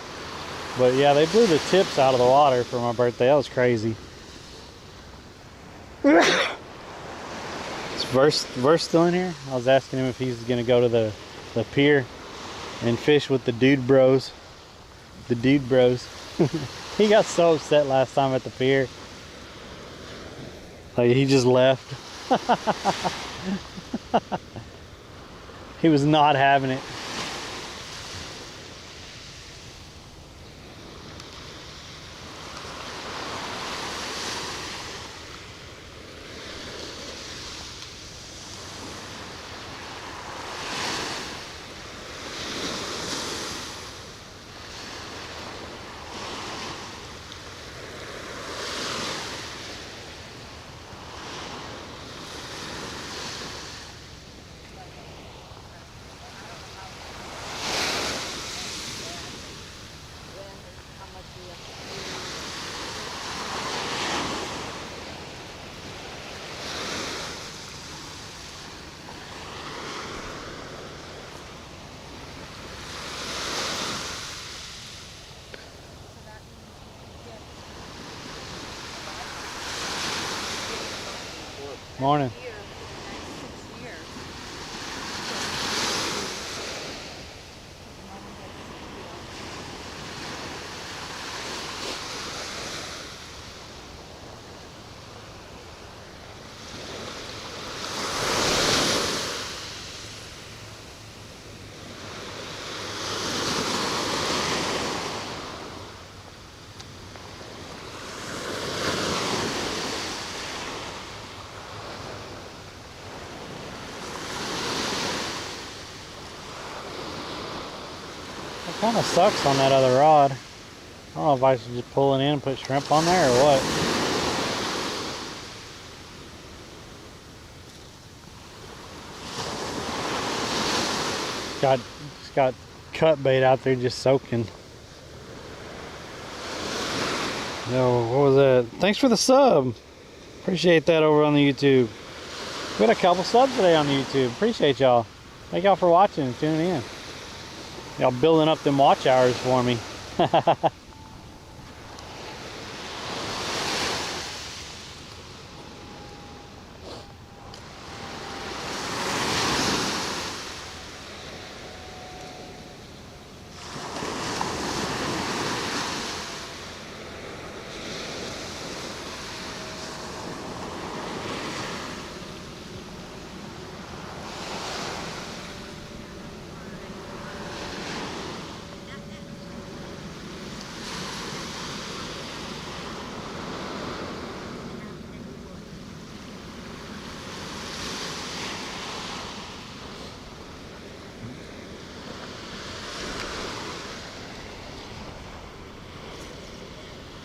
But yeah, they blew the tips out of the water for my birthday. That was crazy. Is Verse still in here? I was asking him if he's gonna go to the pier and fish with the dude bros. The dude bros. He got so upset last time at the pier. Like he just left. He was not having it. Morning. Here for the next 6 years. It kind of sucks on that other rod. I don't know if I should just pull it in and put shrimp on there or what. It's got cut bait out there just soaking. No, what was that? Thanks for the sub. Appreciate that over on the YouTube. We had a couple subs today on the YouTube. Appreciate y'all. Thank y'all for watching and tuning in. Y'all building up them watch hours for me.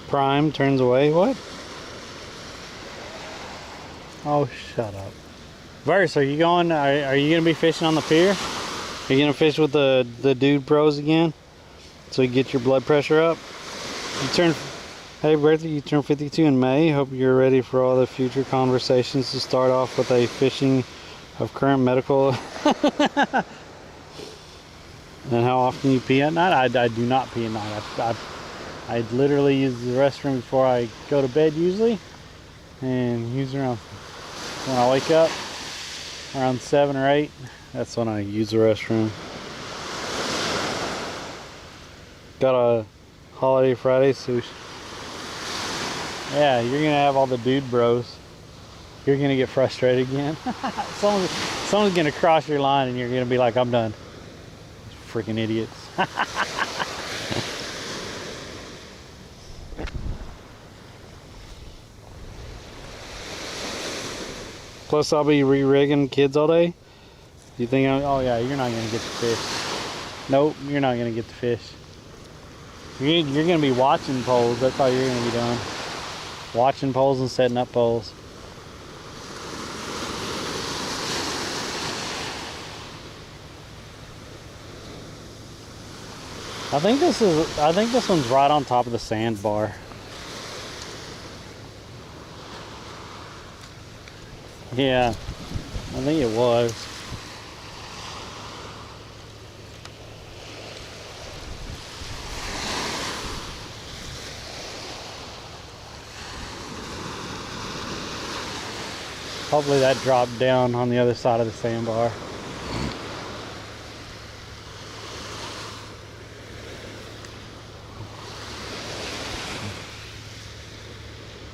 Prime turns away. What? Oh, shut up. Verse, are you going? Are you gonna be fishing on the pier? Are you gonna fish with the dude bros again? So you get your blood pressure up. You turn. Hey, birthday! You turn 52 in May. Hope you're ready for all the future conversations. To start off with a fishing of current medical. And how often you pee at night? I do not pee at night. I literally use the restroom before I go to bed usually, and use around when I wake up around 7 or 8. That's when I use the restroom. Got a holiday Friday sushi. Yeah, you're gonna have all the dude bros. You're gonna get frustrated again. Someone's gonna cross your line and you're gonna be like, I'm done. Freaking idiots. Plus, I'll be re-rigging kids all day. You think, oh yeah, you're not gonna get the fish. Nope, you're not gonna get the fish. You're gonna be watching poles. That's all you're gonna be doing. Watching poles and setting up poles. I think this one's right on top of the sandbar. Yeah, I think it was. Hopefully that dropped down on the other side of the sandbar.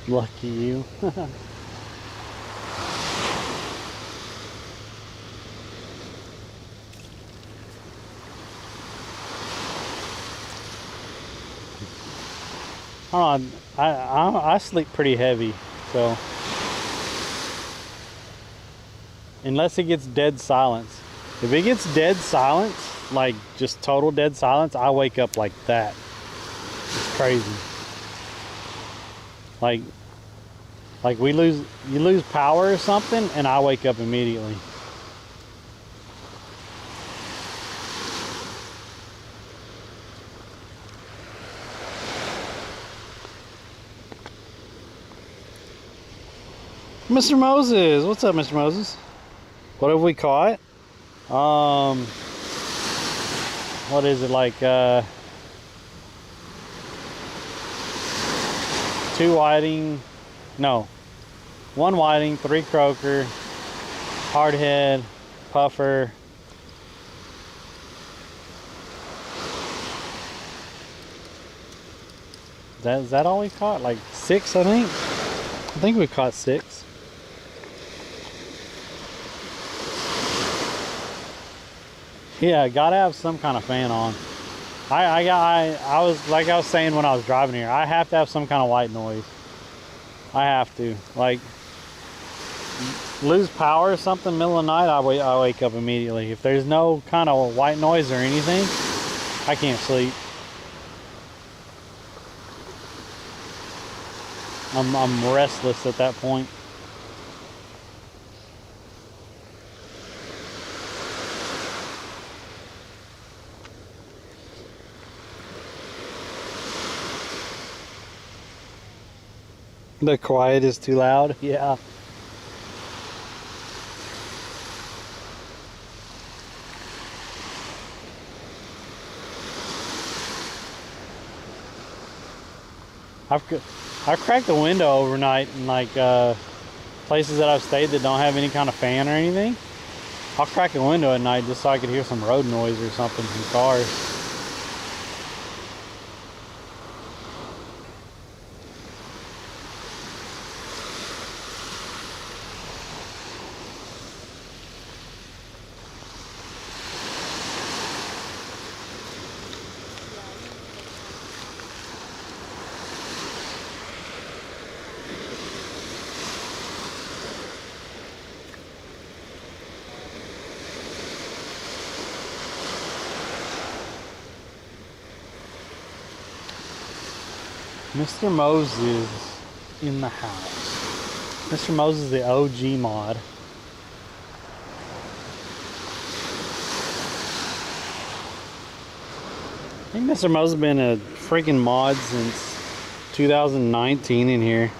Lucky you. I sleep pretty heavy, so unless it gets dead silence. If it gets dead silence, like just total dead silence, I wake up like that. It's crazy. Like you lose power or something, and I wake up immediately. Mr. Moses, what's up, Mr. Moses? What have we caught? What is it, like 2 whiting? No, 1 whiting, 3 croaker, hardhead, puffer. Is that all we caught? Like 6, I think. I think we caught 6. Yeah, gotta have some kind of fan on. I was like I was saying when I was driving here, I have to have some kind of white noise. I have to. Like, lose power or something in the middle of the night, I wake up immediately. If there's no kind of white noise or anything, I can't sleep. I'm restless at that point. The quiet is too loud. Yeah. I've cracked the window overnight in like places that I've stayed that don't have any kind of fan or anything. I'll crack the window at night just so I could hear some road noise or something from cars. Mr. Moses in the house. Mr. Moses, the OG mod. I think Mr. Moses has been a freaking mod since 2019 in here.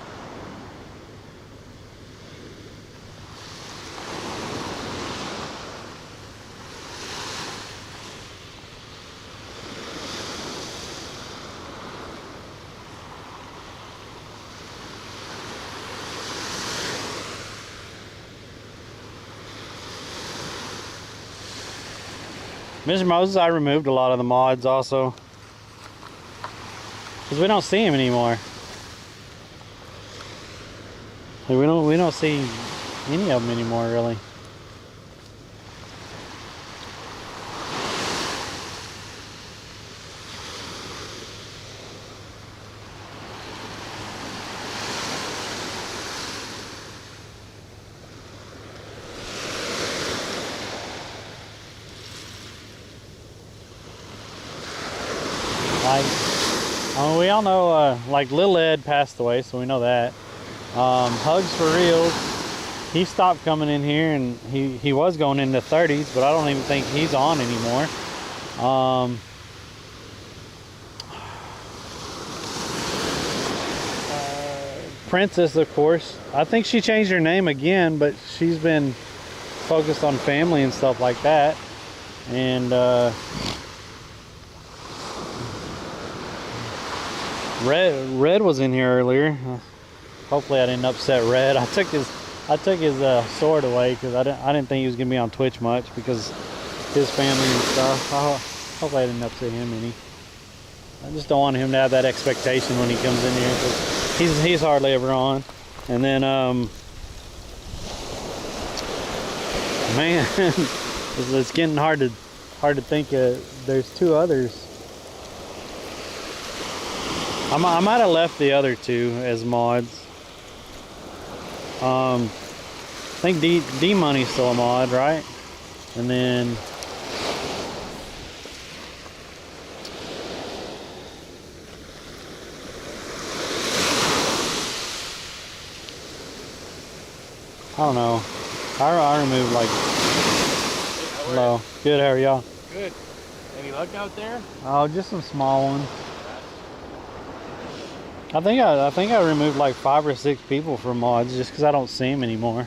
Mr. Moses, I removed a lot of the mods also, because we don't see him anymore. Like, we don't see any of them anymore, really. We all know, like, Lil Ed passed away, so we know that. Hugs for Real, he stopped coming in here, and he was going into 30s, but I don't even think he's on anymore. Princess, of course, I think she changed her name again, but she's been focused on family and stuff like that. And Red was in here earlier. Hopefully I didn't upset Red. I took his sword away because I didn't think he was gonna be on Twitch much because his family and stuff. Hopefully I didn't upset him any. I just don't want him to have that expectation when he comes in here because he's hardly ever on. And then man, it's getting hard to think. There's 2 others. I might have left the other 2 as mods. I think D Money's still a mod, right? And then I don't know. I removed like. Hey, hello. Good. How are y'all? Good. Any luck out there? Oh, just some small ones. I think I removed like 5 or 6 people from mods just because I don't see them anymore.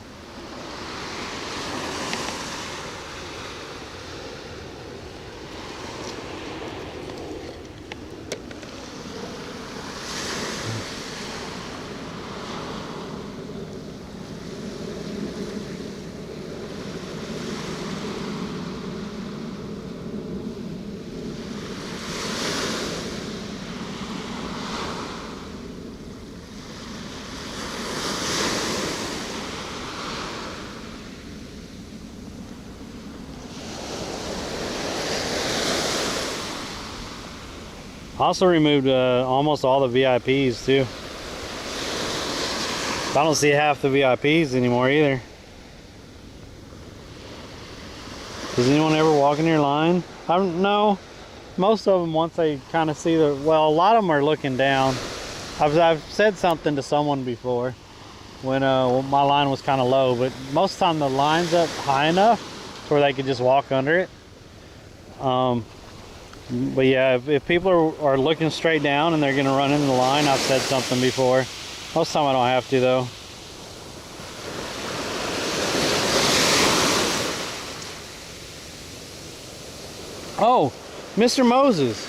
Also removed almost all the VIPs too. I don't see half the VIPs anymore either. Does anyone ever walk in your line? I don't know. Most of them, once they kind of see the, well, a lot of them are looking down. I've said something to someone before when my line was kind of low, but most of the time the line's up high enough to where they could just walk under it. But yeah, if people are looking straight down and they're gonna run into the line, I've said something before. Most of the time I don't have to though. Oh, Mr. Moses.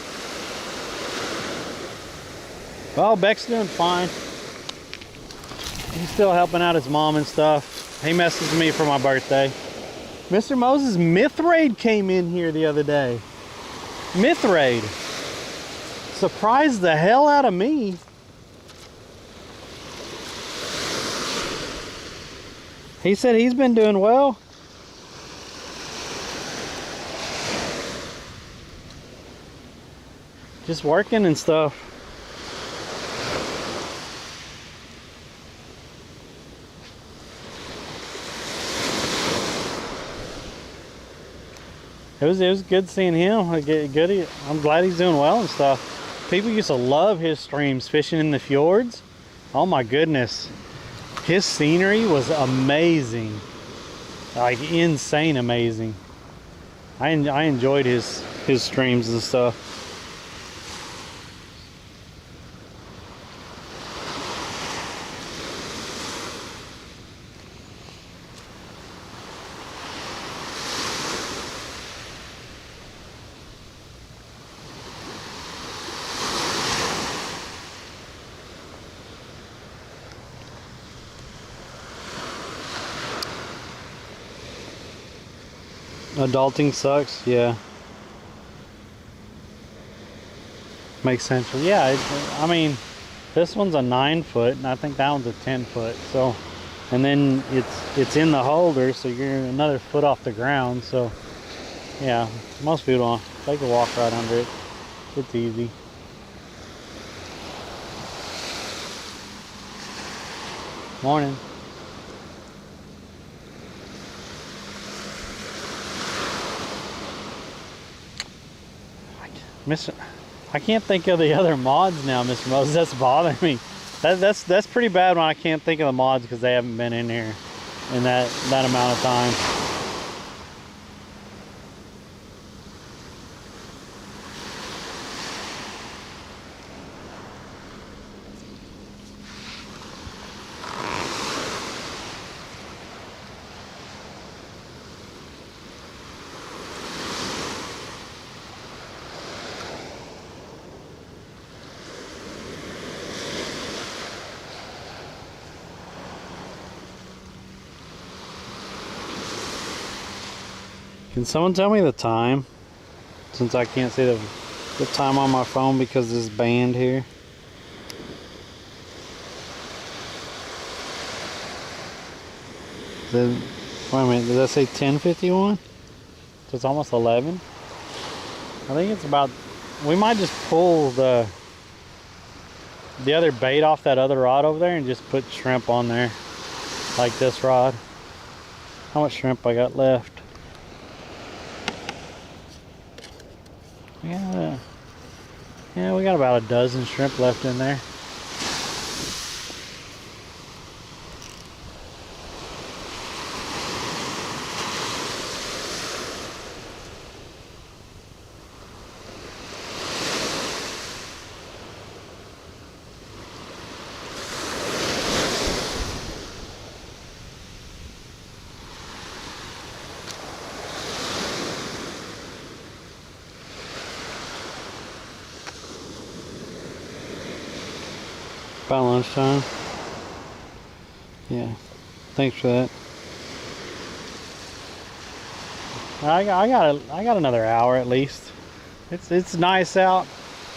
Well, Beck's doing fine. He's still helping out his mom and stuff. He messaged me for my birthday. Mr. Moses, Myth Raid came in here the other day. Myth Raid. Surprised the hell out of me. He said he's been doing well. Just working and stuff. It was good seeing him. I'm glad he's doing well and stuff. People used to love his streams, fishing in the fjords. Oh my goodness. His scenery was amazing. Like insane amazing. I enjoyed his streams and stuff. Adulting sucks, yeah. Makes sense. Yeah, I mean, this one's a 9-foot, and I think that one's a 10-foot. So, and then it's in the holder, so you're another foot off the ground. So, yeah, most people don't. They can walk right under it. It's easy. Morning. I can't think of the other mods now, Mr. Moses. That's bothering me. That's pretty bad when I can't think of the mods because they haven't been in here in that amount of time. Can someone tell me the time? Since I can't see the time on my phone because this band here. Wait a minute, did that say 10:51? So it's almost 11? I think it's about, we might just pull the other bait off that other rod over there and just put shrimp on there. Like this rod. How much shrimp I got left? Yeah, we got about a dozen shrimp left in there. About lunchtime. Yeah, thanks for that. I got another hour at least. It's nice out.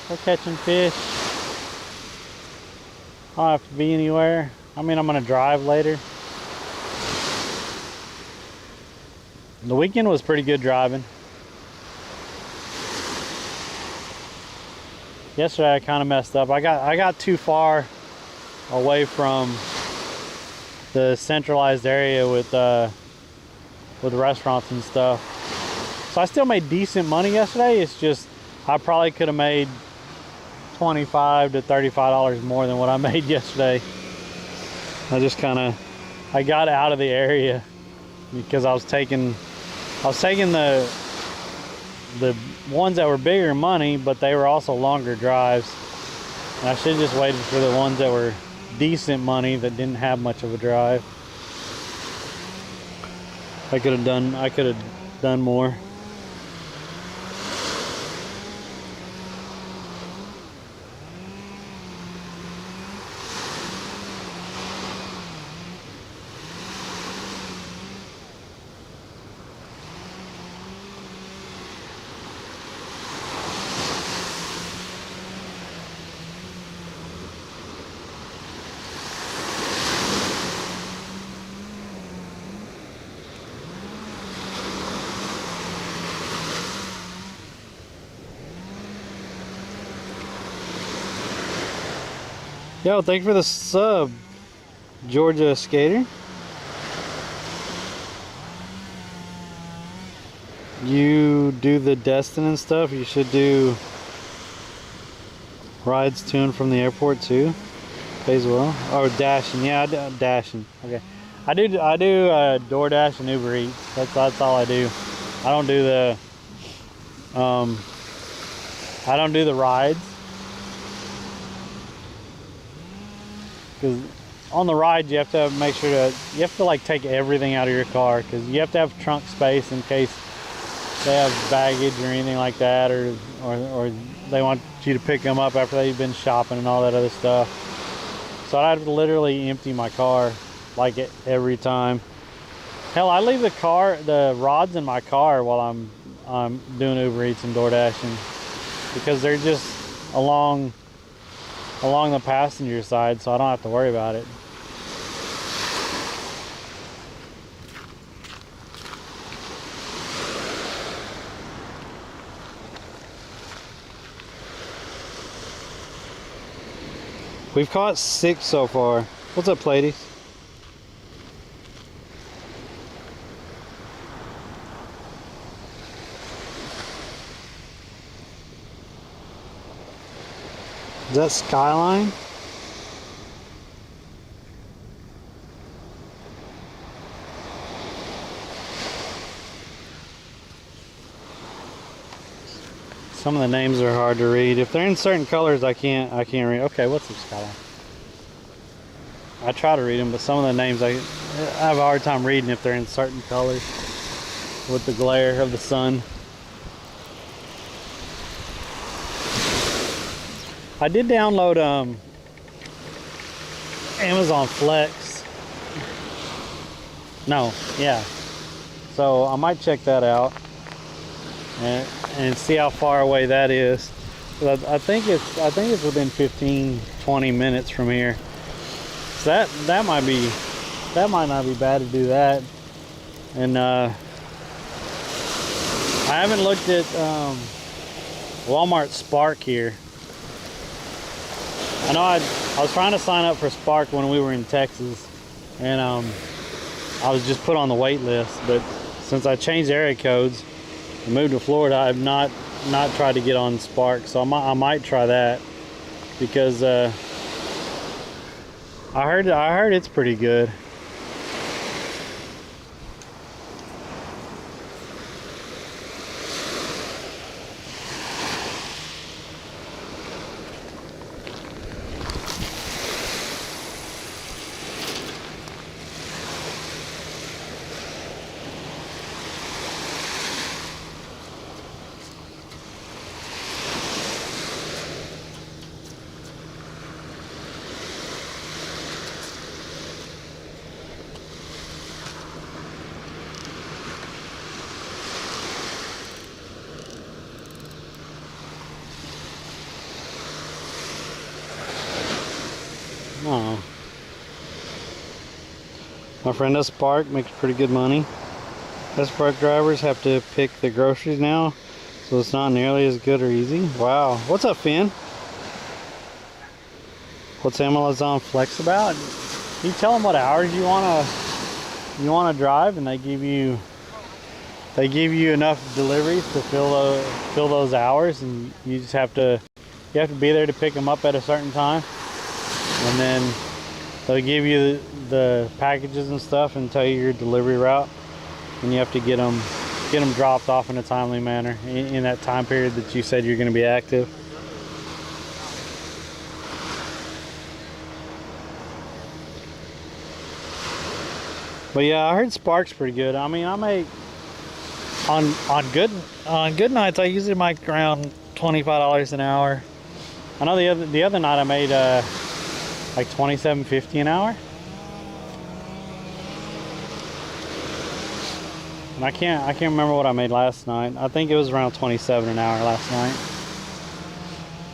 We're catching fish. I don't have to be anywhere. I mean, I'm gonna drive later. The weekend was pretty good driving. yesterday I kind of messed up. I got too far away from the centralized area with restaurants and stuff. So I still made decent money yesterday. It's just I probably could have made $25 to $35 more than what I made yesterday. I just I got out of the area because I was taking the ones that were bigger money, but they were also longer drives. And I should have just waited for the ones that were decent money that didn't have much of a drive. I could have done more. Yo, thank you for the sub, Georgia Skater. You do the Destin and stuff. You should do rides to and from the airport too. Pays well. Oh, dashing. Yeah, I do dashing. Okay, I do DoorDash and Uber Eats. That's all I do. I don't do the rides. Because on the ride you have to make sure you have to like take everything out of your car, because you have to have trunk space in case they have baggage or anything like that, or they want you to pick them up after they've been shopping and all that other stuff. So I have to literally empty my car like every time. Hell, I leave the rods in my car while I'm doing Uber Eats and DoorDashing, because they're just along the passenger side, so I don't have to worry about it. We've caught 6 so far. What's up, Plady? Is that Skyline? Some of the names are hard to read. If they're in certain colors, I can't read. Okay, what's up, Skyline? I try to read them, but some of the names I have a hard time reading if they're in certain colors with the glare of the sun. I did download Amazon Flex. No, yeah. So I might check that out and see how far away that is. But I think it's within 15-20 minutes from here. So that might not be bad to do that. And I haven't looked at Walmart Spark here. I know I was trying to sign up for Spark when we were in Texas, and I was just put on the wait list. But since I changed area codes and moved to Florida, I've not tried to get on Spark. So I might try that, because I heard it's pretty good. Oh. My friend does Spark, makes pretty good money. Us Spark drivers have to pick the groceries now, so it's not nearly as good or easy. Wow. What's up, Finn? What's Amazon Flex about? You tell them what hours you wanna drive, and they give you enough deliveries to fill those hours, and you just have to be there to pick them up at a certain time, and then they'll give you the packages and stuff and tell you your delivery route, and you have to get them dropped off in a timely manner in that time period that you said you're going to be active. But yeah, I heard Spark's pretty good. I mean, I make on good nights I usually make around $25 an hour. I know the other night I made like $27.50 an hour. And I can't remember what I made last night. I think it was around 27 an hour last night.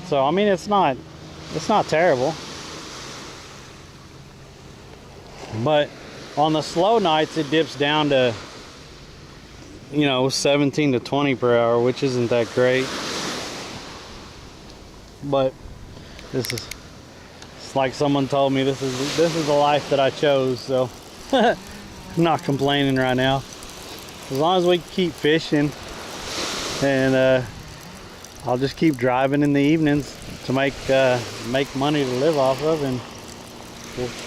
So I mean, it's not terrible. But on the slow nights it dips down to, you know, 17 to 20 per hour, which isn't that great. But it's like someone told me, this is the life that I chose, so I'm not complaining right now. As long as we keep fishing, and I'll just keep driving in the evenings to make money to live off of, and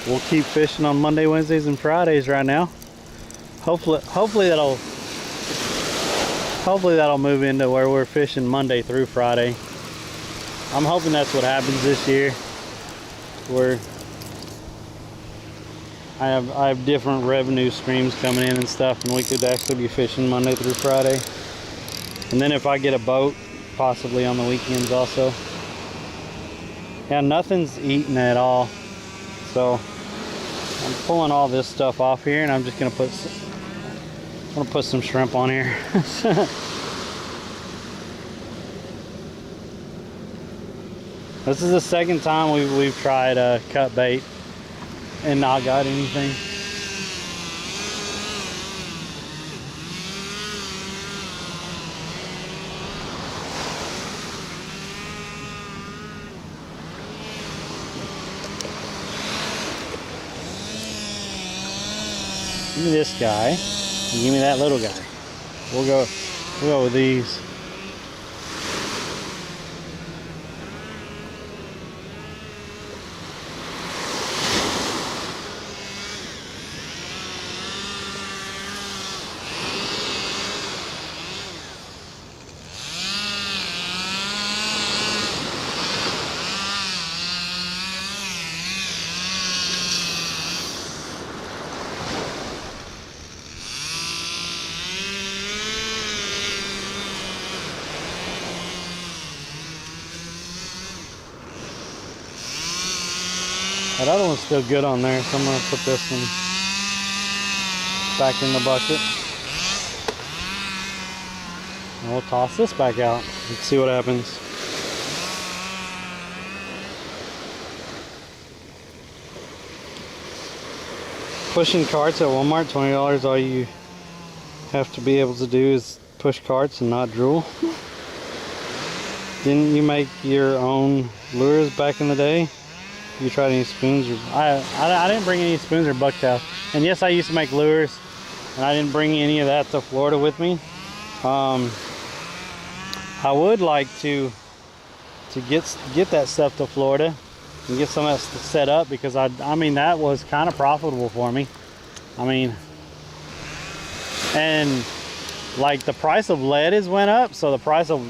we'll keep fishing on Monday, Wednesdays, and Fridays right now. Hopefully that'll move into where we're fishing Monday through Friday. I'm hoping that's what happens this year, where I have different revenue streams coming in and stuff, and we could actually be fishing Monday through Friday. And then if I get a boat, possibly on the weekends also. Yeah, nothing's eating at all. So I'm pulling all this stuff off here, and I'm just gonna put some shrimp on here. This is the second time we've tried cut bait and not got anything. Give me this guy, and give me that little guy. We'll go with these. That other one's still good on there, so I'm going to put this one back in the bucket. And we'll toss this back out and see what happens. Pushing carts at Walmart, $20. All you have to be able to do is push carts and not drool. Didn't you make your own lures back in the day? You tried any spoons? Or I didn't bring any spoons or bucktails. And yes, I used to make lures, and I didn't bring any of that to Florida with me. I would like to get that stuff to Florida and get some of that set up, because I mean that was kind of profitable for me. I mean, and like the price of lead has went up, so the price of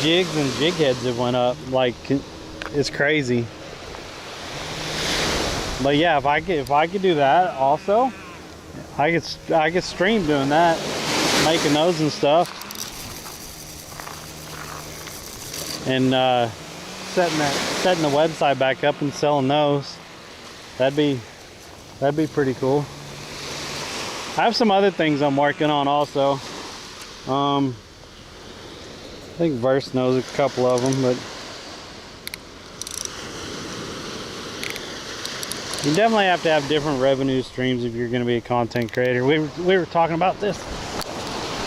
jigs and jig heads have went up. Like, it's crazy. But yeah, if I could do that also, I could stream doing that, making those and stuff, and setting the website back up and selling those. That'd be pretty cool. I have some other things I'm working on also. I think Verse knows a couple of them, but you definitely have to have different revenue streams if you're going to be a content creator. We were talking about this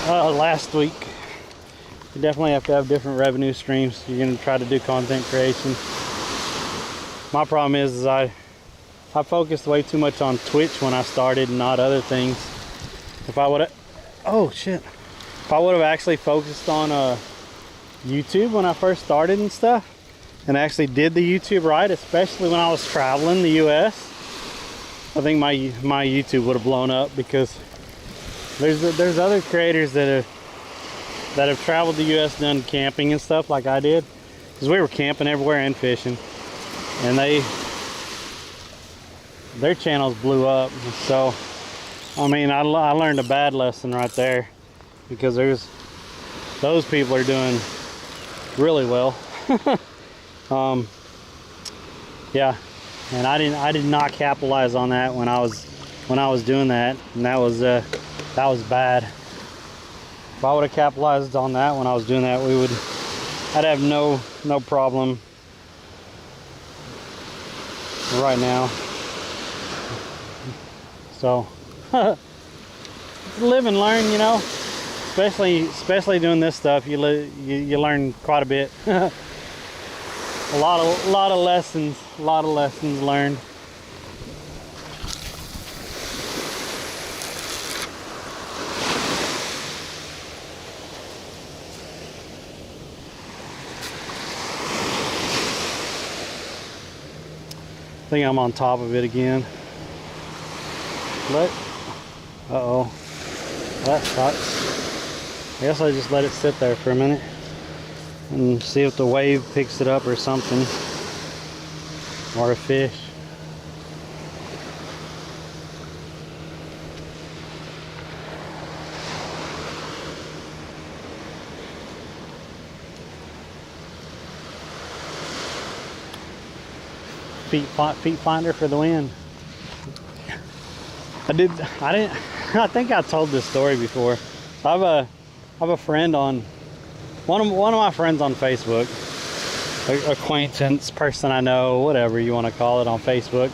last week. You definitely have to have different revenue streams. You're going to try to do content creation. My problem is I focused way too much on Twitch when I started and not other things. If I would have, oh shit. If I would have actually focused on YouTube when I first started and stuff, and actually did the YouTube right, especially when I was traveling the US, I think my YouTube would have blown up, because there's other creators that have traveled the US, done camping and stuff like I did, because we were camping everywhere and fishing, and their channels blew up. So I mean, I learned a bad lesson right there, because those people are doing really well. Yeah, and I did not capitalize on that when I was doing that, and that was bad. If I would have capitalized on that when I was doing that, I'd have no problem right now. So live and learn, you know. Especially doing this stuff, you learn quite a bit. a lot of lessons learned. I think I'm on top of it again. Uh-oh. That sucks. I guess I just let it sit there for a minute and see if the wave picks it up or something, or a fish. Feet finder for the win. I think I told this story before. I have a friend on, one of my friends on Facebook, acquaintance, person I know, whatever you want to call it, on Facebook.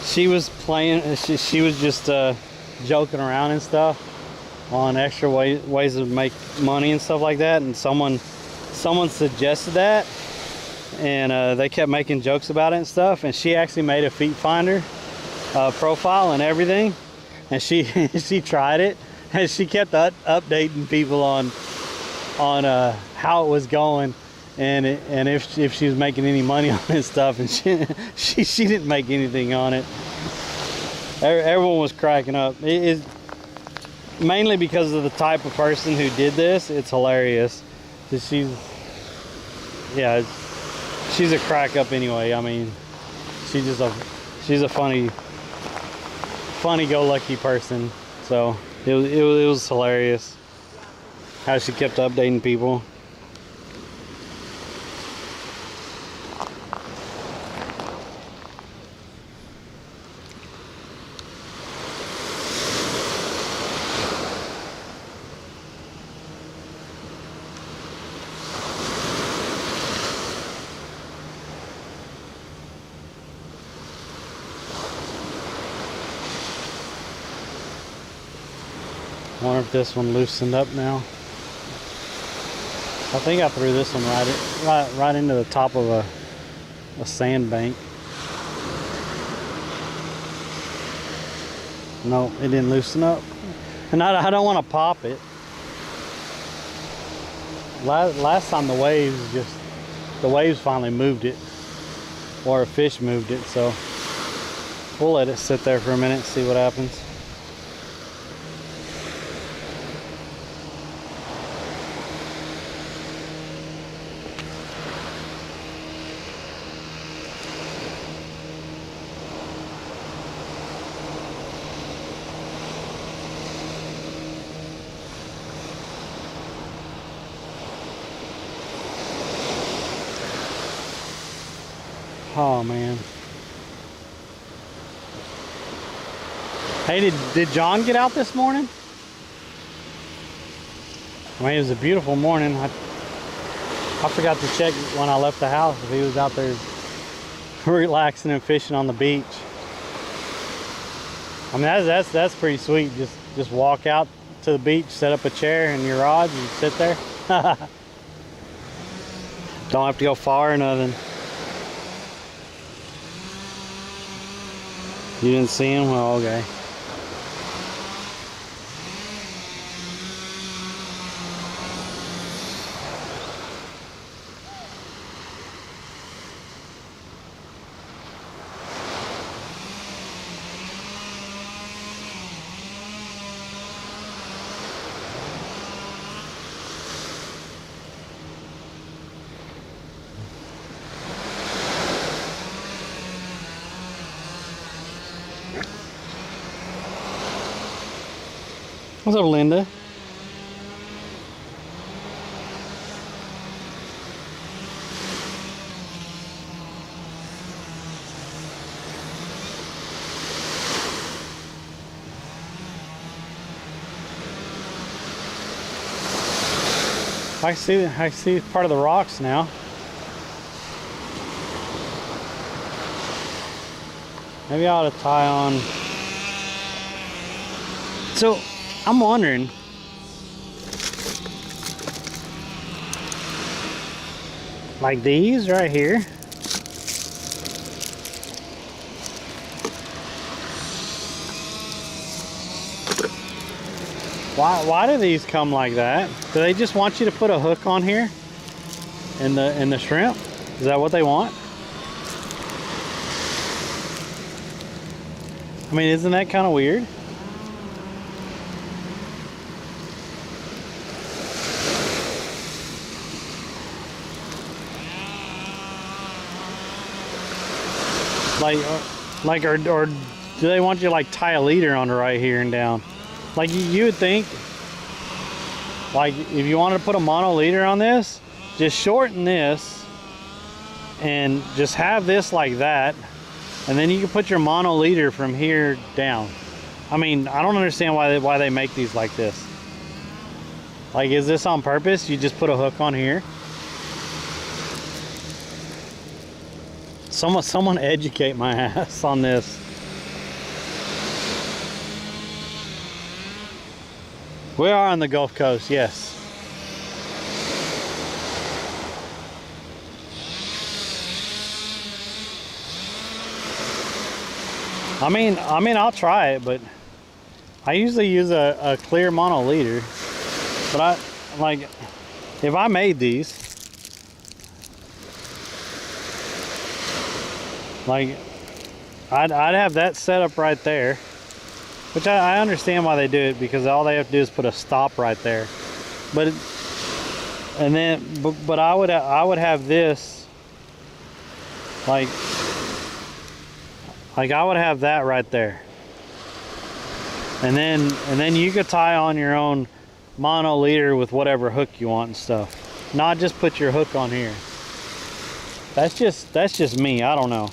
She was playing, she was just joking around and stuff on extra ways to make money and stuff like that, and someone suggested that, and they kept making jokes about it and stuff, and she actually made a feet finder profile and everything, and she tried it, and she kept updating people on how it was going, and if she was making any money on this stuff, and she didn't make anything on it. Everyone was cracking up. It is mainly because of the type of person who did this. It's hilarious. She's a crack up anyway. I mean, she's a funny go lucky person. So it was hilarious how she kept updating people. I wonder if this one loosened up now. I think I threw this one right into the top of a sandbank. No, it didn't loosen up. And I don't want to pop it. Last time the waves finally moved it, or a fish moved it, so we'll let it sit there for a minute and see what happens. Oh man. Hey, did John get out this morning? I mean, it was a beautiful morning. I forgot to check when I left the house if he was out there relaxing and fishing on the beach. I mean, that's pretty sweet. Just walk out to the beach, set up a chair and your rods, and sit there. Don't have to go far or nothing. You didn't see him? Oh, okay. What's up, Linda? I see part of the rocks now. Maybe I ought to tie on. So I'm wondering, like these right here, why do these come like that? Do they just want you to put a hook on here in the shrimp? Is that what they want? I mean, isn't that kind of weird? Or do they want you to like tie a leader on right here and down? Like you would think, like if you wanted to put a mono leader on this, just shorten this and just have this like that, and then you can put your mono leader from here down. I mean, I don't understand why they make these like this. Like, is this on purpose? You just put a hook on here? Someone educate my ass on this. We are on the Gulf Coast, yes. I mean, I'll try it, but I usually use a clear mono leader. But if I made these, like, I'd have that set up right there, which I understand why they do it, because all they have to do is put a stop right there. But I would have this, like I would have that right there, and then you could tie on your own mono leader with whatever hook you want and stuff. Not just put your hook on here. That's just me. I don't know.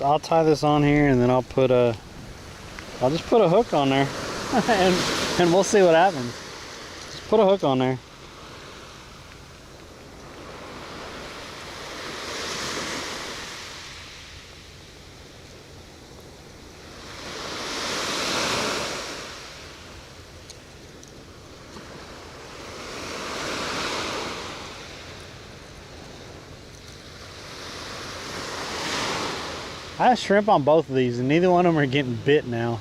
I'll tie this on here, and then I'll just put a hook on there and we'll see what happens. Just put a hook on there. I have shrimp on both of these, and neither one of them are getting bit now.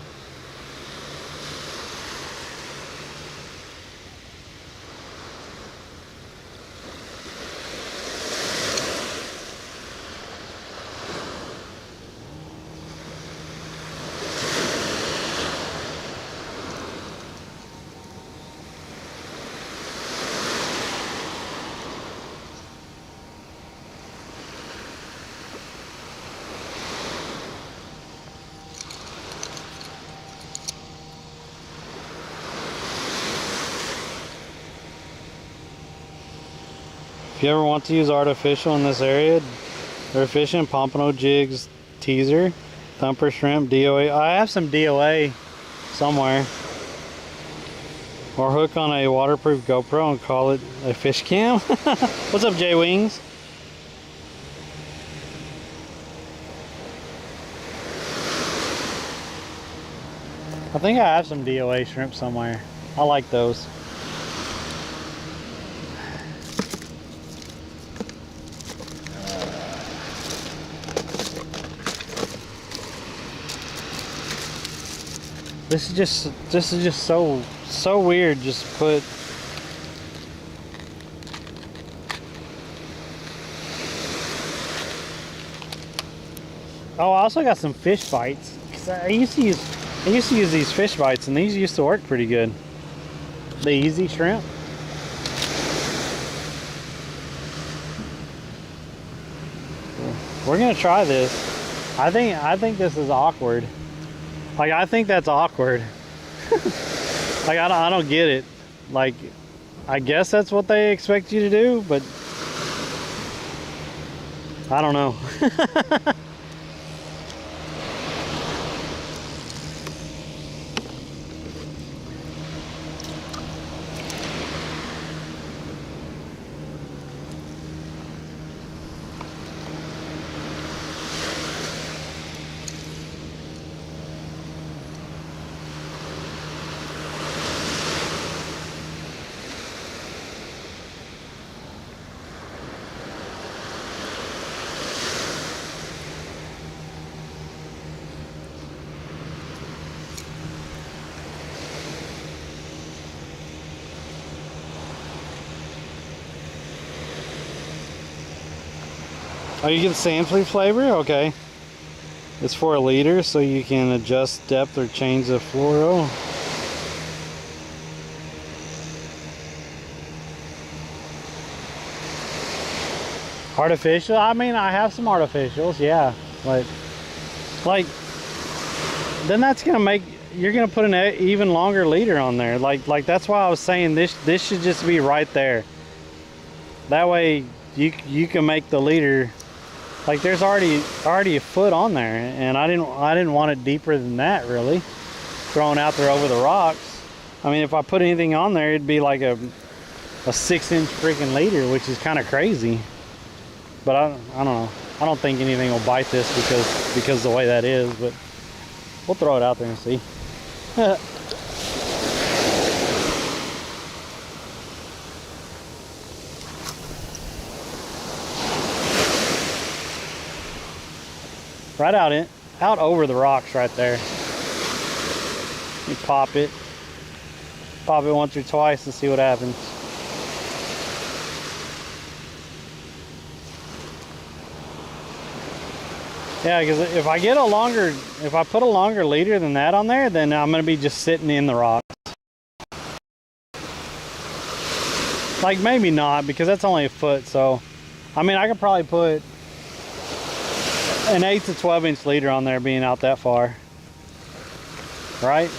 If you ever want to use artificial in this area, they're fishing pompano jigs, teaser, thumper shrimp, DOA. I have some DOA somewhere. Or hook on a waterproof GoPro and call it a fish cam. What's up, J Wings? I think I have some DOA shrimp somewhere. I like those. This is just so weird. Just put oh, I also got some fish bites. 'Cause I used to use these fish bites, and these used to work pretty good. The easy shrimp. We're gonna try this. I think this is awkward. Like, I think that's awkward. Like, I don't get it. Like, I guess that's what they expect you to do, but I don't know. Oh, you get sand flea flavor? Okay. It's for a leader, so you can adjust depth or change the fluoro. Artificial? I mean, I have some artificials, yeah. But, like, then that's gonna make, you're gonna put an even longer leader on there. Like that's why I was saying this should just be right there. That way you can make the leader, like, there's already a foot on there, and I didn't want it deeper than that, really, thrown out there over the rocks. I mean, if I put anything on there, it'd be like a 6-inch freaking leader, which is kind of crazy. But I don't know. I don't think anything will bite this because the way that is, but we'll throw it out there and see. Right out over the rocks right there. You pop it once or twice and see what happens. Yeah, because if I put a longer leader than that on there, then I'm gonna be just sitting in the rocks. Like, maybe not, because that's only a foot. So, I mean, I could probably put an 8 to 12-inch leader on there, being out that far, right?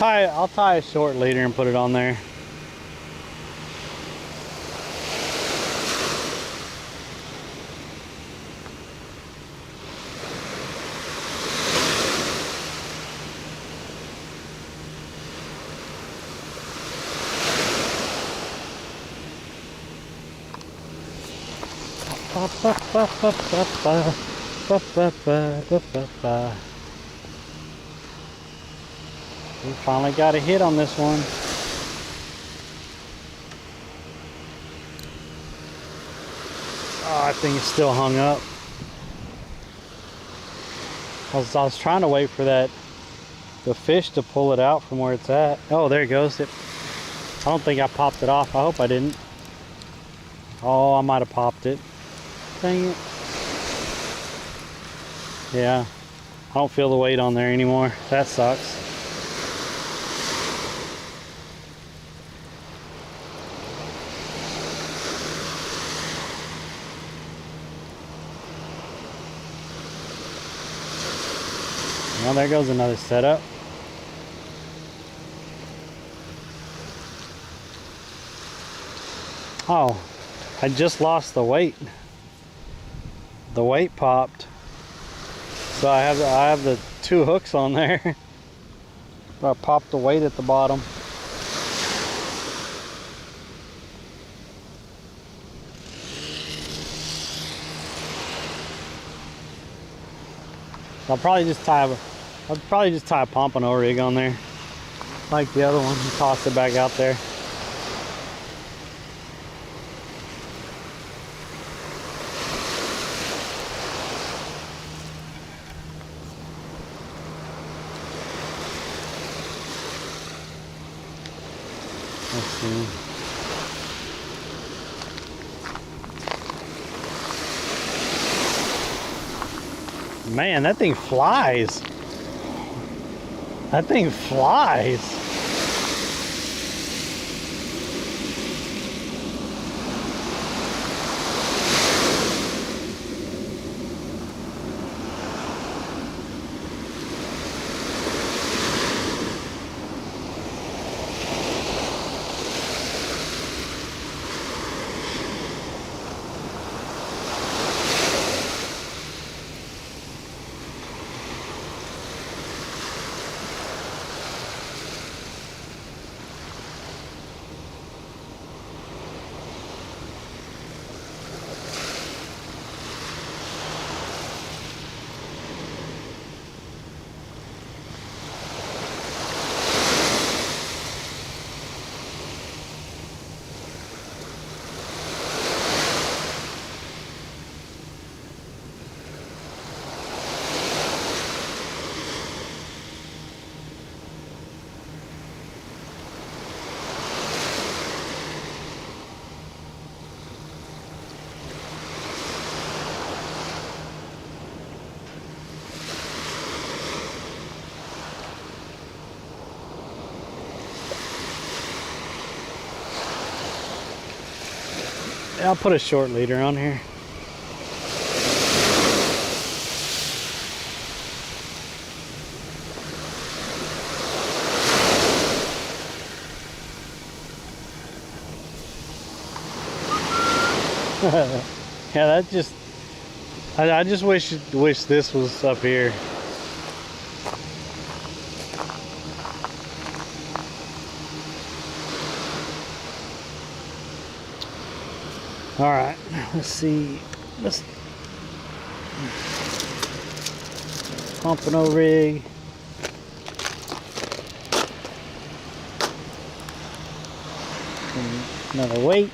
I'll tie a short leader and put it on there. We finally got a hit on this one. Oh, I think it's still hung up. I was trying to wait for the fish to pull it out from where it's at. Oh, there it goes. I don't think I popped it off. I hope I didn't. Oh, I might have popped it. Dang it. Yeah. I don't feel the weight on there anymore. That sucks. Well, there goes another setup. Oh, I just lost the weight. The weight popped. So I have the 2 hooks on there. I popped the weight at the bottom. I'll probably just tie a pompano rig on there, like the other one, and toss it back out there. Let's see. Man, that thing flies. That thing flies. I'll put a short leader on here. Yeah, that just, I just wish this was up here. All right, let's see. Let's pompano rig. Another weight.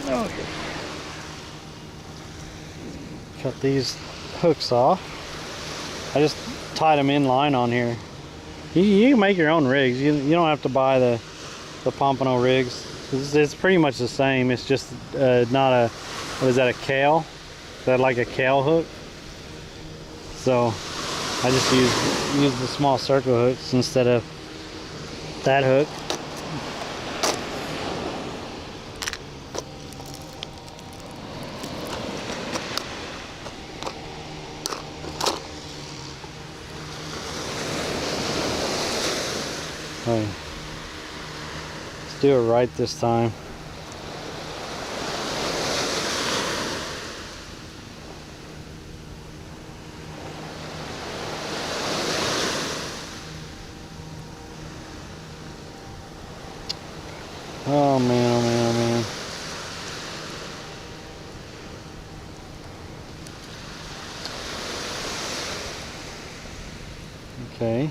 Okay. Cut these hooks off. I just tied them in line on here. You can make your own rigs. You don't have to buy the pompano rigs. It's pretty much the same. It's just not a, what is that, a Kale? Is that like a Kale hook? So I just use the small circle hooks instead of that hook. Right. Let's do it right this time. Oh man, oh man, oh man. Okay.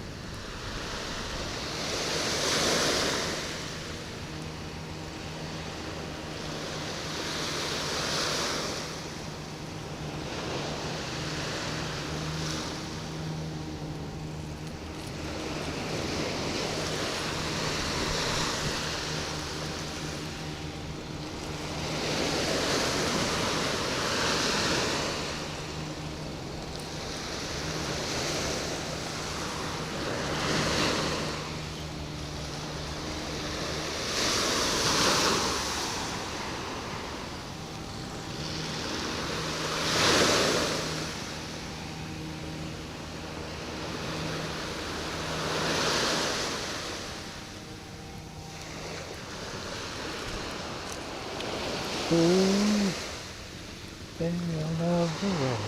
end of the road.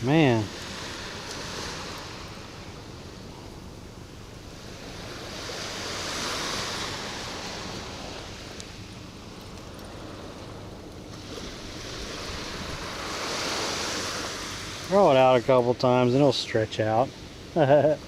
Man. Throw it out a couple times and it'll stretch out. Okay.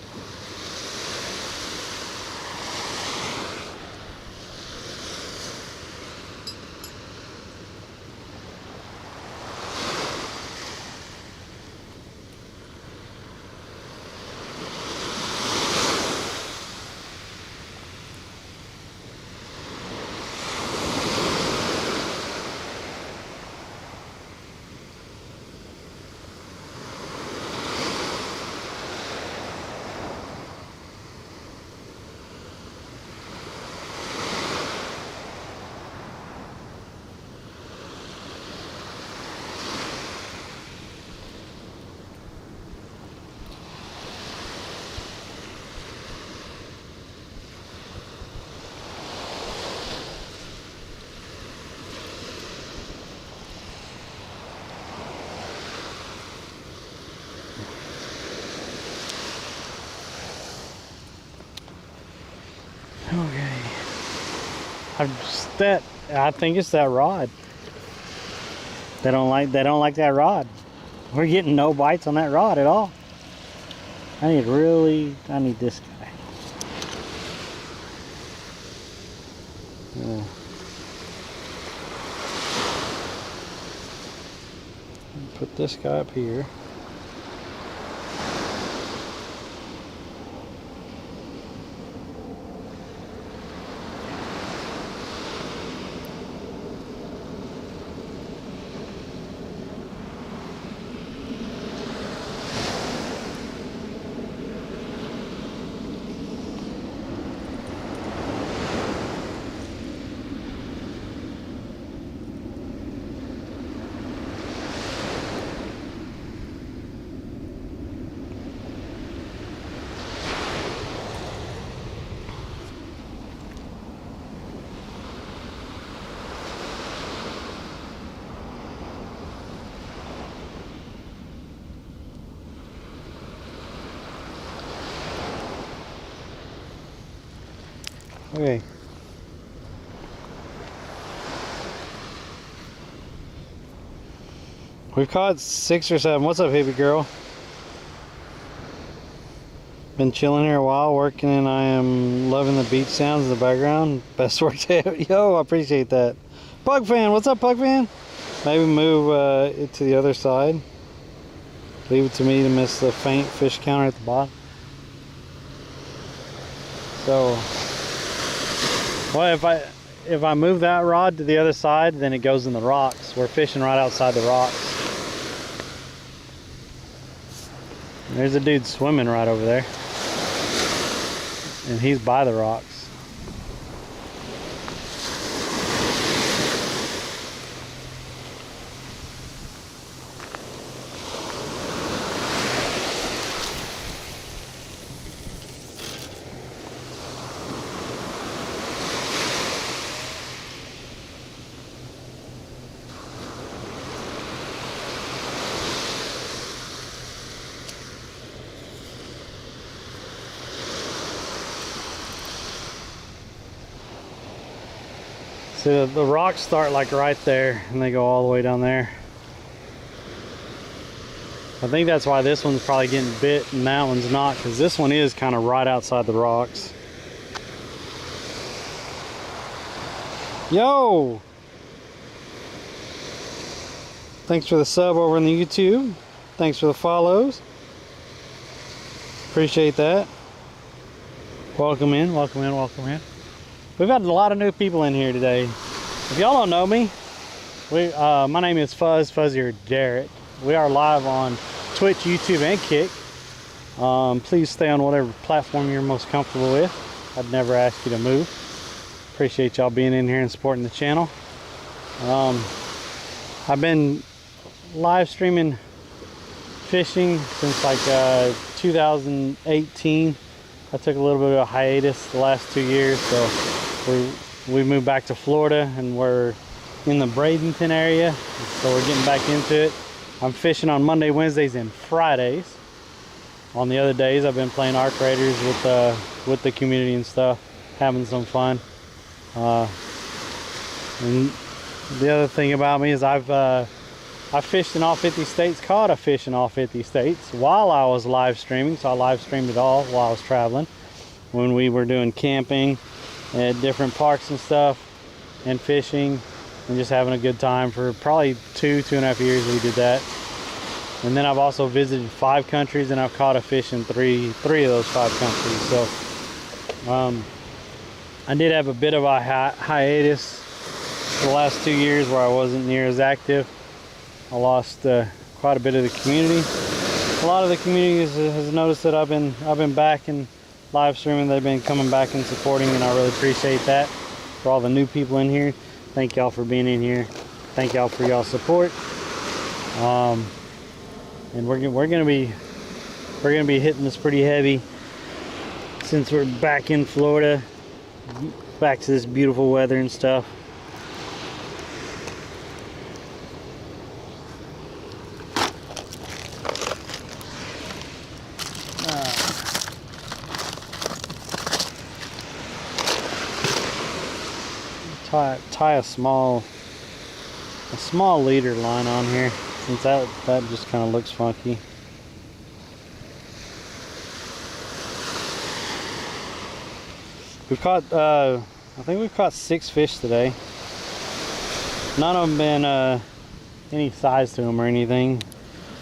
I think it's that rod. They don't like that rod. We're getting no bites on that rod at all. I need this guy. Put this guy up here. Okay. We've caught 6 or 7. What's up, hippie girl? Been chilling here a while, working, and I am loving the beach sounds in the background. Best work to yo, I appreciate that. Pug fan, what's up, Pug fan? Maybe move it to the other side. Leave it to me to miss the faint fish counter at the bottom. So, well, if I move that rod to the other side, then it goes in the rocks. We're fishing right outside the rocks. There's a dude swimming right over there, and he's by the rocks. So the rocks start like right there and they go all the way down there. I think that's why this one's probably getting bit and that one's not, because this one is kind of right outside the rocks. Yo! Thanks for the sub over on the YouTube. Thanks for the follows. Appreciate that. Welcome in, welcome in, welcome in. We've got a lot of new people in here today. If y'all don't know me, my name is Phuzzy or Jarrett. We are live on Twitch, YouTube, and Kick. Please stay on whatever platform you're most comfortable with. I'd never ask you to move. Appreciate y'all being in here and supporting the channel. I've been live streaming fishing since like 2018. I took a little bit of a hiatus the last 2 years, so we moved back to Florida, and we're in the Bradenton area, so we're getting back into it. I'm fishing on Monday, Wednesdays, and Fridays. On the other days, I've been playing Arc Raiders with the community and stuff, having some fun. And the other thing about me is I fished in all 50 states, caught a fish in all 50 states while I was live streaming. So I live streamed it all while I was traveling, when we were doing camping at different parks and stuff, and fishing and just having a good time for probably 2.5 years. We did that. And then I've also visited 5 countries, and I've caught a fish in three of those 5 countries. So I did have a bit of a hiatus the last 2 years where I wasn't near as active. I lost quite a bit of the community. A lot of the community has noticed that I've been back and live streaming. They've been coming back and supporting, and I really appreciate that. For all the new people in here, thank y'all for being in here. Thank y'all for y'all's support. And we're gonna be hitting this pretty heavy since we're back in Florida, back to this beautiful weather and stuff. Tie a small leader line on here, since that just kind of looks funky. We've caught I think we've caught 6 fish today. None of them been any size to them or anything.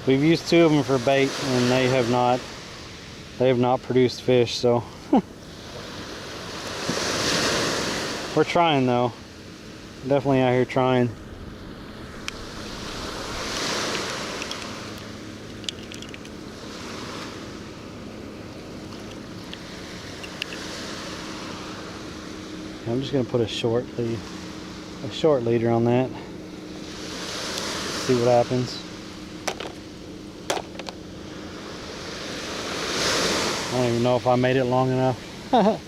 We've used 2 of them for bait, and they have not produced fish. So we're trying though. Definitely out here trying. I'm just gonna put a short leader on that. See what happens. I don't even know if I made it long enough.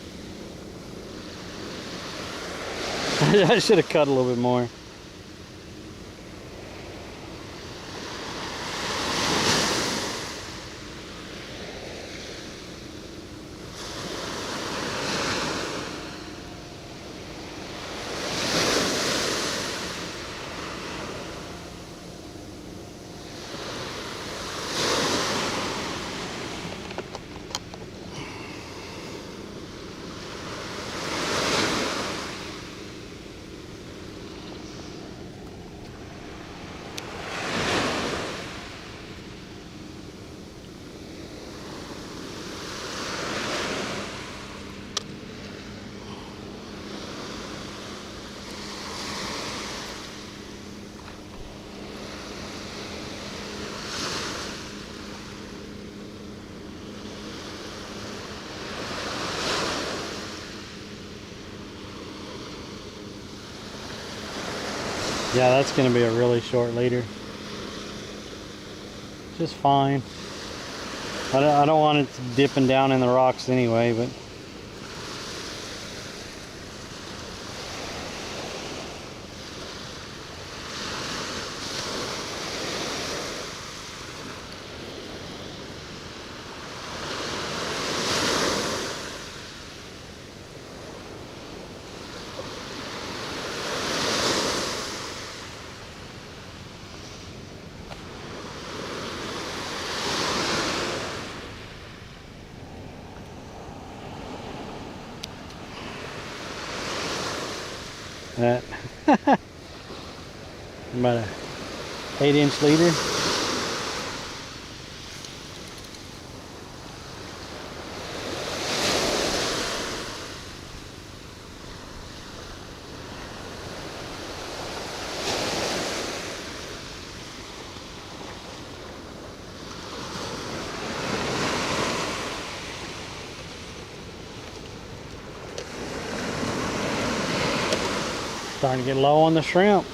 I should have cut a little bit more. Yeah, that's going to be a really short leader. Just fine. I don't want it dipping down in the rocks anyway, but that about a 8-inch leader. Starting to get low on the shrimp.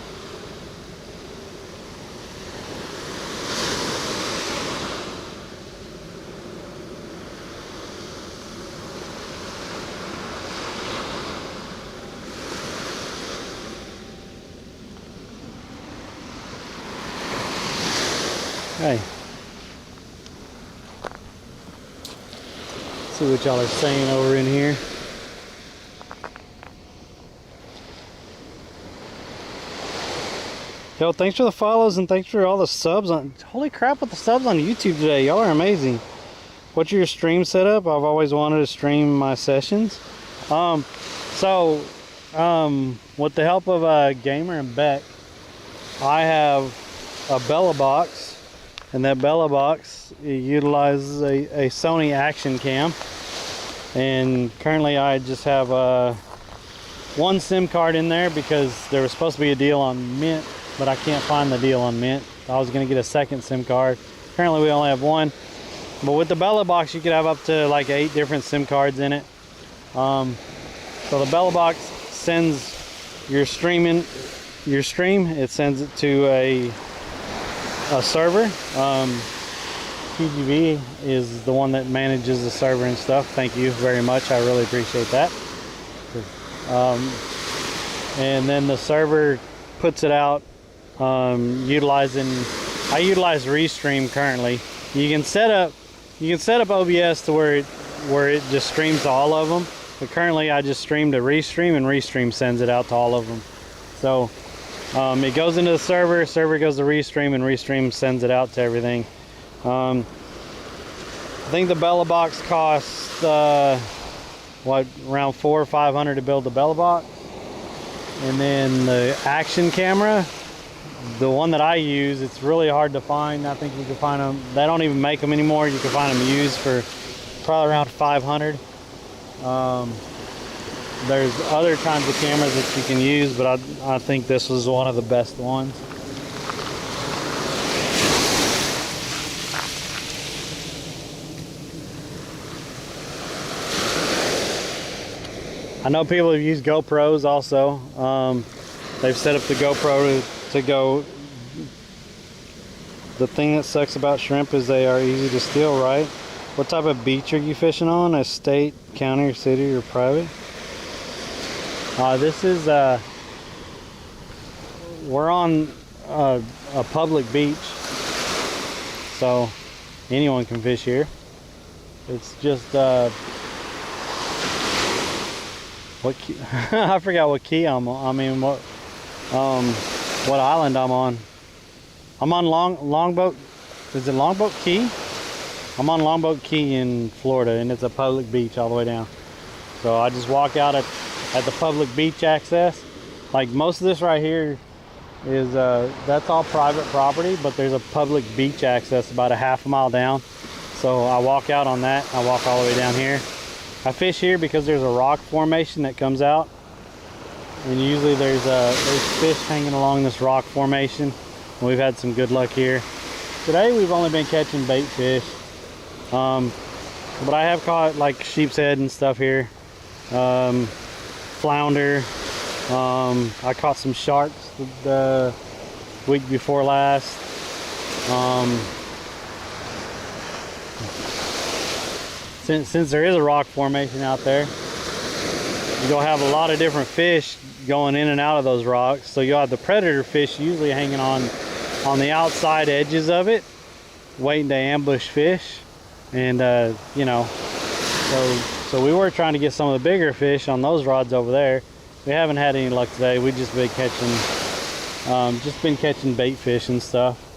Hey. See what y'all are saying over in here. Yo, thanks for the follows and thanks for all the subs on. Holy crap with the subs on YouTube today. Y'all are amazing. What's your stream setup? I've always wanted to stream my sessions. With the help of Gamer and Beck, I have a Bella box, and that Bella box utilizes a Sony Action Cam. And currently I just have one SIM card in there because there was supposed to be a deal on Mint, but I can't find the deal on Mint. I was gonna get a second SIM card. Currently we only have one. But with the Bella box, you could have up to like 8 different SIM cards in it. So the Bella box sends your stream, it sends it to a server. PGV is the one that manages the server and stuff. Thank you very much. I really appreciate that. And then the server puts it out I utilize Restream currently. You can set up OBS to where it just streams to all of them. But currently I just stream to Restream, and Restream sends it out to all of them. So it goes into the server goes to Restream, and Restream sends it out to everything. I think the Bella box costs around $400 or $500 to build the Bella box. And then the action camera, the one that I use, it's really hard to find. I think you can find them, they don't even make them anymore. You can find them used for probably around $500. There's other kinds of cameras that you can use, but I think this was one of the best ones. I know people have used GoPros also. They've set up the GoPro to go. The thing that sucks about shrimp is they are easy to steal, right? What type of beach are you fishing on? A state, county, or city, or private? This is, we're on a public beach, so anyone can fish here. It's just, what key? I forgot what key I'm on. I mean, what island I'm on. I'm on Longboat. Is it Longboat Key? I'm on Longboat Key in Florida, and it's a public beach all the way down. So I just walk out at the public beach access. Like most of this right here is that's all private property, but there's a public beach access about a half a mile down. So I walk out on that. I walk all the way down here. I fish here because there's a rock formation that comes out, and usually there's fish hanging along this rock formation. And we've had some good luck here. Today we've only been catching bait fish, but I have caught like sheep's head and stuff here, flounder. I caught some sharks the week before last. Since there is a rock formation out there, you'll have a lot of different fish going in and out of those rocks. So you'll have the predator fish usually hanging on the outside edges of it, waiting to ambush fish. And you know, so we were trying to get some of the bigger fish on those rods over there. We haven't had any luck today. We've just been catching bait fish and stuff.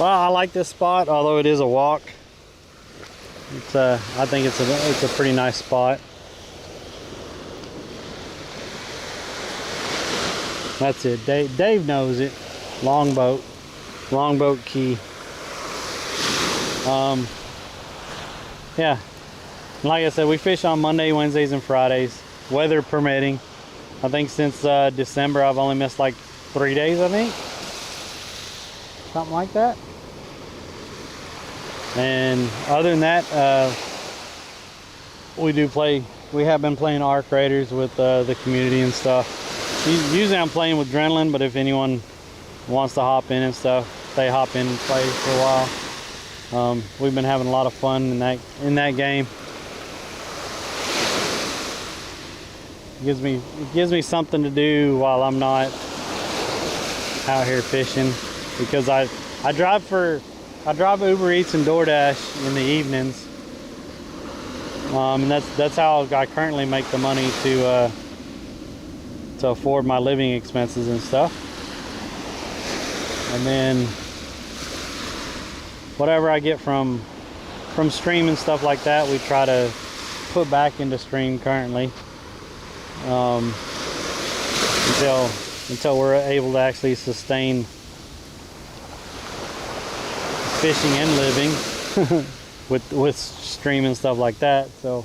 Well, I like this spot, although it is a walk. It's I think it's a pretty nice spot. That's it. Dave knows it. Longboat Key. Yeah. Like I said, we fish on Monday, Wednesdays, and Fridays, weather permitting. I think since December, I've only missed like 3 days, I think. Something like that. And other than that, we have been playing Arc Raiders with the community and stuff. Usually I'm playing with Adrenaline, but if anyone wants to hop in and stuff, they hop in and play for a while. We've been having a lot of fun in that game. It gives me something to do while I'm not out here fishing, because I drive Uber Eats and DoorDash in the evenings, and that's how I currently make the money to afford my living expenses and stuff. And then whatever I get from stream and stuff like that, we try to put back into stream currently, until we're able to actually sustain fishing and living with stream and stuff like that. So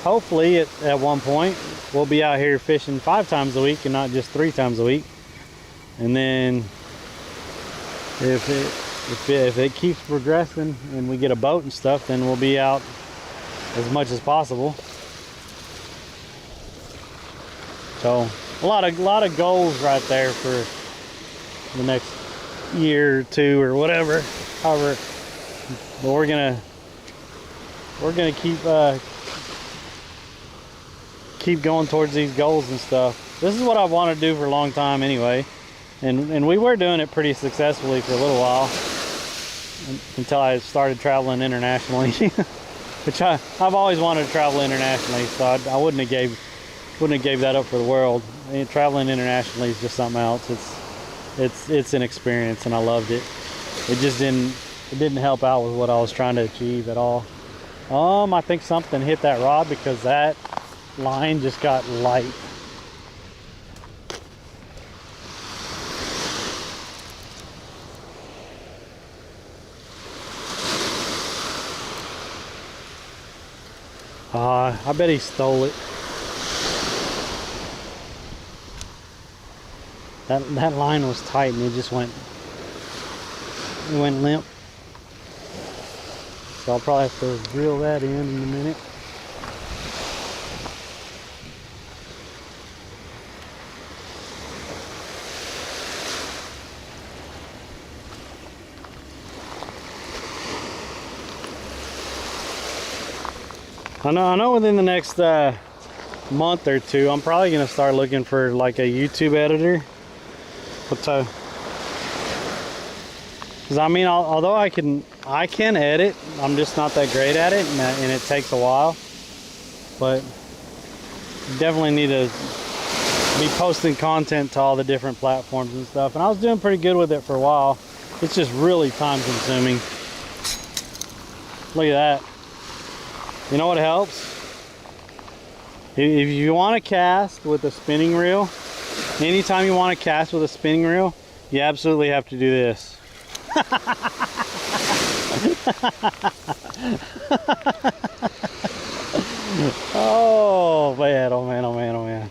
hopefully at one point we'll be out here fishing 5 times a week and not just 3 times a week. And then if it keeps progressing and we get a boat and stuff, then we'll be out as much as possible. So a lot of goals right there for the next year or 2 or whatever. However, but we're gonna keep going towards these goals and stuff. This is what I want to do for a long time anyway, and we were doing it pretty successfully for a little while until I started traveling internationally, which I've always wanted to travel internationally, so I wouldn't have gave that up for the world. I mean, traveling internationally is just something else. It's an experience, and I loved it. It just didn't help out with what I was trying to achieve at all. I think something hit that rod because that line just got light. I bet he stole it. That line was tight and it just went limp. So I'll probably have to reel that in a minute. I know within the next month or 2, I'm probably gonna start looking for like a YouTube editor. Because I mean, although I can edit, I'm just not that great at it, and it takes a while. But you definitely need to be posting content to all the different platforms and stuff. And I was doing pretty good with it for a while. It's just really time consuming. Look at that. You know what helps? If you want to cast with a spinning reel, anytime you want to cast with a spinning reel, you absolutely have to do this. Oh man, oh man, oh man, oh man.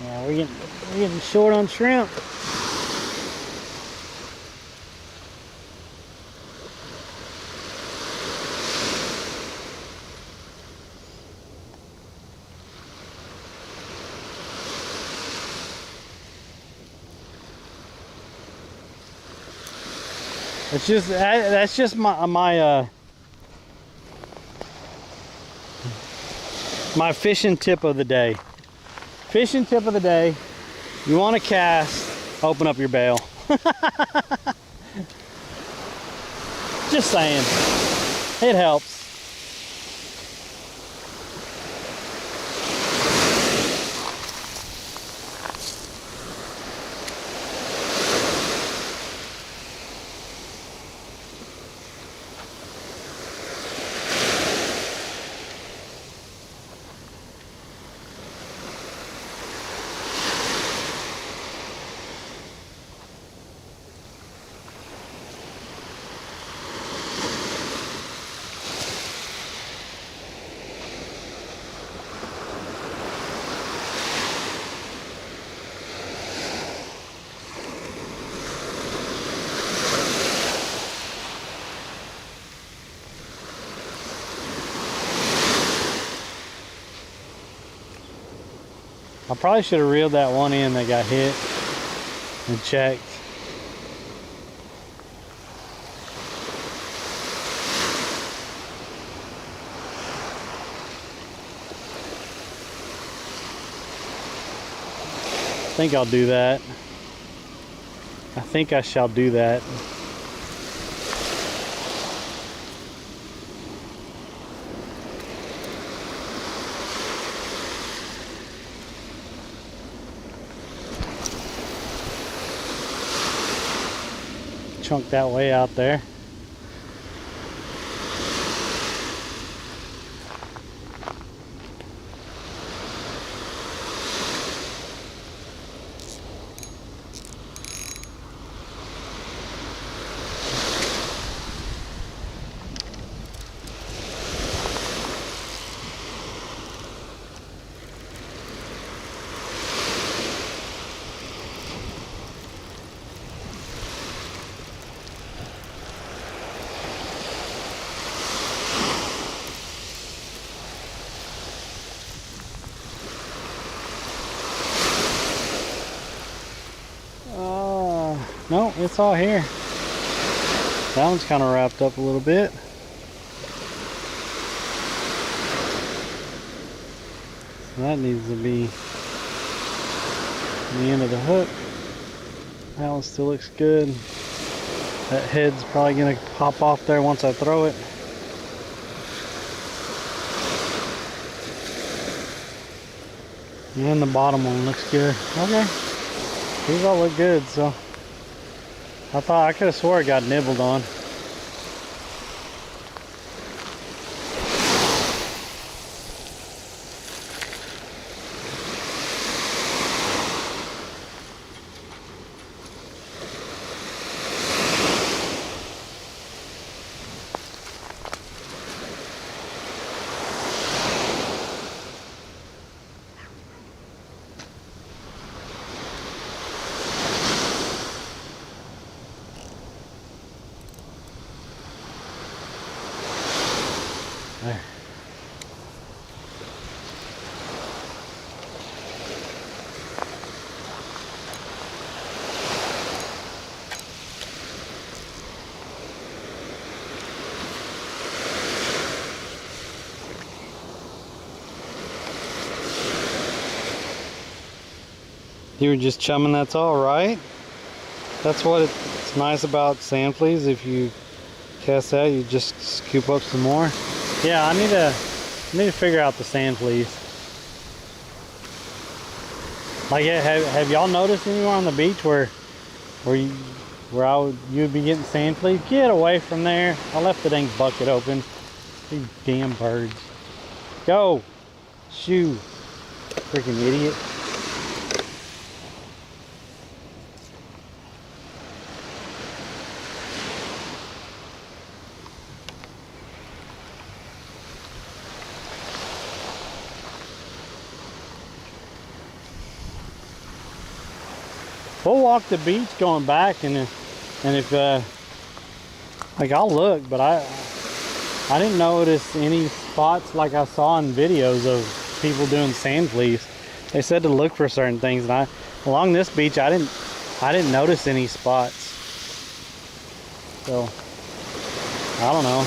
Yeah, we're getting short on shrimp. That's just my fishing tip of the day. Fishing tip of the day: you want to cast, open up your bail. Just saying, it helps. I probably should have reeled that one in that got hit and checked. I think I'll do that. I think I shall do that. Chunk that way out there. No, it's all here. That one's kind of wrapped up a little bit. That needs to be the end of the hook. That one still looks good. That head's probably gonna pop off there once I throw it. And the bottom one looks good. Okay, these all look good. So I could have swore it got nibbled on. There. You were just chumming, that's all, right? That's what it's nice about sand fleas. If you cast that, you just scoop up some more. Yeah, I need to figure out the sand fleas. Like, have y'all noticed anywhere on the beach where you would be getting sand fleas? Get away from there! I left the dang bucket open. These damn birds. Go, shoo, freaking idiot. We'll walk the beach going back, and if like, I'll look, but I didn't notice any spots like I saw in videos of people doing sand fleas. They said to look for certain things, and along this beach I didn't notice any spots. So I don't know.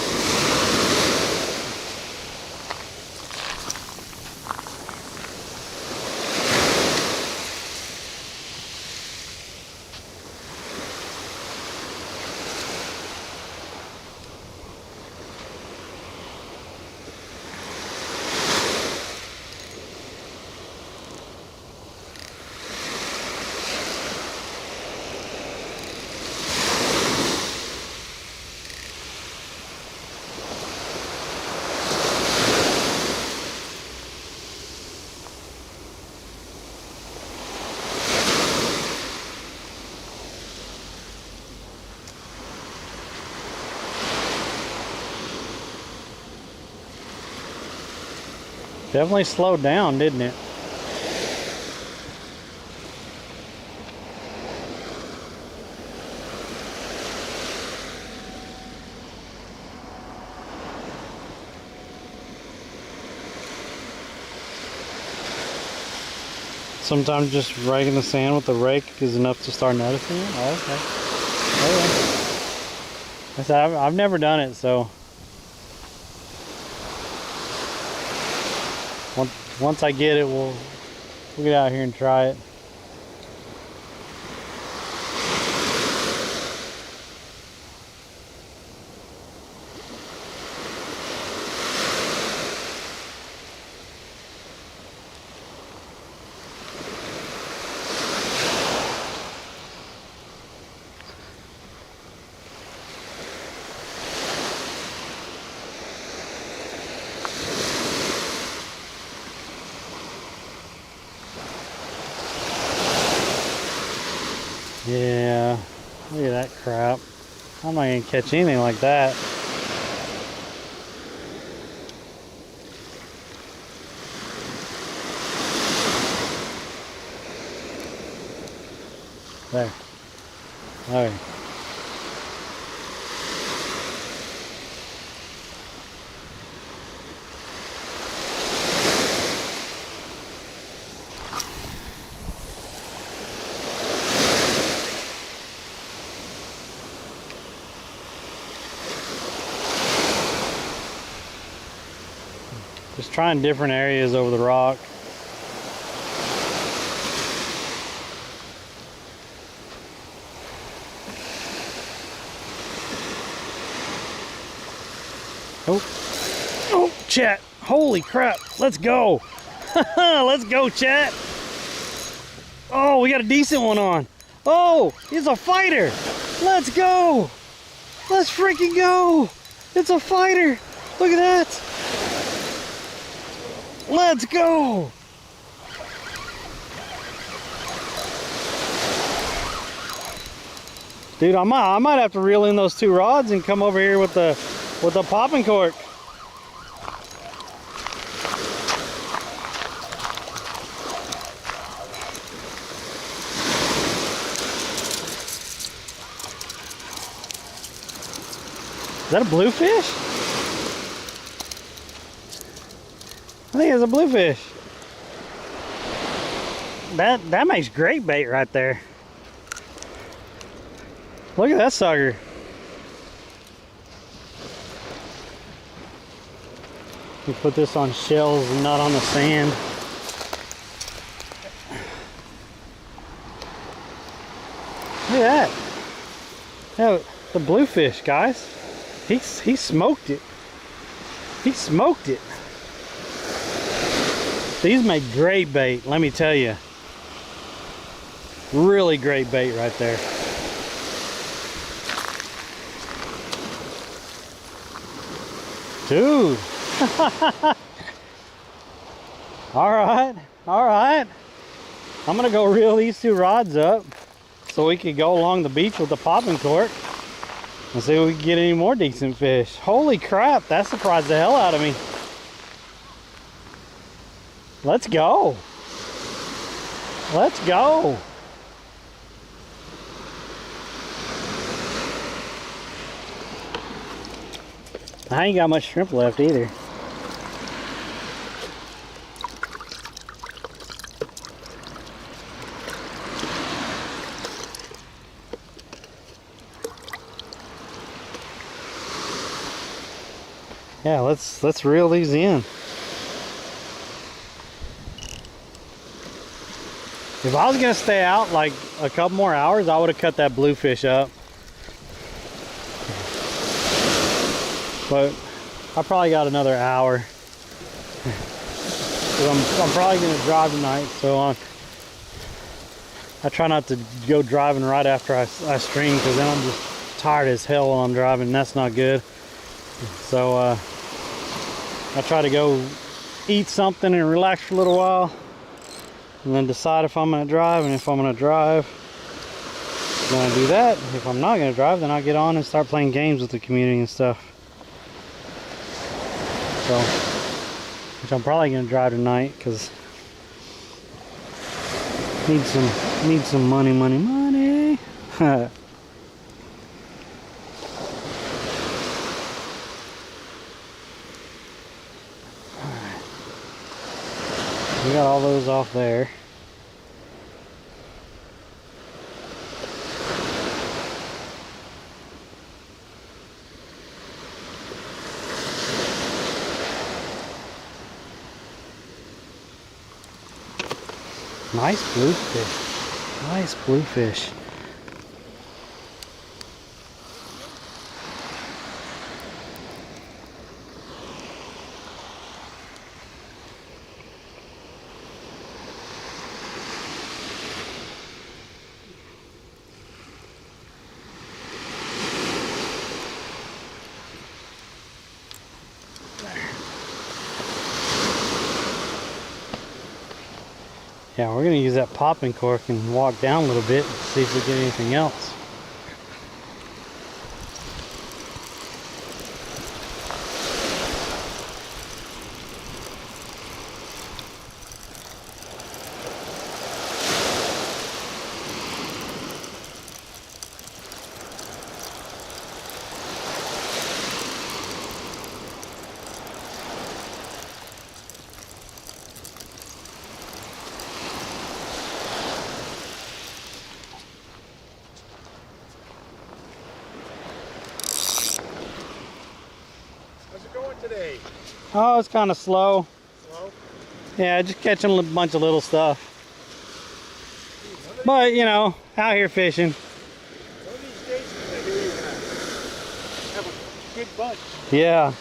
Definitely slowed down, didn't it? Sometimes just raking the sand with the rake is enough to start noticing it? Oh, okay. I said, I've never done it, so. Once I get it, we'll get out here and try it. Yeah, look at that crap. I'm not gonna catch anything like that. There. Alright. Just trying different areas over the rock. Oh, oh, chat. Holy crap. Let's go. Let's go, chat. Oh, we got a decent one on. Oh, it's a fighter. Let's go. Let's freaking go. It's a fighter. Look at that. Let's go. Dude, I might have to reel in those two rods and come over here with the popping cork. Is that a bluefish? I think it's a bluefish. That makes great bait right there. Look at that sucker. You put this on shells and not on the sand. Look at that. Yeah, the bluefish, guys. He smoked it. He smoked it. These make great bait, let me tell you. Really great bait right there. Dude. All right. I'm gonna go reel these two rods up so we can go along the beach with the popping cork and see if we can get any more decent fish. Holy crap, that surprised the hell out of me. Let's go. Let's go. I ain't got much shrimp left either. Yeah, let's reel these in. If I was gonna stay out like a couple more hours, I would have cut that bluefish up. But I probably got another hour. I'm probably gonna drive tonight, so I try not to go driving right after I stream, because then I'm just tired as hell while I'm driving, and that's not good. So I try to go eat something and relax for a little while, and then decide if I'm gonna drive. And if I'm gonna drive, I'm gonna do that. If I'm not gonna drive, then I'll get on and start playing games with the community and stuff. So, which I'm probably gonna drive tonight, because need some money. We got all those off there. Nice bluefish. Nice bluefish. Yeah, we're gonna use that popping cork and walk down a little bit and see if we get anything else. How's it going today? Oh, it's kind of slow. Slow? Yeah, just catching a bunch of little stuff. But, you know, out here fishing. One of these days I hear you're gonna have a good bunch. Yeah.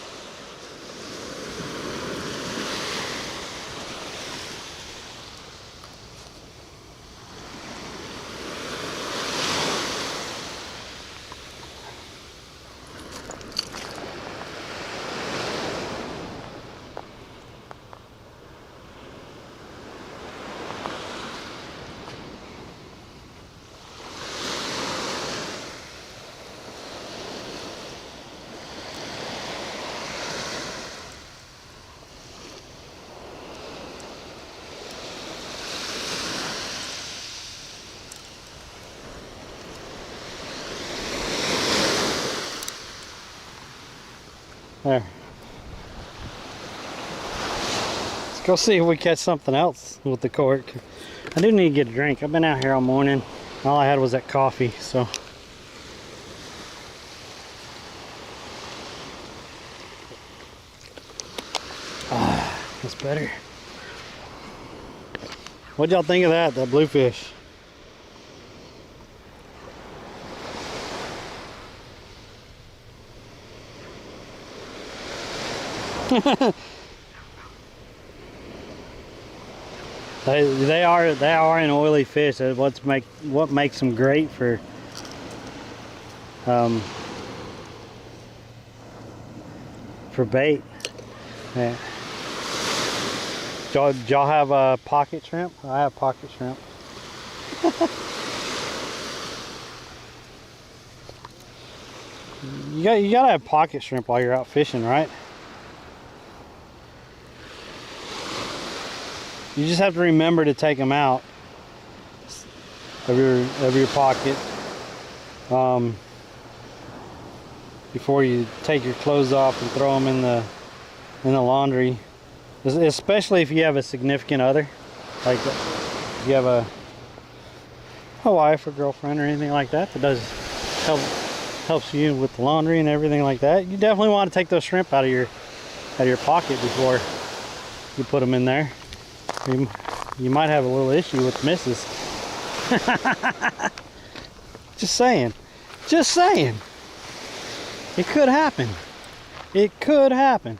There. Let's go see if we catch something else with the cork. I do need to get a drink. I've been out here all morning. All I had was that coffee, so. Ah, that's better. What'd y'all think of that bluefish? They are an oily fish. That's what makes them great for bait. Yeah. Did y'all have a pocket shrimp? I have pocket shrimp. You gotta have pocket shrimp while you're out fishing, right? You just have to remember to take them out of your pocket before you take your clothes off and throw them in the laundry. Especially if you have a significant other, like if you have a wife or girlfriend or anything like that does helps you with the laundry and everything like that. You definitely want to take those shrimp out of your pocket before you put them in there. You might have a little issue with misses. Just saying. Just saying. It could happen. It could happen.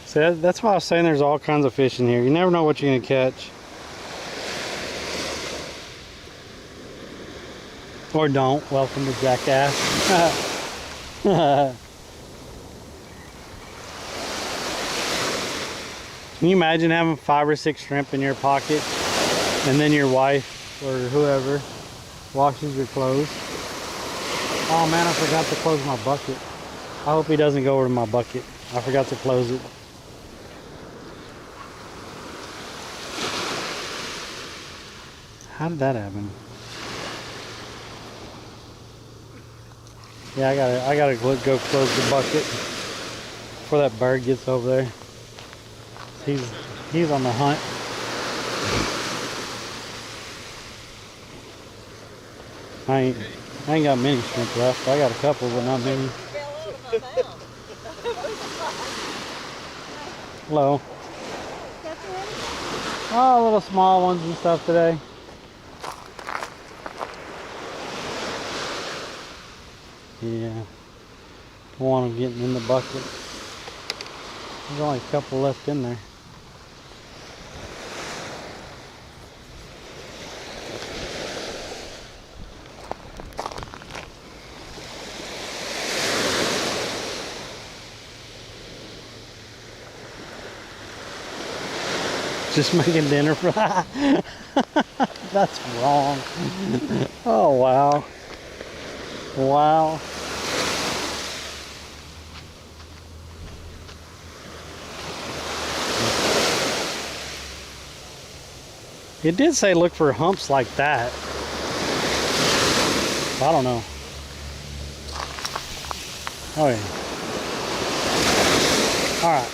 See, that's why I was saying there's all kinds of fish in here. You never know what you're going to catch. Or don't. Welcome to Jackass. Can you imagine having 5 or 6 shrimp in your pocket and then your wife or whoever washes your clothes? Oh man, I forgot to close my bucket. I hope he doesn't go over to my bucket. I forgot to close it. How did that happen? Yeah, I gotta go close the bucket before that bird gets over there. He's on the hunt. I ain't got many shrimp left. I got a couple, but not many. Hello. Oh, little small ones and stuff today. Yeah. Don't want them getting in the bucket. There's only a couple left in there. Just making dinner for that. That's wrong. Oh wow. Wow. It did say look for humps like that. I don't know. Oh yeah. All right.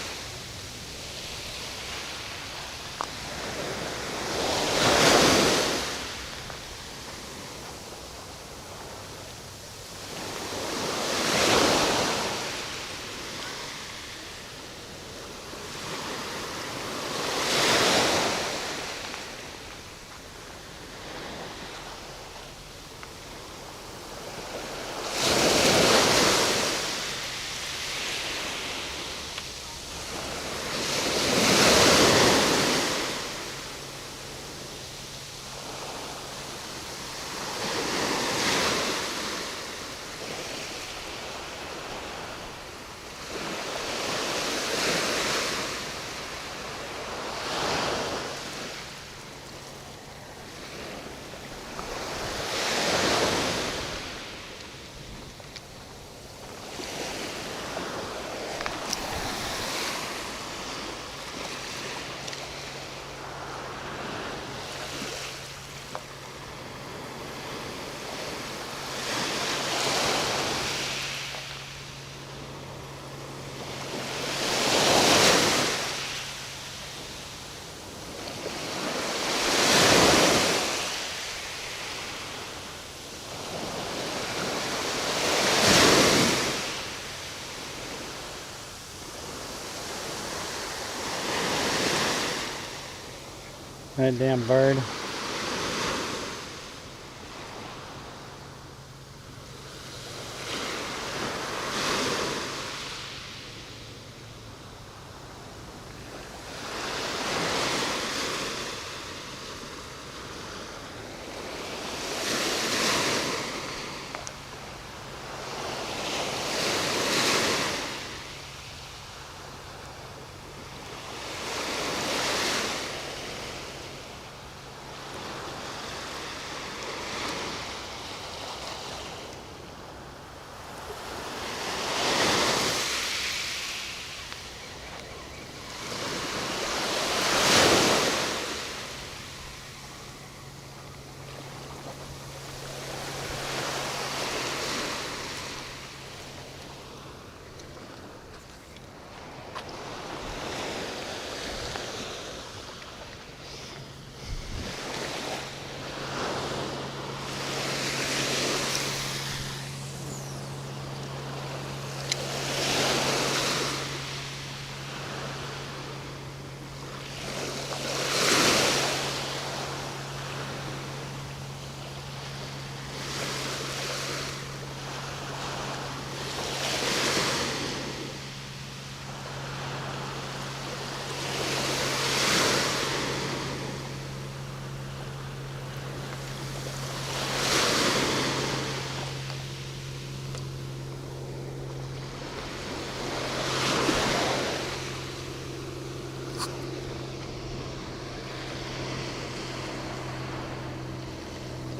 That damn bird.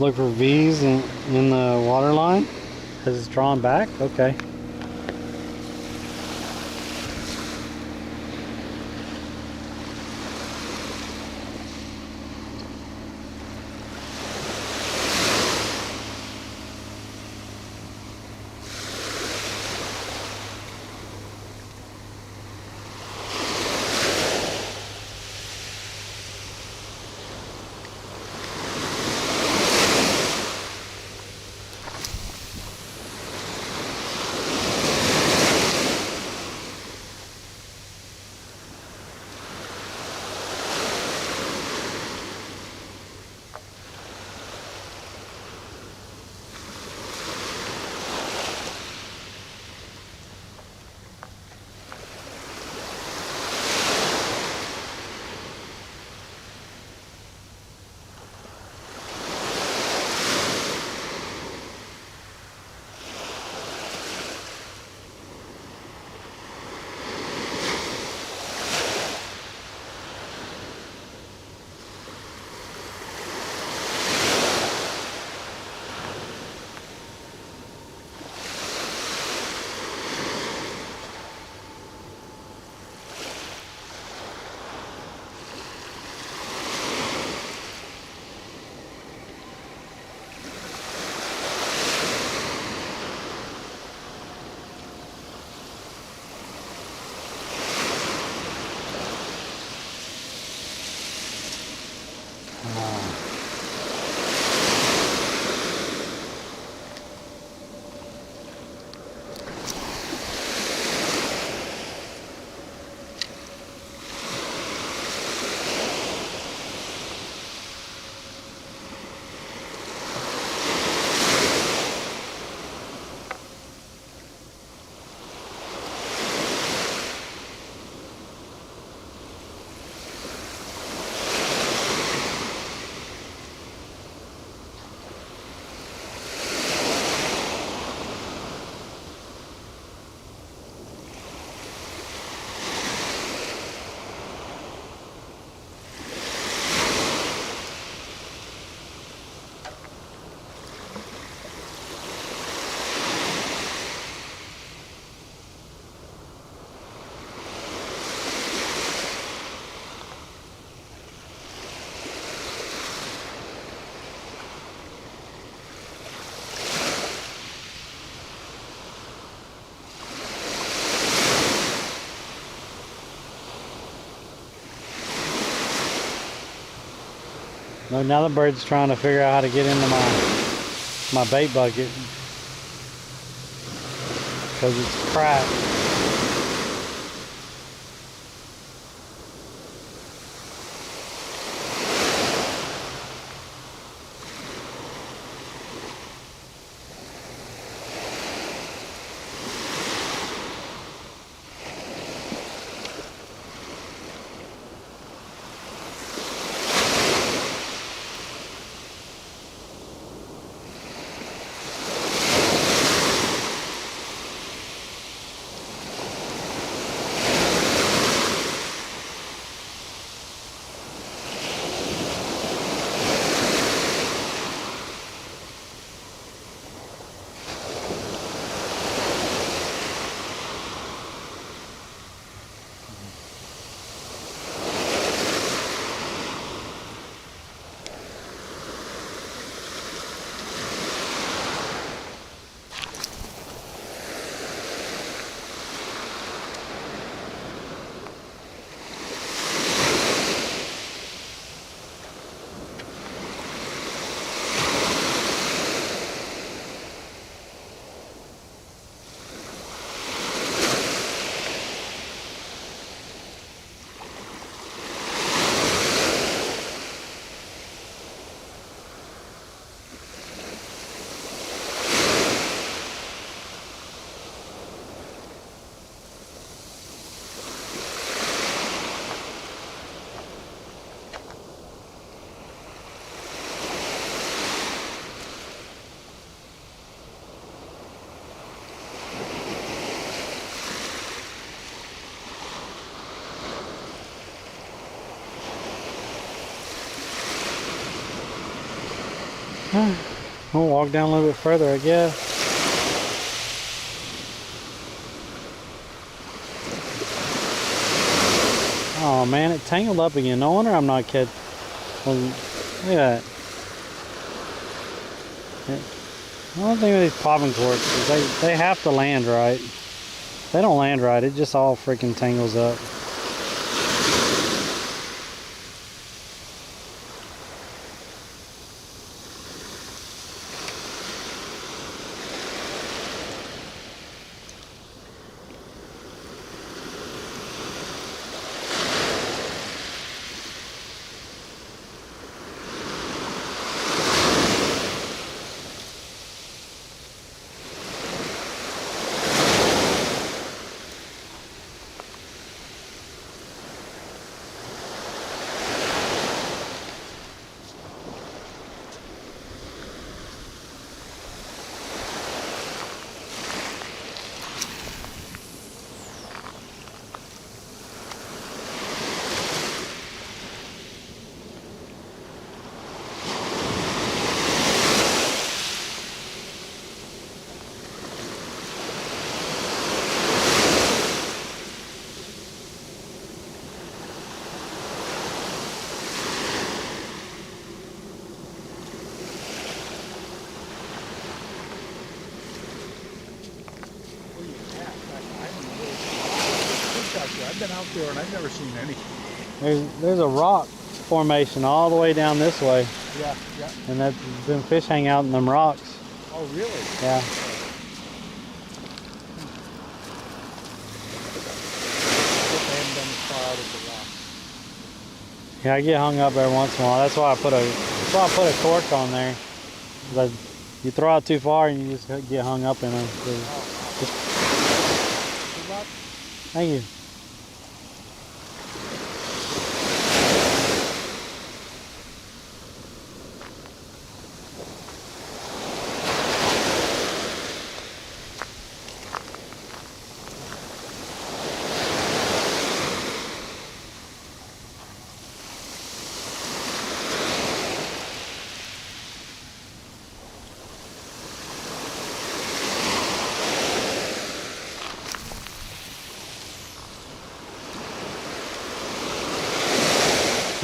Look for V's in the water line as it's drawn back. Okay. Look, now the bird's trying to figure out how to get into my bait bucket because it's cracked. We'll walk down a little bit further, I guess. Oh man, it tangled up again. No wonder I'm not catching. Well, look at that. The only thing with these popping corks is they have to land right. If they don't land right, it just all freaking tangles up. I've been out there and I've never seen any. There's a rock formation all the way down this way, Yeah, yeah. and that's them fish hang out in them rocks. Oh, really? Yeah. They haven't been as far out as the rock. Yeah, I get hung up every once in a while. That's why I put a cork on there. But you throw out too far and you just get hung up in them. Good luck. Thank you.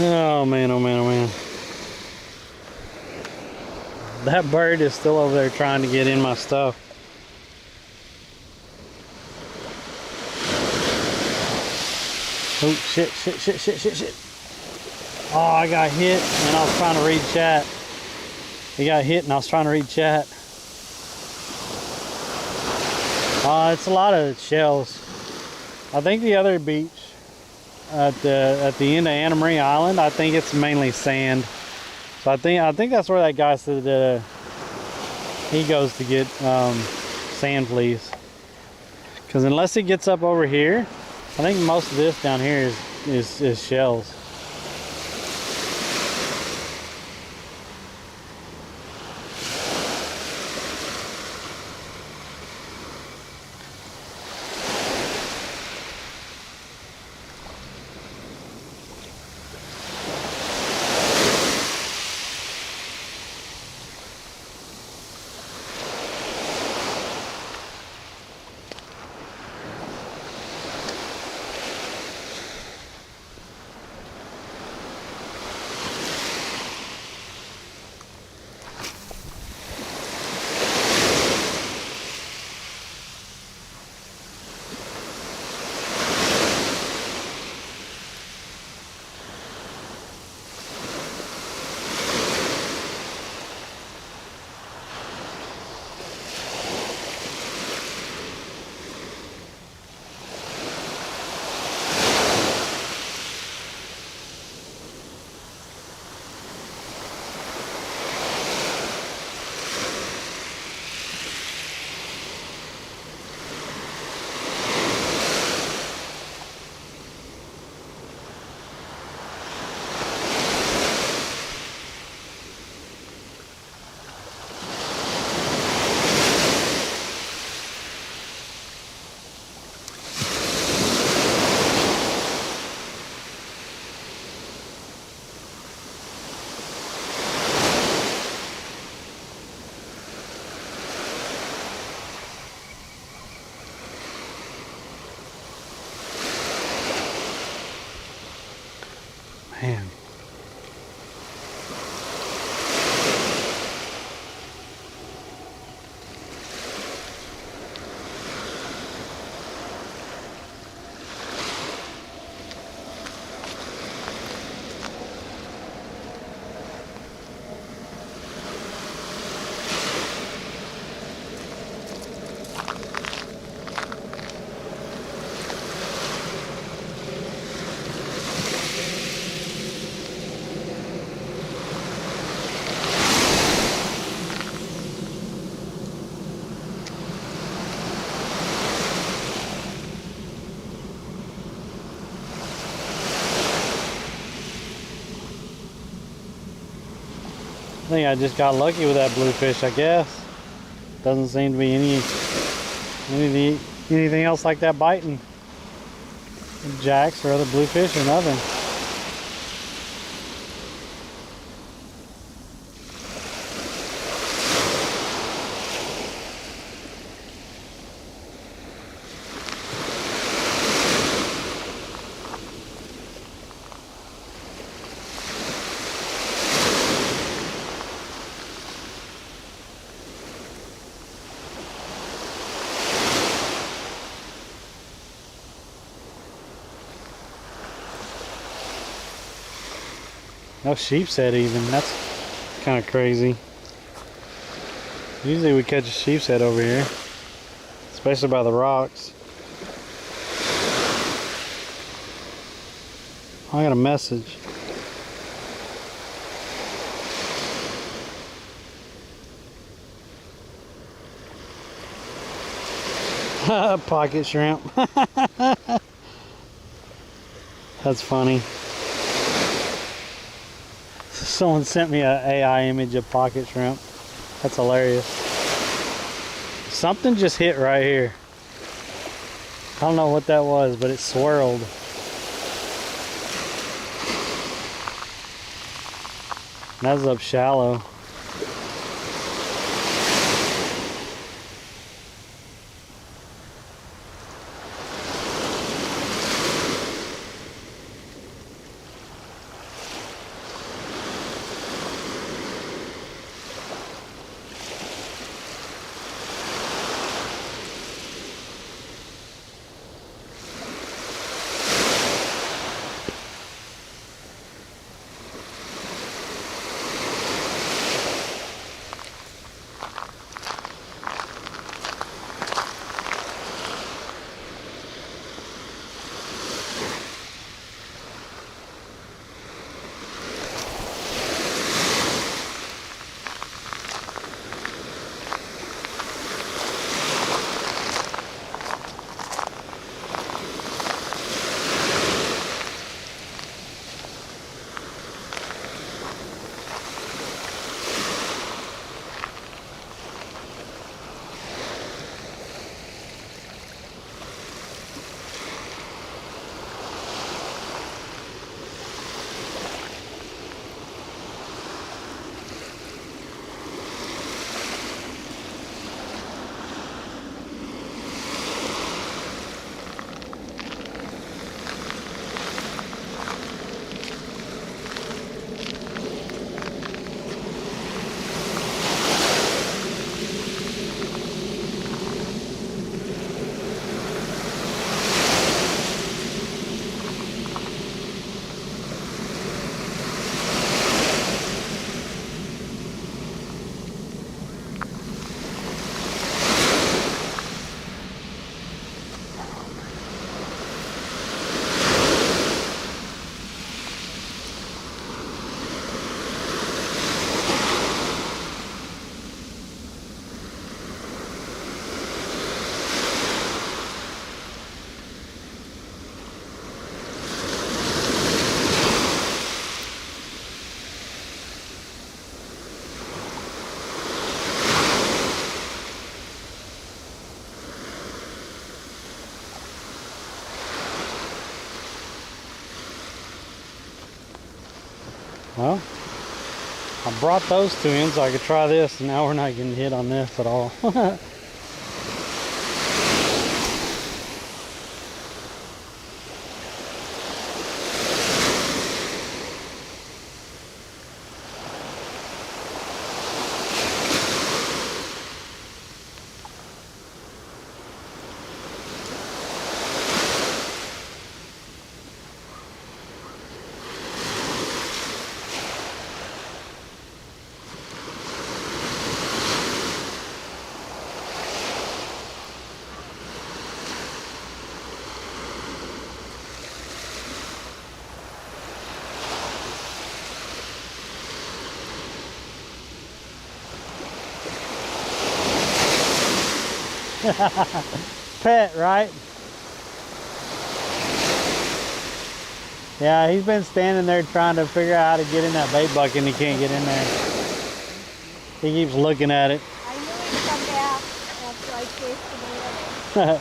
Oh man, oh man, oh man. That bird is still over there trying to get in my stuff. Oh shit, shit, shit, shit, shit, shit. Oh, I got hit and I was trying to read chat. He got hit and I was trying to read chat. It's a lot of shells. I think the other beach at the end of Anna Maria Island, I think it's mainly sand. So I think that's where that guy said he goes to get sand fleas. Because unless it gets up over here, I think most of this down here is shells. Man. I think I just got lucky with that bluefish, I guess. Doesn't seem to be anything else like that biting. Jacks or other bluefish or nothing. No sheepshead even. That's kind of crazy. Usually we catch a sheepshead over here, especially by the rocks. I got a message. Pocket shrimp. That's funny. Someone sent me an AI image of pocket shrimp. That's hilarious. Something just hit right here. I don't know what that was, but it swirled. That was up shallow. Well, I brought those two in so I could try this, and now we're not getting hit on this at all. Pet, right? Yeah, he's been standing there trying to figure out how to get in that bait bucket and he can't get in there. He keeps looking at it. I knew he'd come back after I chased him away.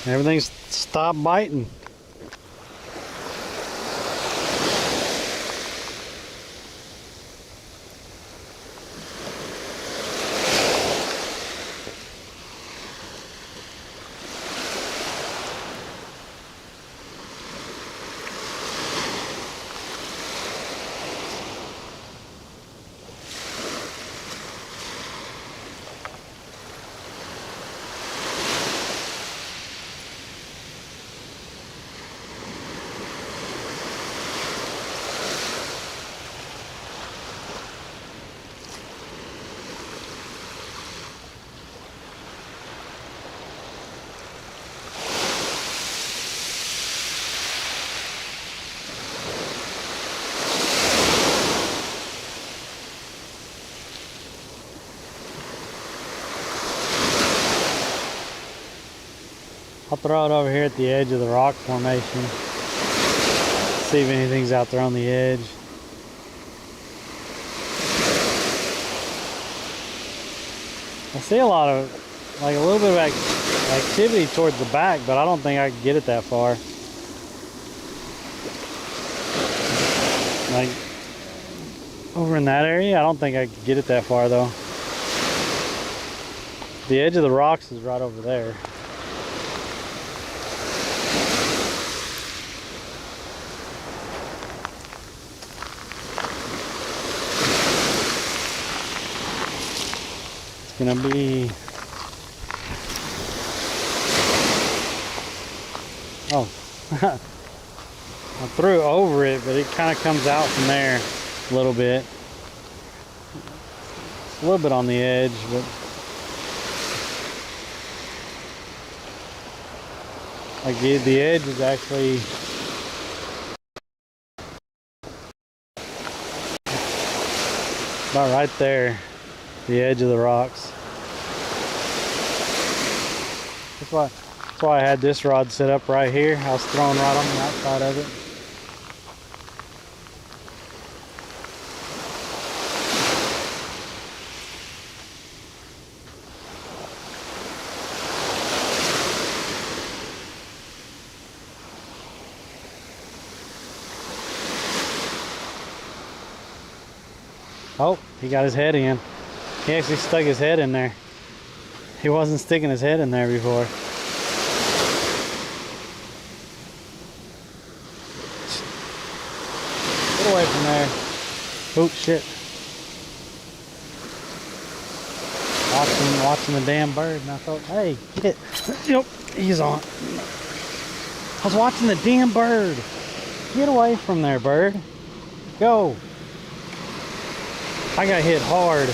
Everything's stopped biting. I'll throw it over here at the edge of the rock formation. See if anything's out there on the edge. I see a lot of, like a little bit of activity towards the back, but I don't think I can get it that far. Like over in that area, I don't think I could get it that far though. The edge of the rocks is right over there. It's gonna be, oh, I threw over it, but it kind of comes out from there a little bit. It's a little bit on the edge, but like the edge is actually about right there, the edge of the rocks. That's why I had this rod set up right here. I was throwing right on the outside of it. Oh, he got his head in. He actually stuck his head in there. He wasn't sticking his head in there before. Get away from there. Oh shit. Watching the damn bird, and I thought, hey, get. Yep, he's on. I was watching the damn bird. Get away from there, bird. Go. I got hit hard.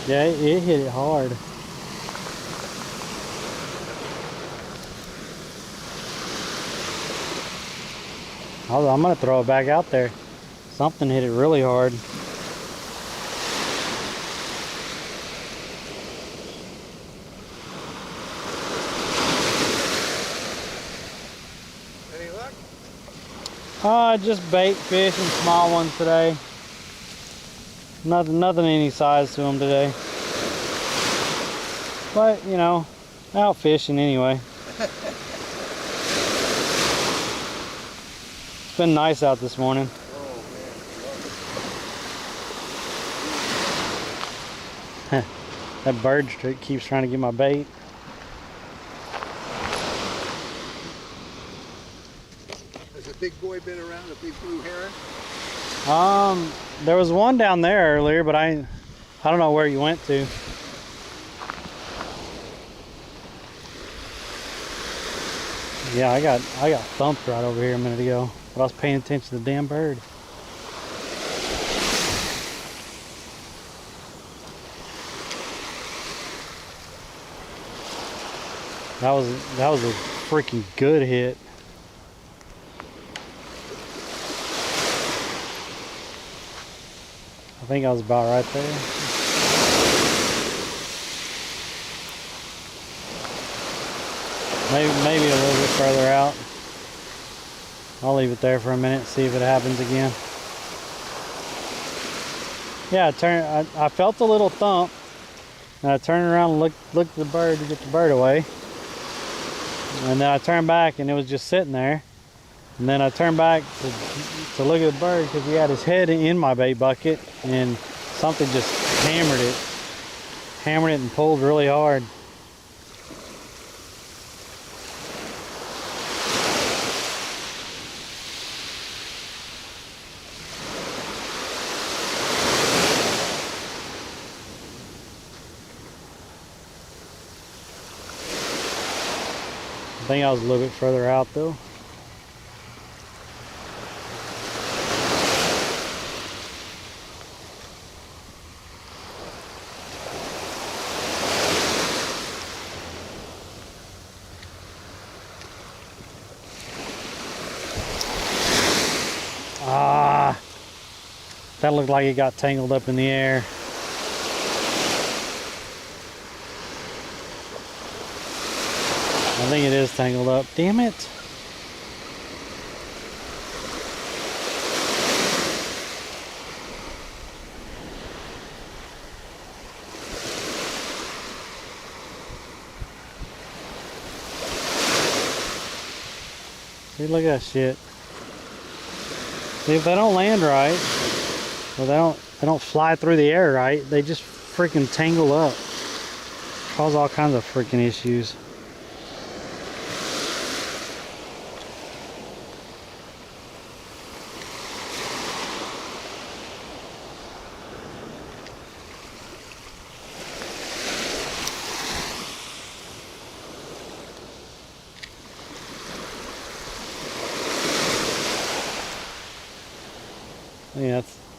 Yeah, it hit it hard. I'm gonna throw it back out there. Something hit it really hard. Any luck? Just bait fish and small ones today. Nothing any size to them today. But, you know, out fishing anyway. It's been nice out this morning. That bird keeps trying to get my bait. Has a big boy been around, a big blue heron? There was one down there earlier, but I don't know where you went to. Yeah, I got thumped right over here a minute ago, but I was paying attention to the damn bird. That was a freaking good hit. I think I was about right there. Maybe a little bit further out. I'll leave it there for a minute, see if it happens again. Yeah, I felt a little thump, and I turned around and looked at the bird to get the bird away. And then I turned back and it was just sitting there. And then I turned back to look at the bird because he had his head in my bait bucket, and something just hammered it and pulled really hard. I think I was a little bit further out though. That looked like it got tangled up in the air. I think it is tangled up. Damn it. See, look at that shit. See, if they don't land right, or they don't fly through the air right, they just freaking tangle up. Cause all kinds of freaking issues.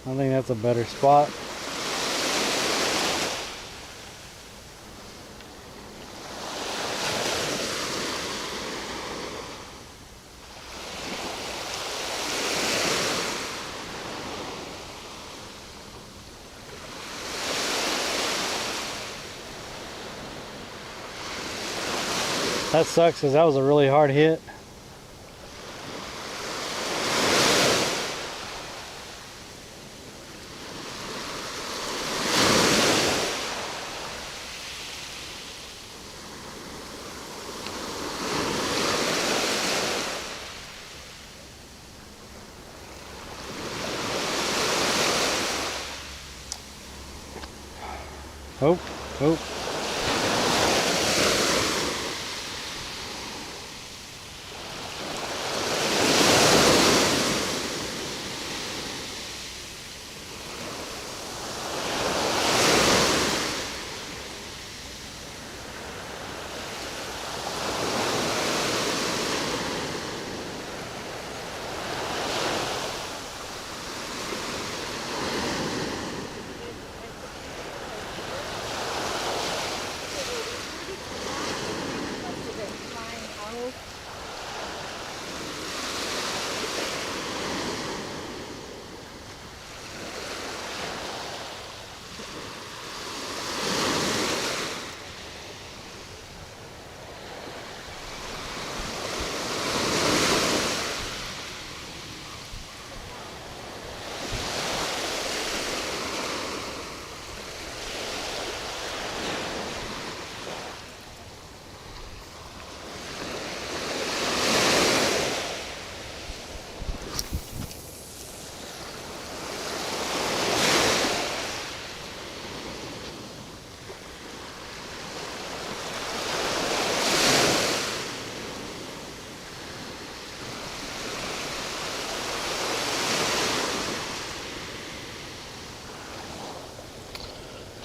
I think that's a better spot. That sucks because that was a really hard hit. Oh, oh.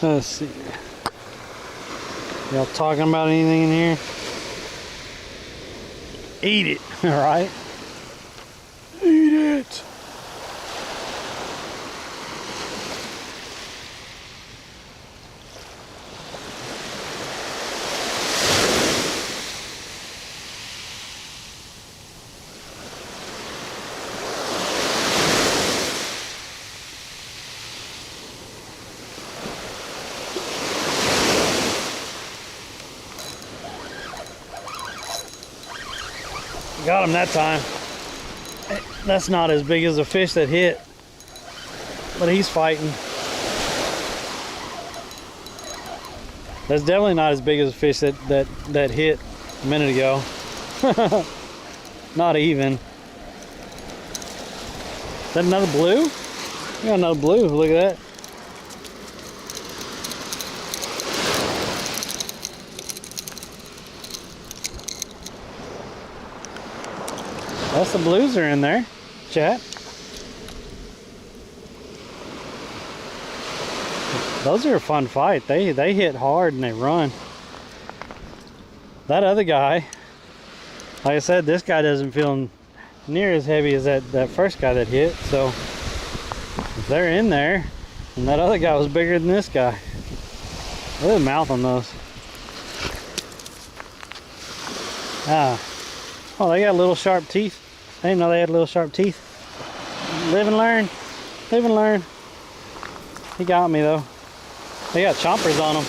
Let's see. Y'all talking about anything in here? Eat it, all right? Eat it. Got him that time. That's not as big as a fish that hit, but he's fighting. That's definitely not as big as a fish that hit a minute ago. Not even. Is that another blue? We got another blue. Look at that. That's the blues are in there, chat. Those are a fun fight. They hit hard and they run. That other guy, like I said, this guy doesn't feel near as heavy as that first guy that hit. So if they're in there, and that other guy was bigger than this guy. Look at the mouth on those. Ah, oh, they got little sharp teeth. I didn't know they had little sharp teeth. Live and learn. Live and learn. He got me though. They got chompers on them.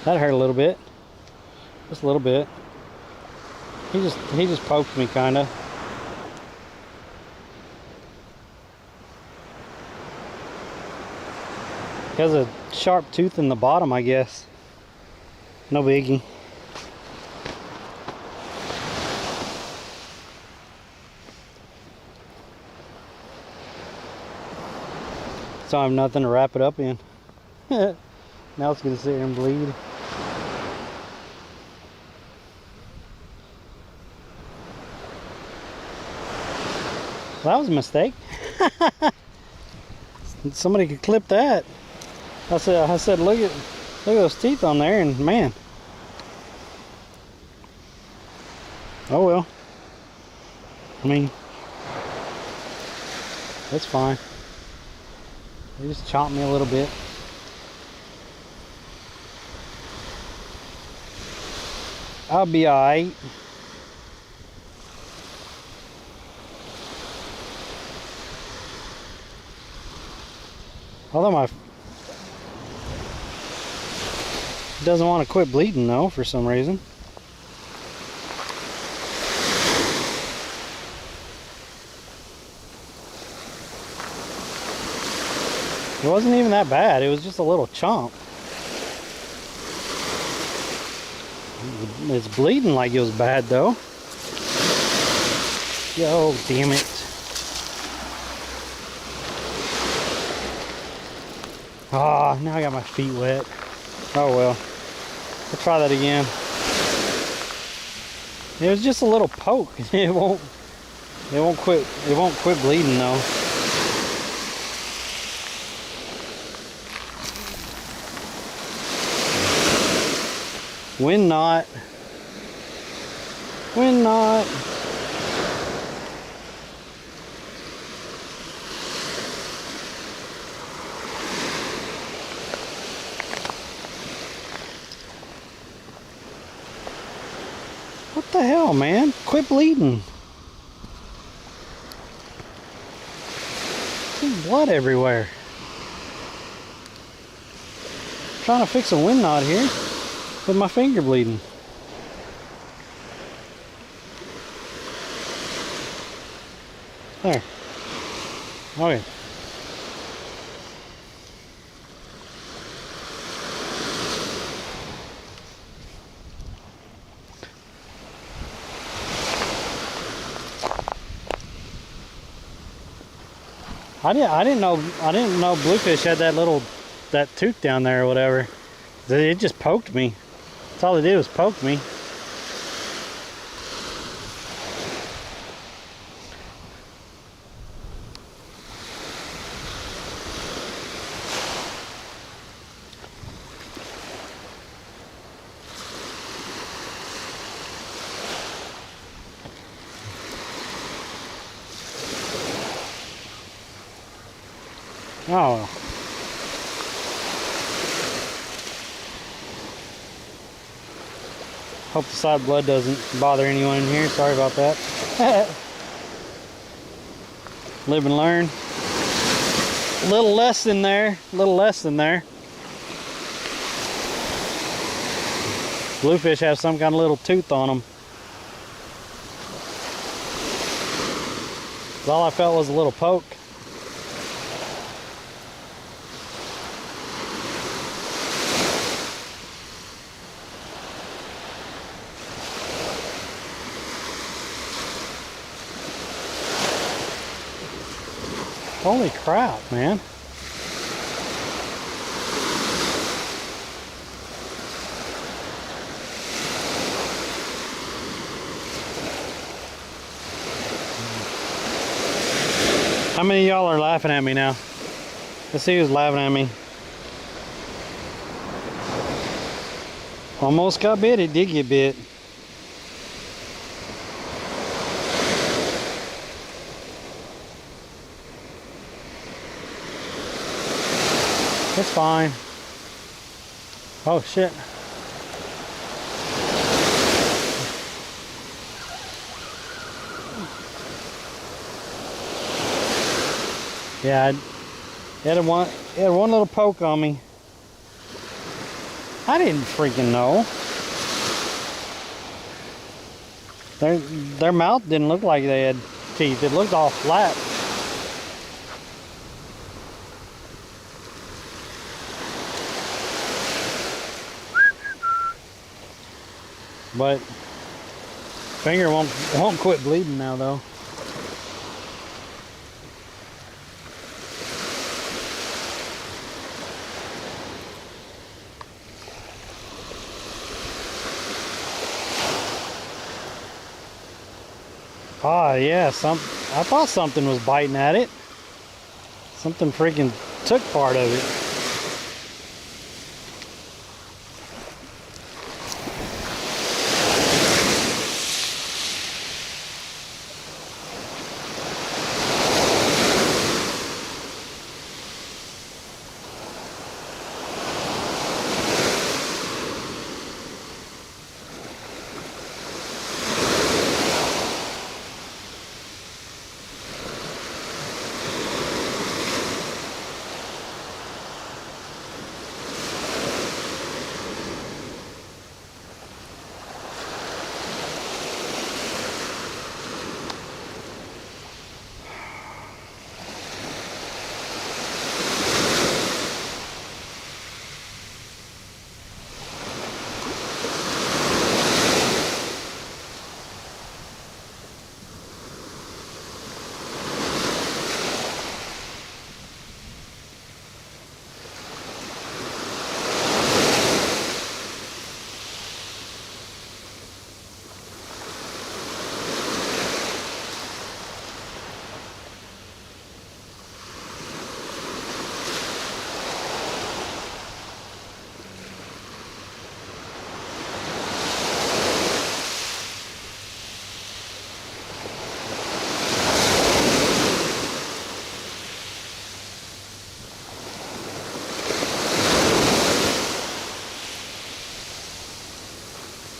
That hurt a little bit. Just a little bit. He just poked me kinda. Has a sharp tooth in the bottom, I guess. No biggie. So I have nothing to wrap it up in. Now it's gonna sit here and bleed. Well, that was a mistake. Somebody could clip that. I said, look at those teeth on there, and man. Oh well. I mean, that's fine. They just chopped me a little bit. I'll be alright. Although my doesn't want to quit bleeding though for some reason. It wasn't even that bad. It was just a little chomp. It's bleeding like it was bad though. Yo, damn it. Ah, now I got my feet wet. Oh well. I'll try that again. It was just a little poke. It won't quit bleeding though. When not. When not. What the hell, man? Quit bleeding. There's blood everywhere. I'm trying to fix a wind knot here with my finger bleeding. There. Okay. I didn't know bluefish had that tooth down there or whatever. It just poked me. That's all it did was poke me. Oh. Hope the side blood doesn't bother anyone in here. Sorry about that. Live and learn. A little less than there. A little less than there. Bluefish have some kind of little tooth on them. All I felt was a little poke. Holy crap, man. How many of y'all are laughing at me now? Let's see who's laughing at me. Almost got bit. It did get bit. It's fine. Oh shit. Yeah, it had one little poke on me. I didn't freaking know. Their mouth didn't look like they had teeth. It looked all flat. But finger won't quit bleeding now though. Ah, yeah, I thought something was biting at it. Something freaking took part of it.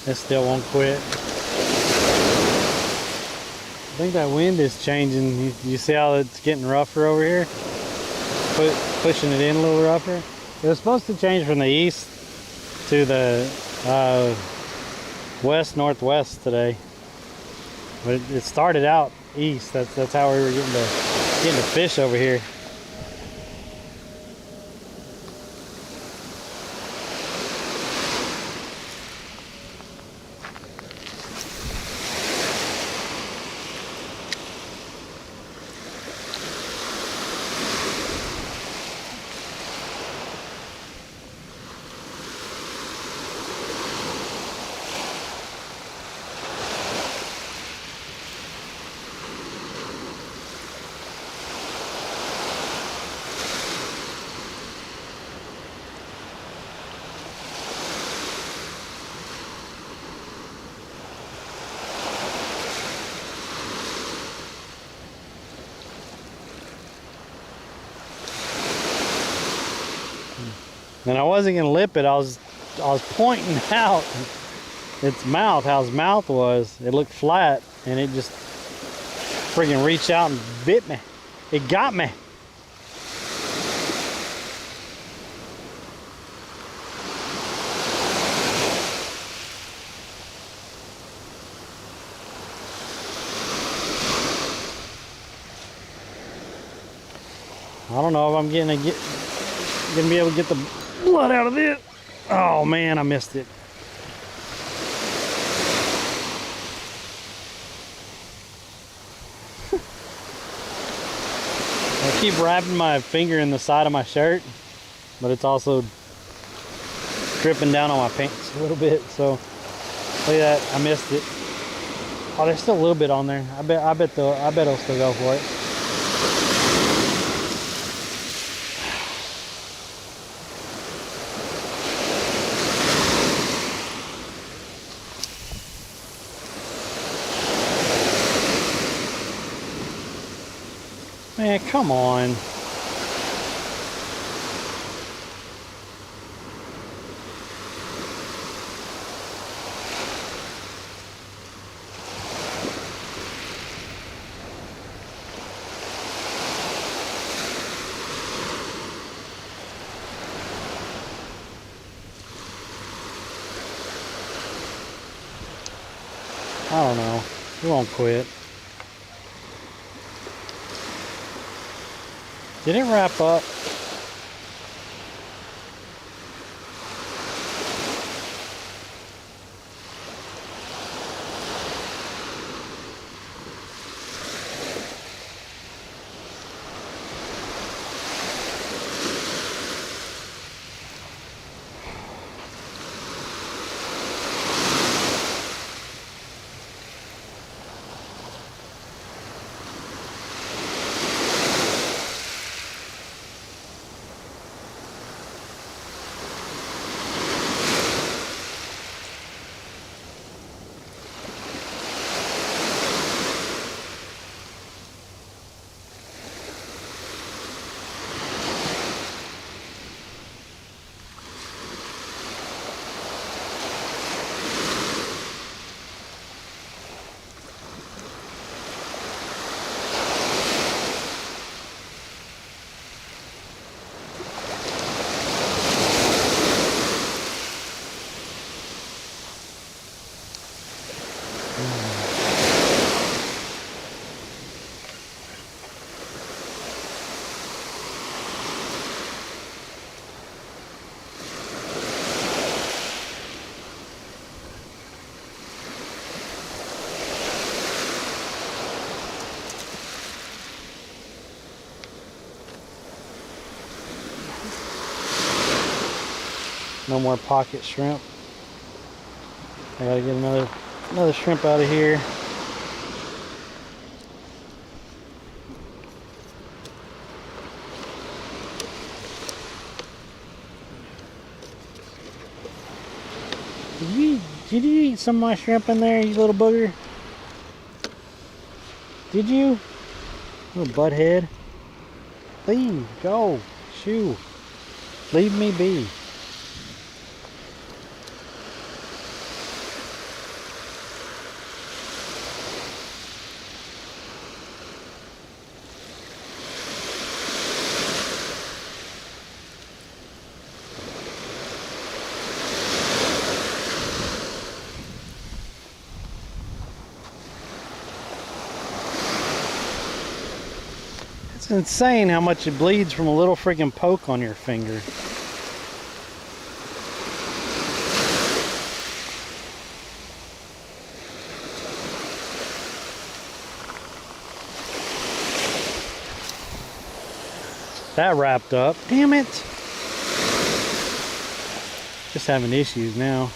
It still won't quit. I think that wind is changing. You see how it's getting rougher over here? Pushing it in a little rougher. It was supposed to change from the east to the west-northwest today. But it started out east. That's how we were getting to fish over here. And I wasn't gonna lip it. I was pointing out its mouth, how its mouth was. It looked flat, and it just freaking reached out and bit me. It got me. I don't know if I'm gonna be able to get the blood out of this. Oh man, I missed it. I keep wrapping my finger in the side of my shirt, but it's also dripping down on my pants a little bit. So look at that, I missed it. Oh, there's still a little bit on there. I bet it'll still go for it. Man, come on. I don't know. He won't quit. Did it wrap up? No more pocket shrimp. I gotta get another shrimp out of here. Did you eat some of my shrimp in there, you little booger? Did you? Little butthead. Leave, go, shoo. Leave me be. It's insane how much it bleeds from a little freaking poke on your finger. That wrapped up. Damn it. Just having issues now.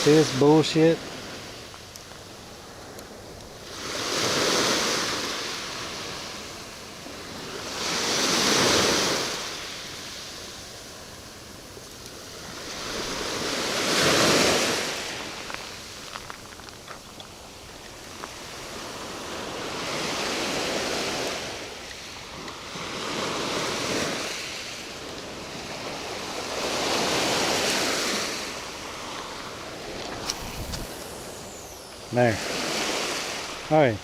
See this bullshit? There. All right.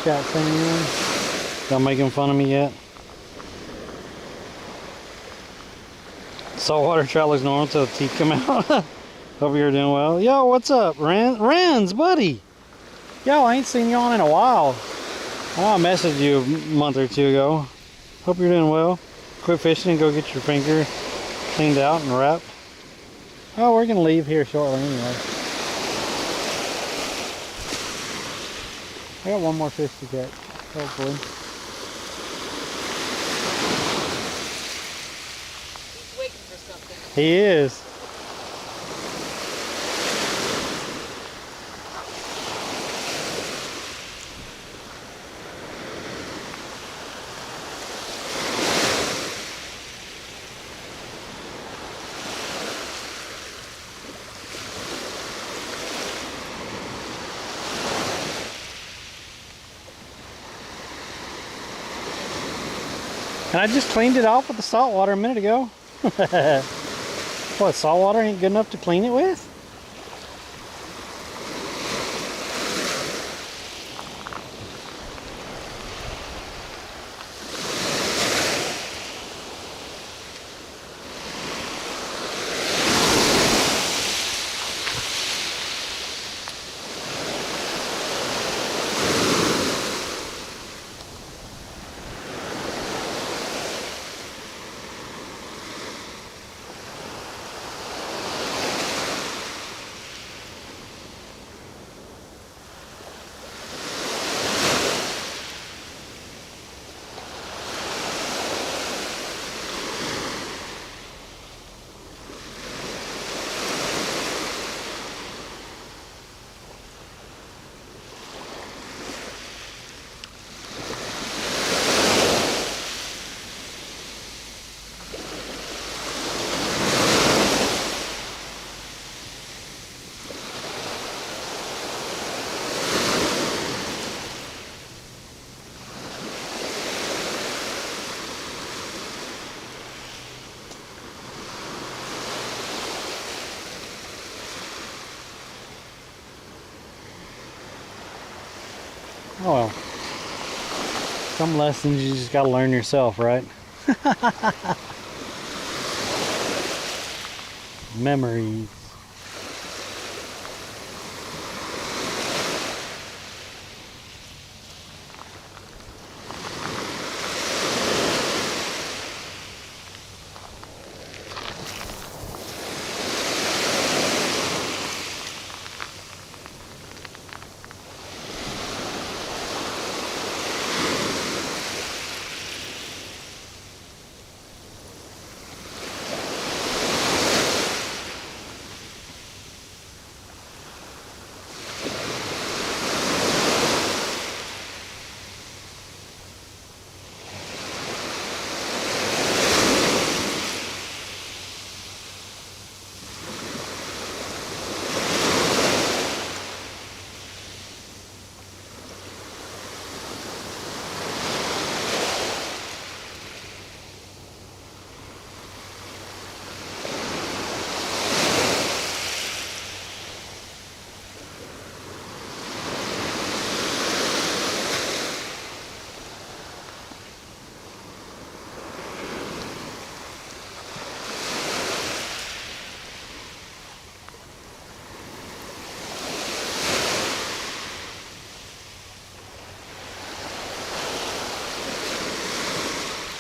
Chat saying anything? Y'all making fun of me yet? Saltwater trout looks normal until the teeth come out. Hope you're doing well. Yo, what's up, Renz, buddy? Yo, I ain't seen you on in a while. I messaged you a month or two ago. Hope you're doing well. Quit fishing and go get your finger cleaned out and wrapped. Oh, we're gonna leave here shortly anyway. I got one more fish to catch, hopefully. He's waiting for something. He is. And I just cleaned it off with the salt water a minute ago. What, salt water ain't good enough to clean it with? Oh well. Some lessons you just gotta learn yourself, right? Memories.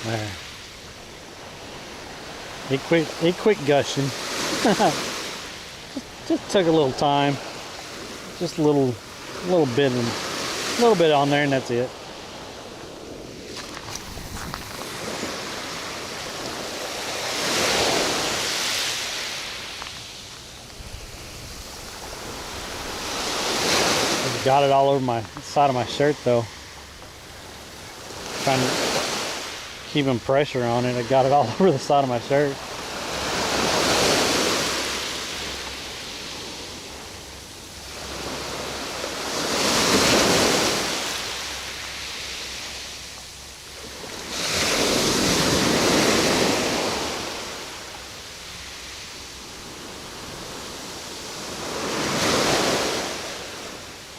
There. It quit gushing. just took a little time. Just a little bit on there, and that's it. Got it all over my side of my shirt though. Trying to keeping pressure on it. I got it all over the side of my shirt.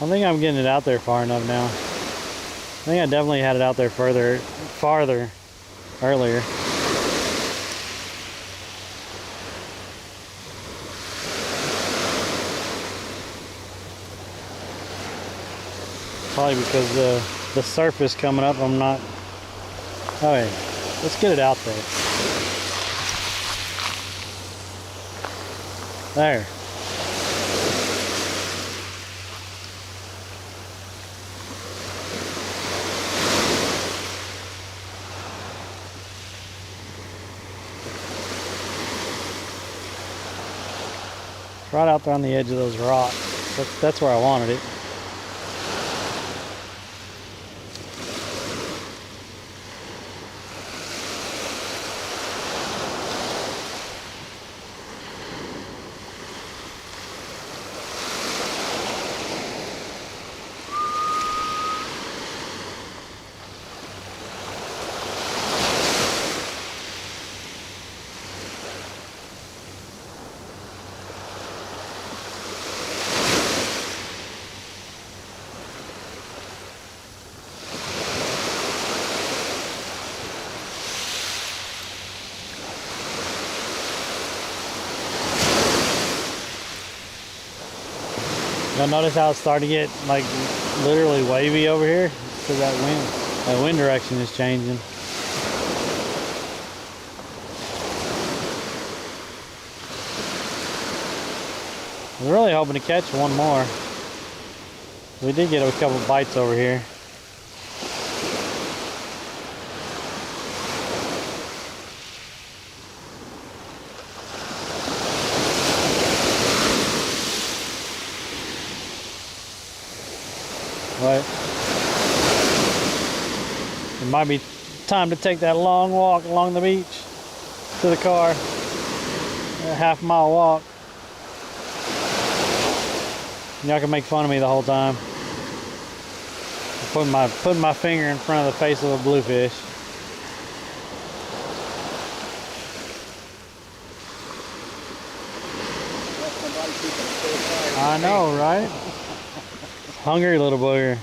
I think I'm getting it out there far enough now. I think I definitely had it out there farther earlier. Probably because the surface coming up, I'm not. Oh yeah, let's get it out there. There. Right out there on the edge of those rocks. That's where I wanted it. Y'all notice how it's starting to get like literally wavy over here? Because that wind direction is changing. I was really hoping to catch one more. We did get a couple bites over here. But it might be time to take that long walk along the beach to the car. A half-mile walk. Y'all can make fun of me the whole time. Putting my finger in front of the face of a bluefish. I know, right? Hungry little booger.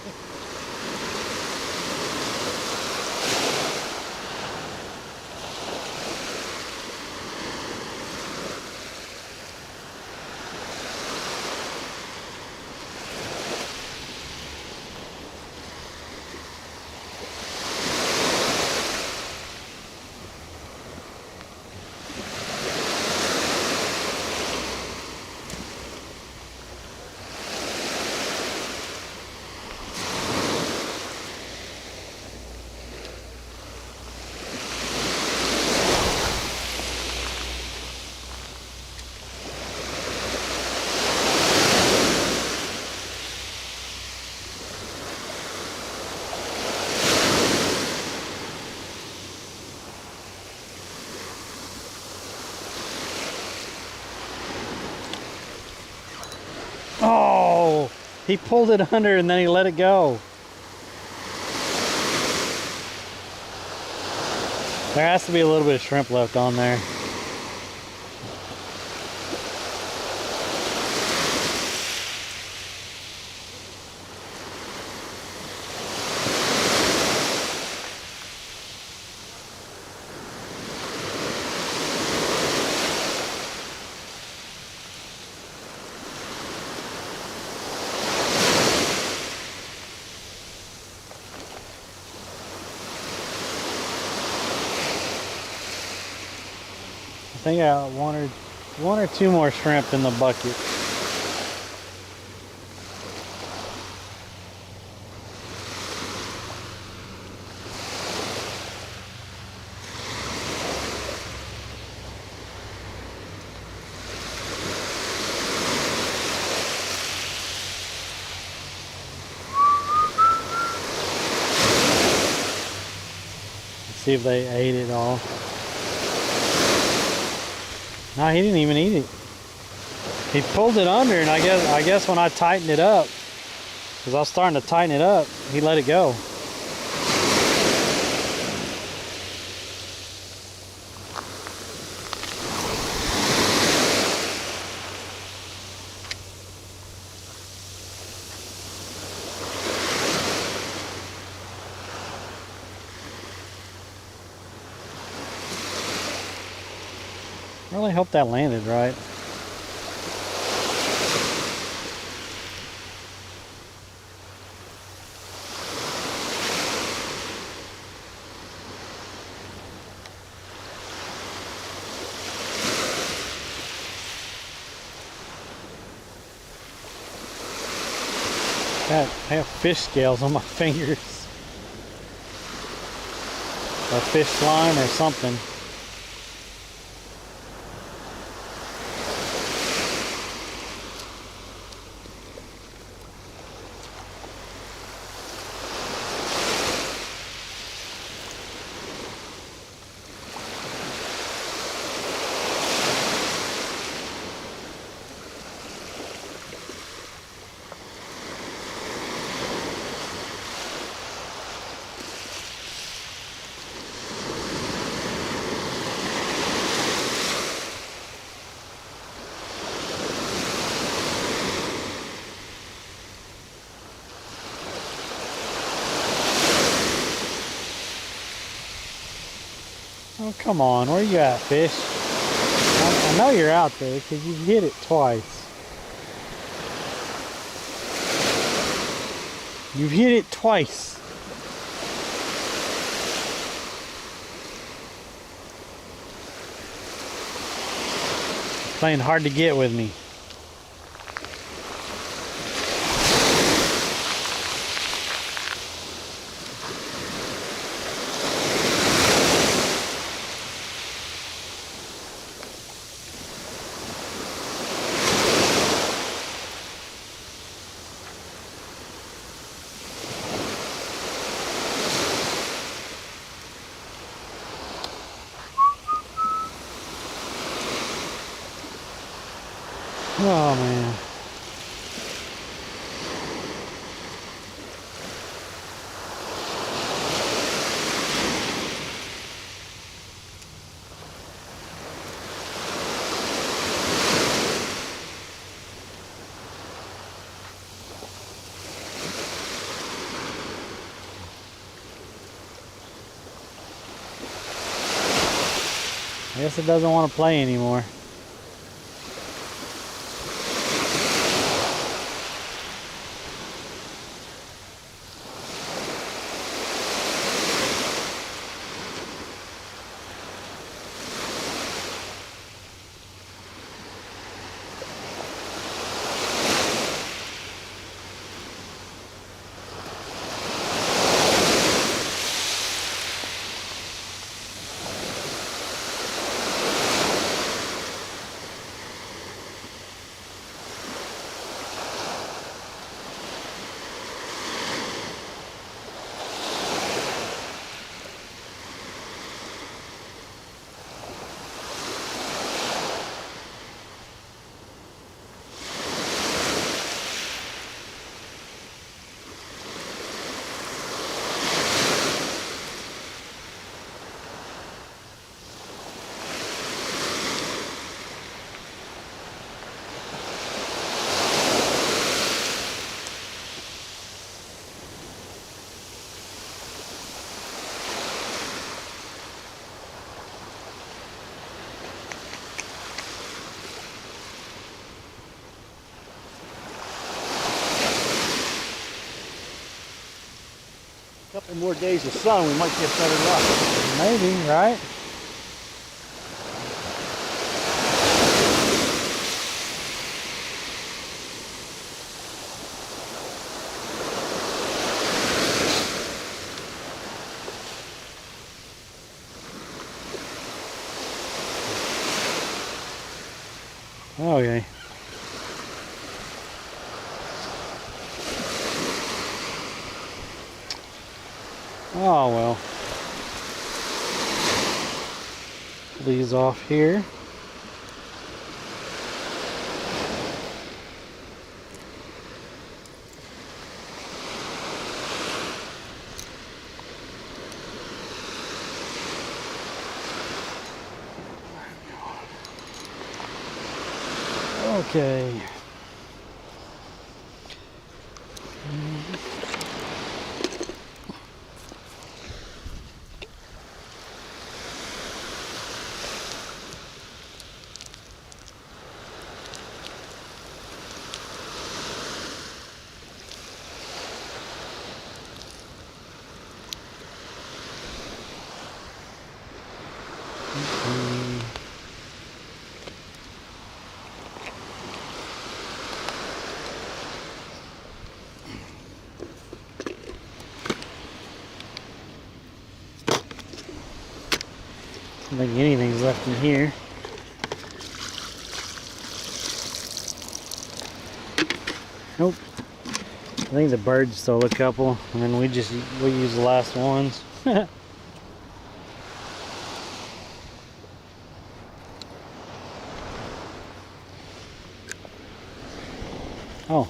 Oh, he pulled it under and then he let it go. There has to be a little bit of shrimp left on there. I think I got one or two more shrimp in the bucket. see if they ate it all. No, he didn't even eat it. He pulled it under, and I guess when I tightened it up, because I was starting to tighten it up, he let it go. I really hope that landed right. I have fish scales on my fingers. Or fish slime or something. Oh, come on. Where you at, fish? I know you're out there because you've hit it twice. You've hit it twice. Playing hard to get with me. Oh man. I guess it doesn't want to play anymore. Couple more days of sun, we might get better luck. Maybe, right? Okay. Oh well. these off here. Okay. I don't think anything's left in here. Nope. I think the birds stole a couple, and then we use the last ones. Oh.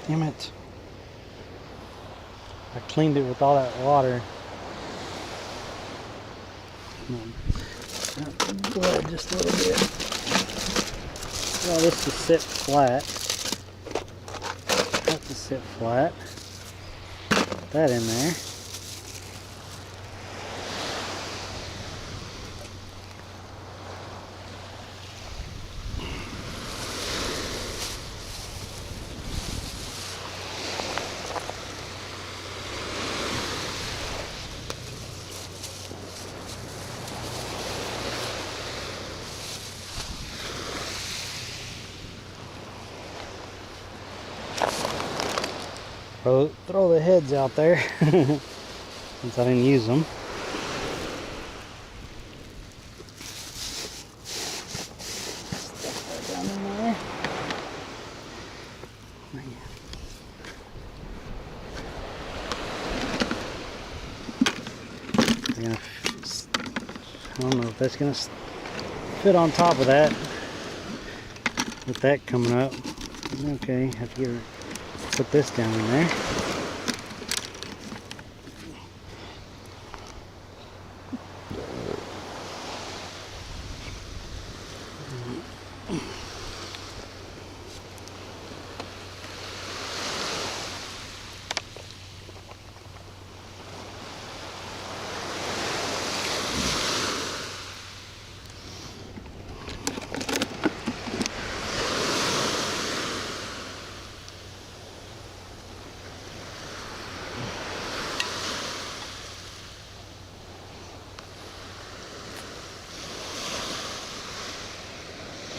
Damn it. I cleaned it with all that water. Blood just a little bit. Well, this to sit flat. That to sit flat. Put that in there. Throw the heads out there since I didn't use them. Stuff that down in there. I don't know if that's gonna fit on top of that with that coming up. Okay, have to put this down in there.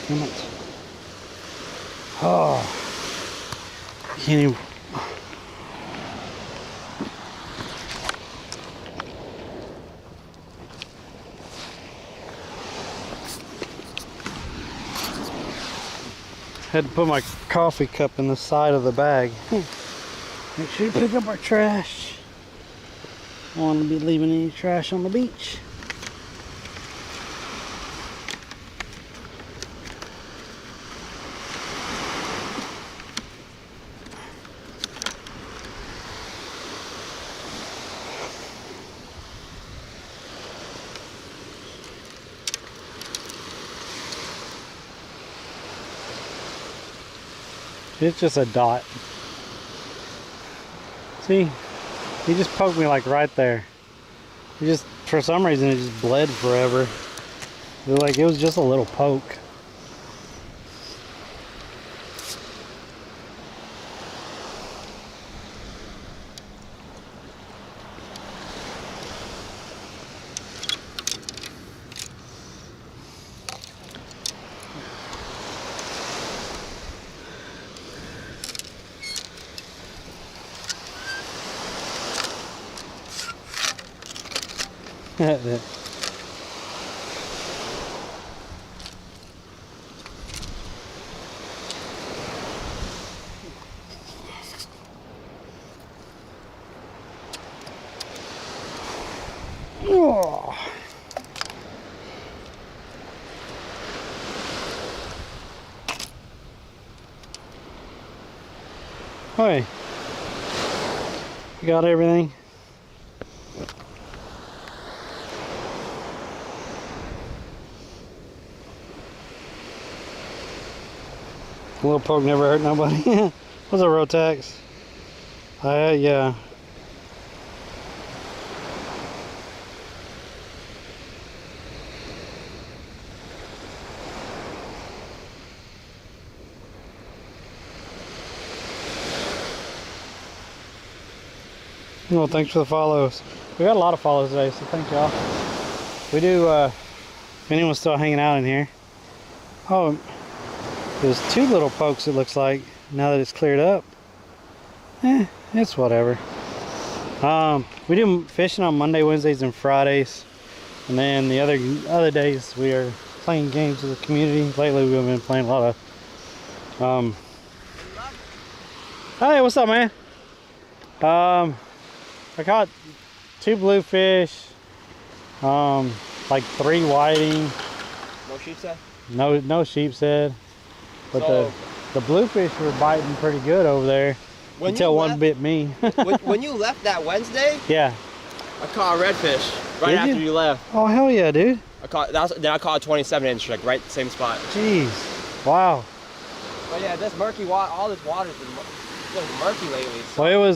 Damn it. Oh, can't even. Had to put my coffee cup in the side of the bag. Make sure you pick up our trash. I don't want to be leaving any trash on the beach. It's just a dot. See? He just poked me like right there. He just, for some reason, it just bled forever. Like it was just a little poke. Oh. Hey, you got everything? A little poke never hurt nobody. What's a Rotax? Yeah. Well, thanks for the follows. We got a lot of follows today, so thank y'all. We do, if anyone's still hanging out in here. Oh, there's 2 little pokes, it looks like, now that it's cleared up. It's whatever. We do fishing on Monday, Wednesdays, and Fridays. And then the other days we are playing games with the community. Lately we've been playing a lot of, Hey, what's up, man? I caught 2 bluefish, like 3 whiting. No sheep's head? No sheep's head. But So, the bluefish were biting pretty good over there until one bit me. when you left that Wednesday, Yeah. I caught a redfish right Did after you? you left. Oh, hell yeah, dude. Then I caught a 27-inch, like right same spot. Jeez. Wow. But yeah, this murky water, all this water's been murky lately. So. Well,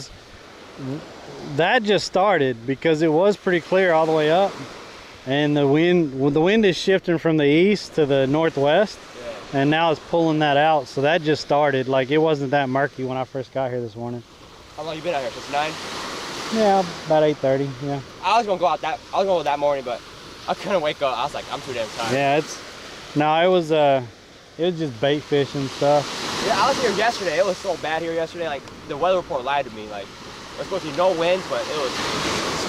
that just started because it was pretty clear all the way up. And the wind is shifting from the east to the northwest. Yeah. And now it's pulling that out. So that just started. Like, it wasn't that murky when I first got here this morning. How long you been out here? Since 9? Yeah, about 8:30, yeah. I was gonna go that morning, but I couldn't wake up. I was like, I'm too damn tired. Yeah, it was just bait fish and stuff. Yeah, I was here yesterday. It was so bad here yesterday. Like, the weather report lied to me. Like, there's supposed to be no winds, but it was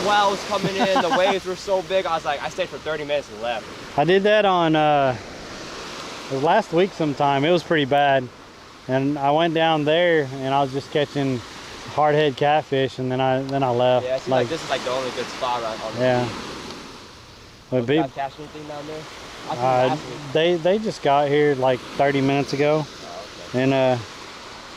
swells coming in. The waves were so big. I was like, I stayed for 30 minutes and left. I did that on it was last week sometime. It was pretty bad. And I went down there and I was just catching hardhead catfish, and then I left. Yeah, it seems like this is like the only good spot on the Yeah. beach. But You guys catch anything down there? I think last week. they just got here like 30 minutes ago. Oh, okay. And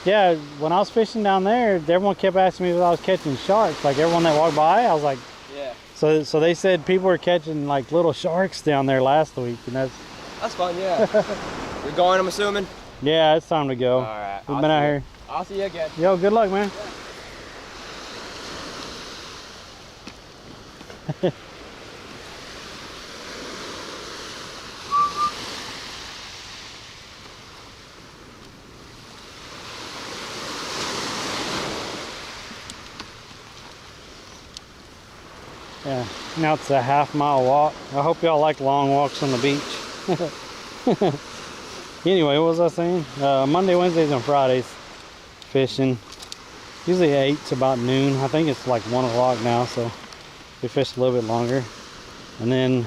yeah, when I was fishing down there, everyone kept asking me if I was catching sharks. Like, everyone that walked by, I was like, Yeah. so they said people were catching like little sharks down there last week, and That's fun, yeah. You're going, I'm assuming? yeah, it's time to go. All right. We've been out here. I'll see you again. Yo, good luck, man. Yeah, now it's a half-mile walk. I hope y'all like long walks on the beach. Anyway, what was I saying? Monday, Wednesdays, and Fridays fishing. Usually 8 to about noon. I think it's like 1 o'clock now, so we fish a little bit longer. And then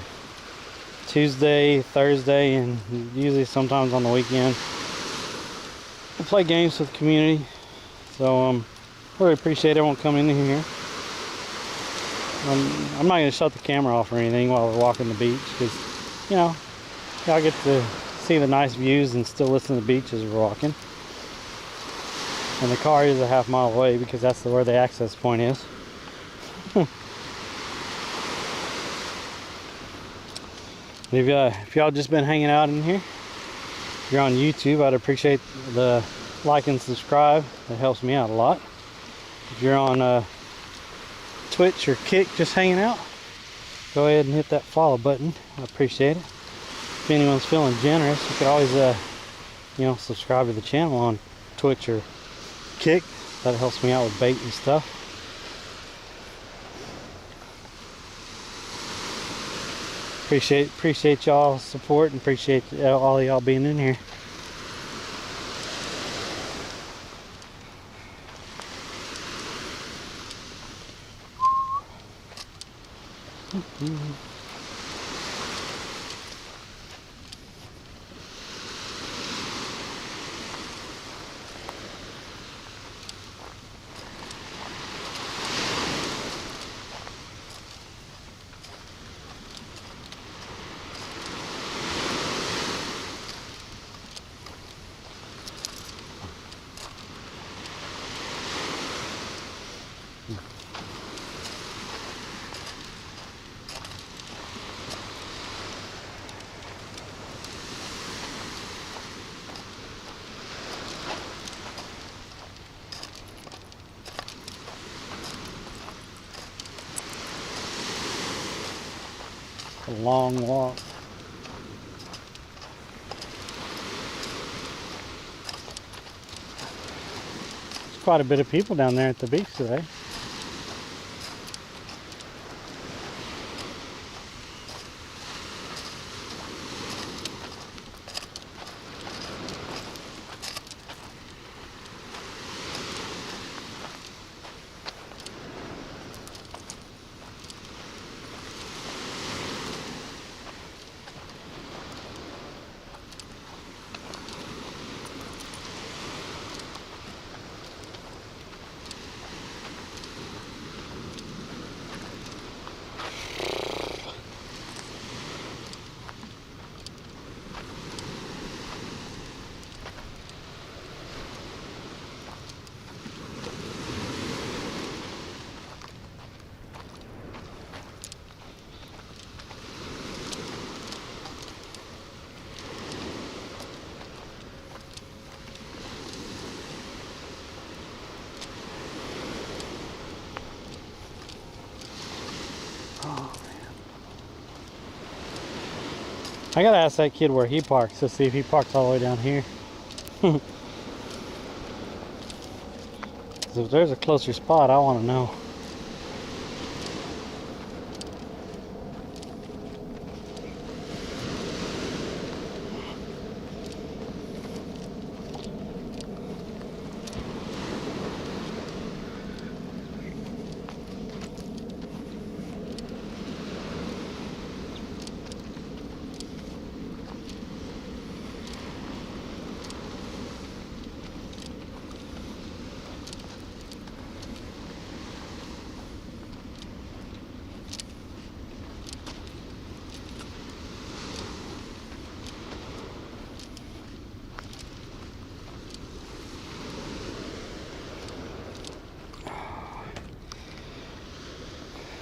Tuesday, Thursday, and usually sometimes on the weekend, we play games with the community. So really appreciate everyone coming in here. I'm not going to shut the camera off or anything while we're walking the beach, because, you know, y'all get to see the nice views and still listen to the beach as we're walking. And the car is a half-mile away because that's where the access point is. If y'all just been hanging out in here, if you're on YouTube, I'd appreciate the like and subscribe. That helps me out a lot. If you're on Twitch or Kick just hanging out, go ahead and hit that follow button. I appreciate it. If anyone's feeling generous, you could always subscribe to the channel on Twitch or Kick. That helps me out with bait and stuff. Appreciate y'all's support, and appreciate all of y'all being in here. A long walk. There's quite a bit of people down there at the beach today. I gotta ask that kid where he parks to see if he parks all the way down here. So if there's a closer spot, I want to know.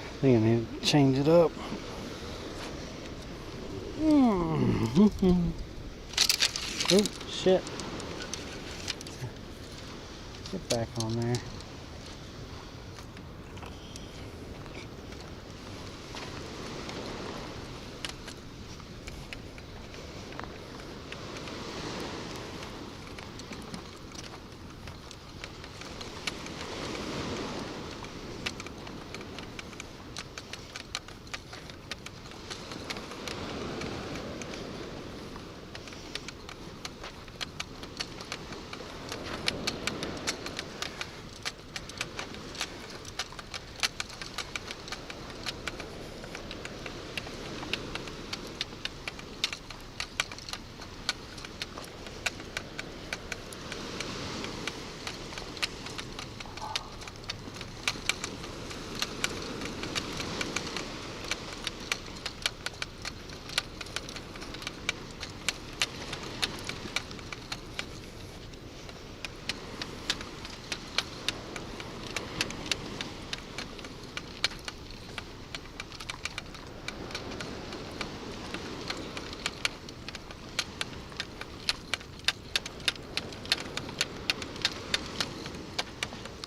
I think I need to change it up. Oh, shit. Get back on there.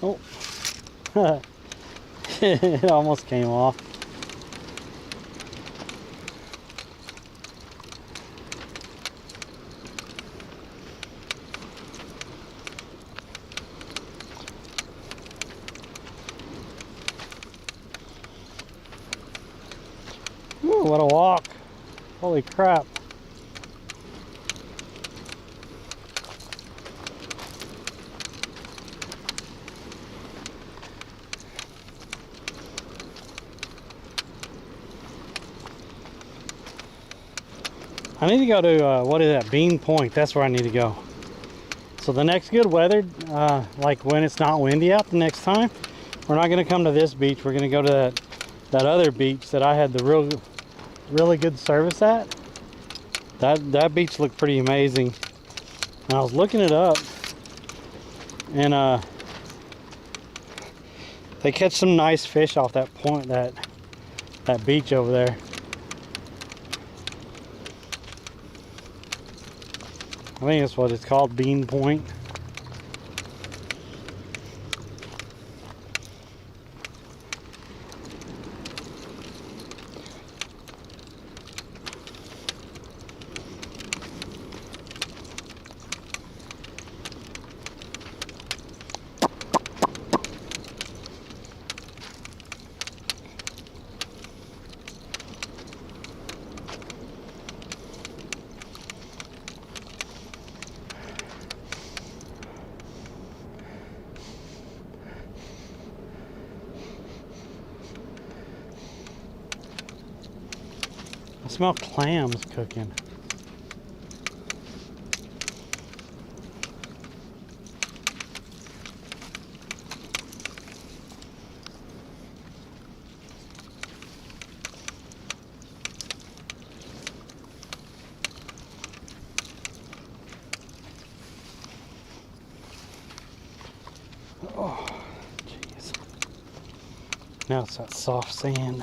Oh, it almost came off. Ooh, what a walk. Holy crap. I need to go to, what is that, Bean Point. That's where I need to go. So the next good weather, like when it's not windy out the next time, we're not going to come to this beach. We're going to go to that other beach that I had the really good service at. That beach looked pretty amazing. And I was looking it up, and they catch some nice fish off that point, that beach over there. I think that's what it's called, Bean Point. smell clams cooking. Oh, jeez. Now it's that soft sand.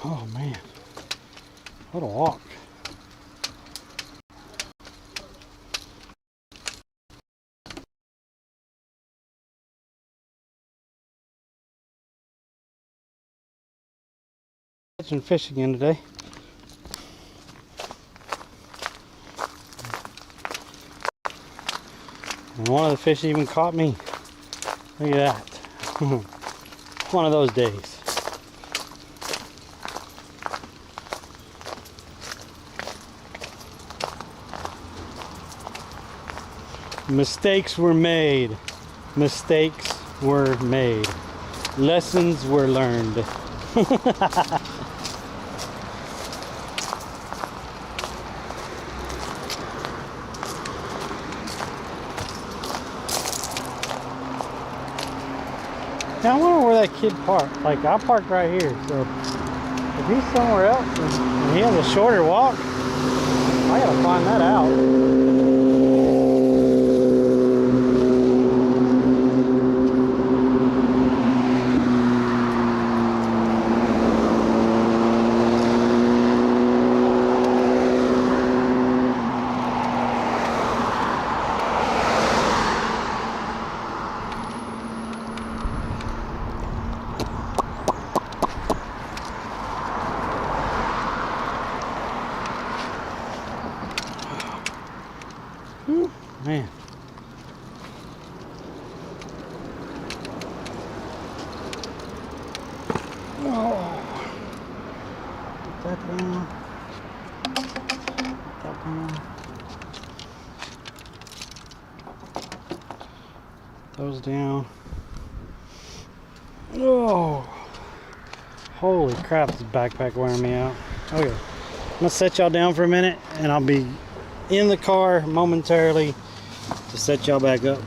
Oh man, what a walk. Catching fish again today. And one of the fish even caught me. Look at that. One of those days. Mistakes were made. Mistakes were made. Lessons were learned. Now I wonder where that kid parked. Like, I parked right here, so if he's somewhere else and he has a shorter walk, I gotta find that out. Man. Oh. Put that down. Put that down. Those down. Oh. Holy crap, this backpack wearing me out. Okay. I'm gonna set y'all down for a minute and I'll be in the car momentarily to set y'all back up.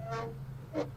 Oh man.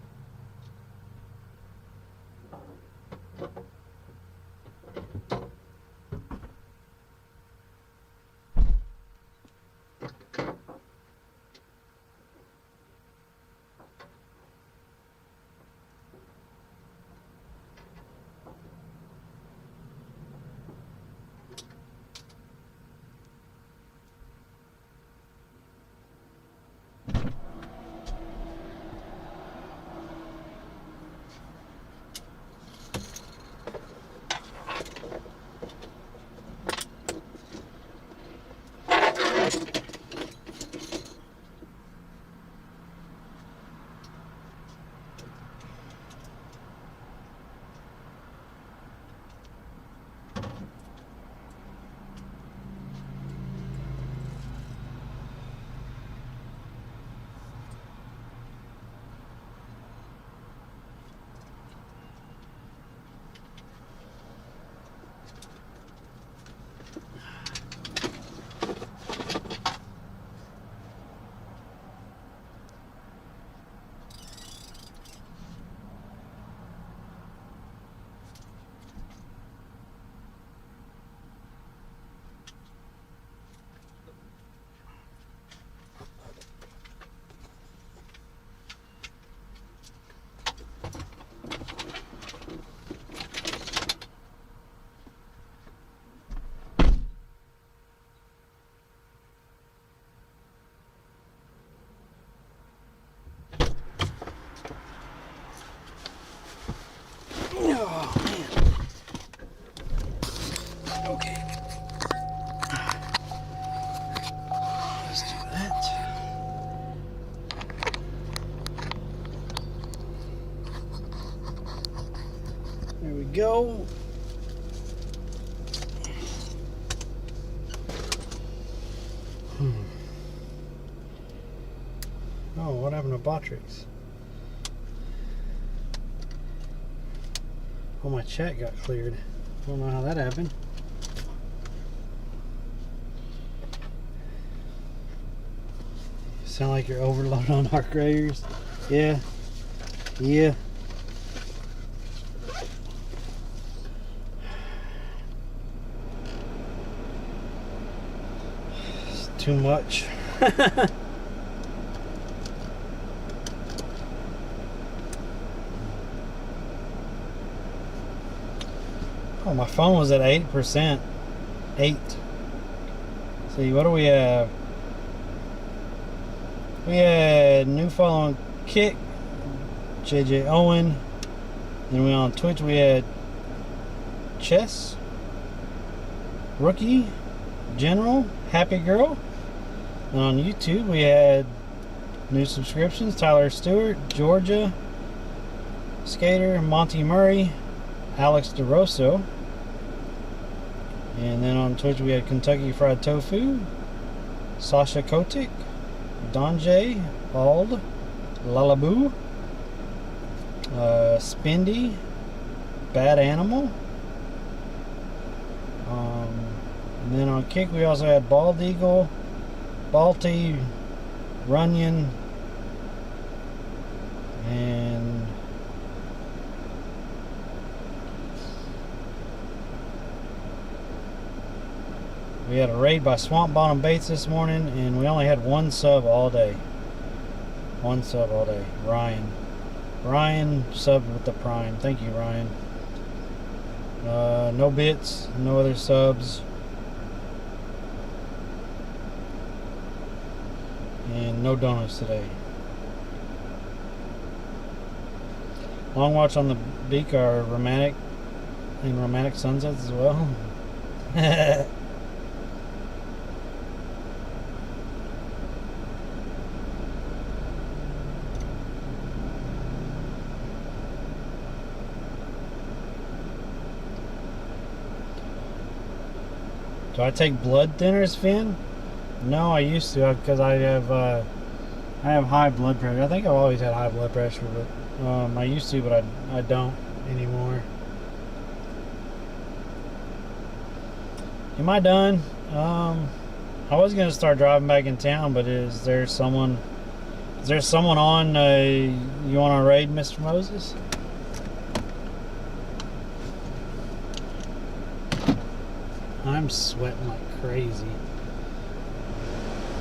Okay. Let's do that. There we go. Oh, what happened to Botrix? Oh, my chat got cleared. I don't know how that happened. Sound like you're overloaded on arc graders. Yeah. Yeah. It's too much. Oh, my phone was at 8%. 8. See, what do we have? We had new following Kick, JJ Owen. Then we on Twitch we had Chess, Rookie, General, Happy Girl. And on YouTube we had new subscriptions: Tyler Stewart, Georgia, Skater, Monty Murray, Alex DeRosso. And then on Twitch we had Kentucky Fried Tofu, Sasha Kotick, Don J, Bald, Lalaboo, Spindy, Bad Animal. And then on Kick we also had Bald Eagle, Balti, Runyon, and we had a raid by Swamp Bottom Baits this morning, and we only had one sub all day. One sub all day. Ryan. Ryan subbed with the Prime. Thank you, Ryan. No bits, no other subs. And no donuts today. Long watch on the beak are romantic and romantic sunsets as well. Do I take blood thinners, Finn? No, I used to because I have high blood pressure. I think I've always had high blood pressure, but I used to, but I don't anymore. Am I done? I was gonna start driving back in town, but is there someone Is there someone on you want to raid, Mr. Moses? I'm sweating like crazy.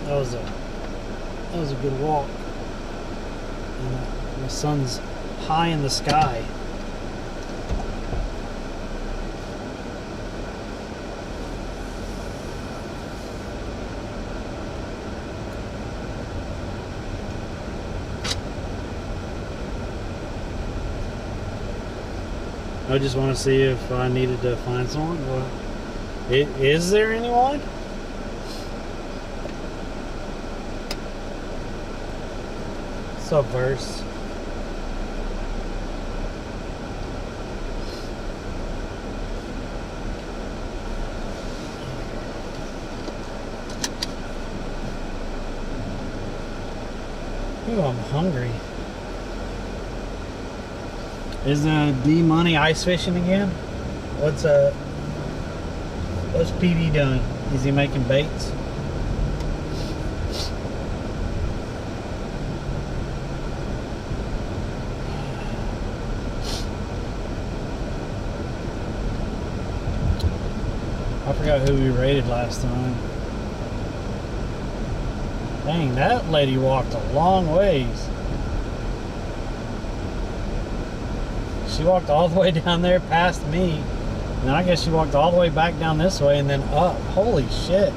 That was a good walk. And the sun's high in the sky. I just want to see if I needed to find someone. Well, is there anyone? What's up, Verse? Ooh, I'm hungry. Is D Money ice fishing again? What's PB doing? Is he making baits? I forgot who we raided last time. Dang, that lady walked a long ways. She walked all the way down there past me, and then I guess she walked all the way back down this way and then up. Holy shit.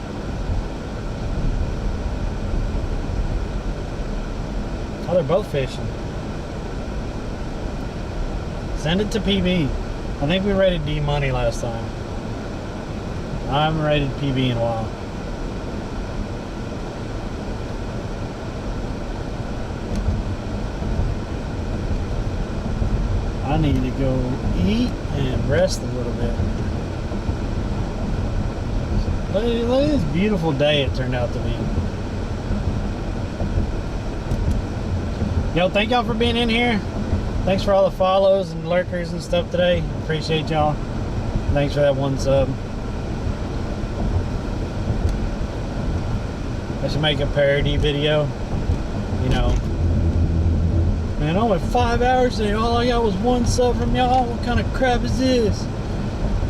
Oh, they're both fishing. Send it to PB. I think we rated D Money last time. I haven't rated PB in a while. I need to go eat and rest a little bit. Look at this beautiful day it turned out to be. Yo, thank y'all for being in here. Thanks for all the follows and lurkers and stuff today. Appreciate y'all. Thanks for that 1 sub. I should make a parody video. You know. Man, I went 5 hours today. All I got was 1 sub from y'all. What kind of crap is this?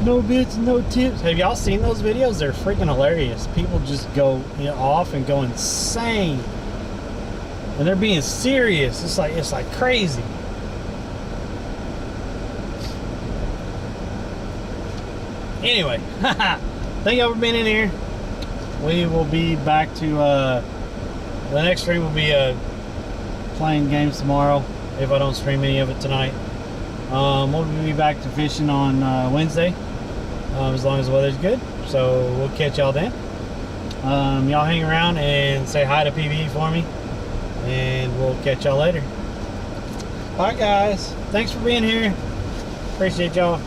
No bits, no tips. Have y'all seen those videos? They're freaking hilarious. People just go off and go insane, and they're being serious. It's like crazy. Anyway, thank y'all for being in here. We will be back to the next stream will be playing games tomorrow if I don't stream any of it tonight. We'll be back to fishing on Wednesday, as long as the weather's good. So we'll catch y'all then. Y'all hang around and say hi to PB for me, and we'll catch y'all later. Bye guys, thanks for being here. Appreciate y'all.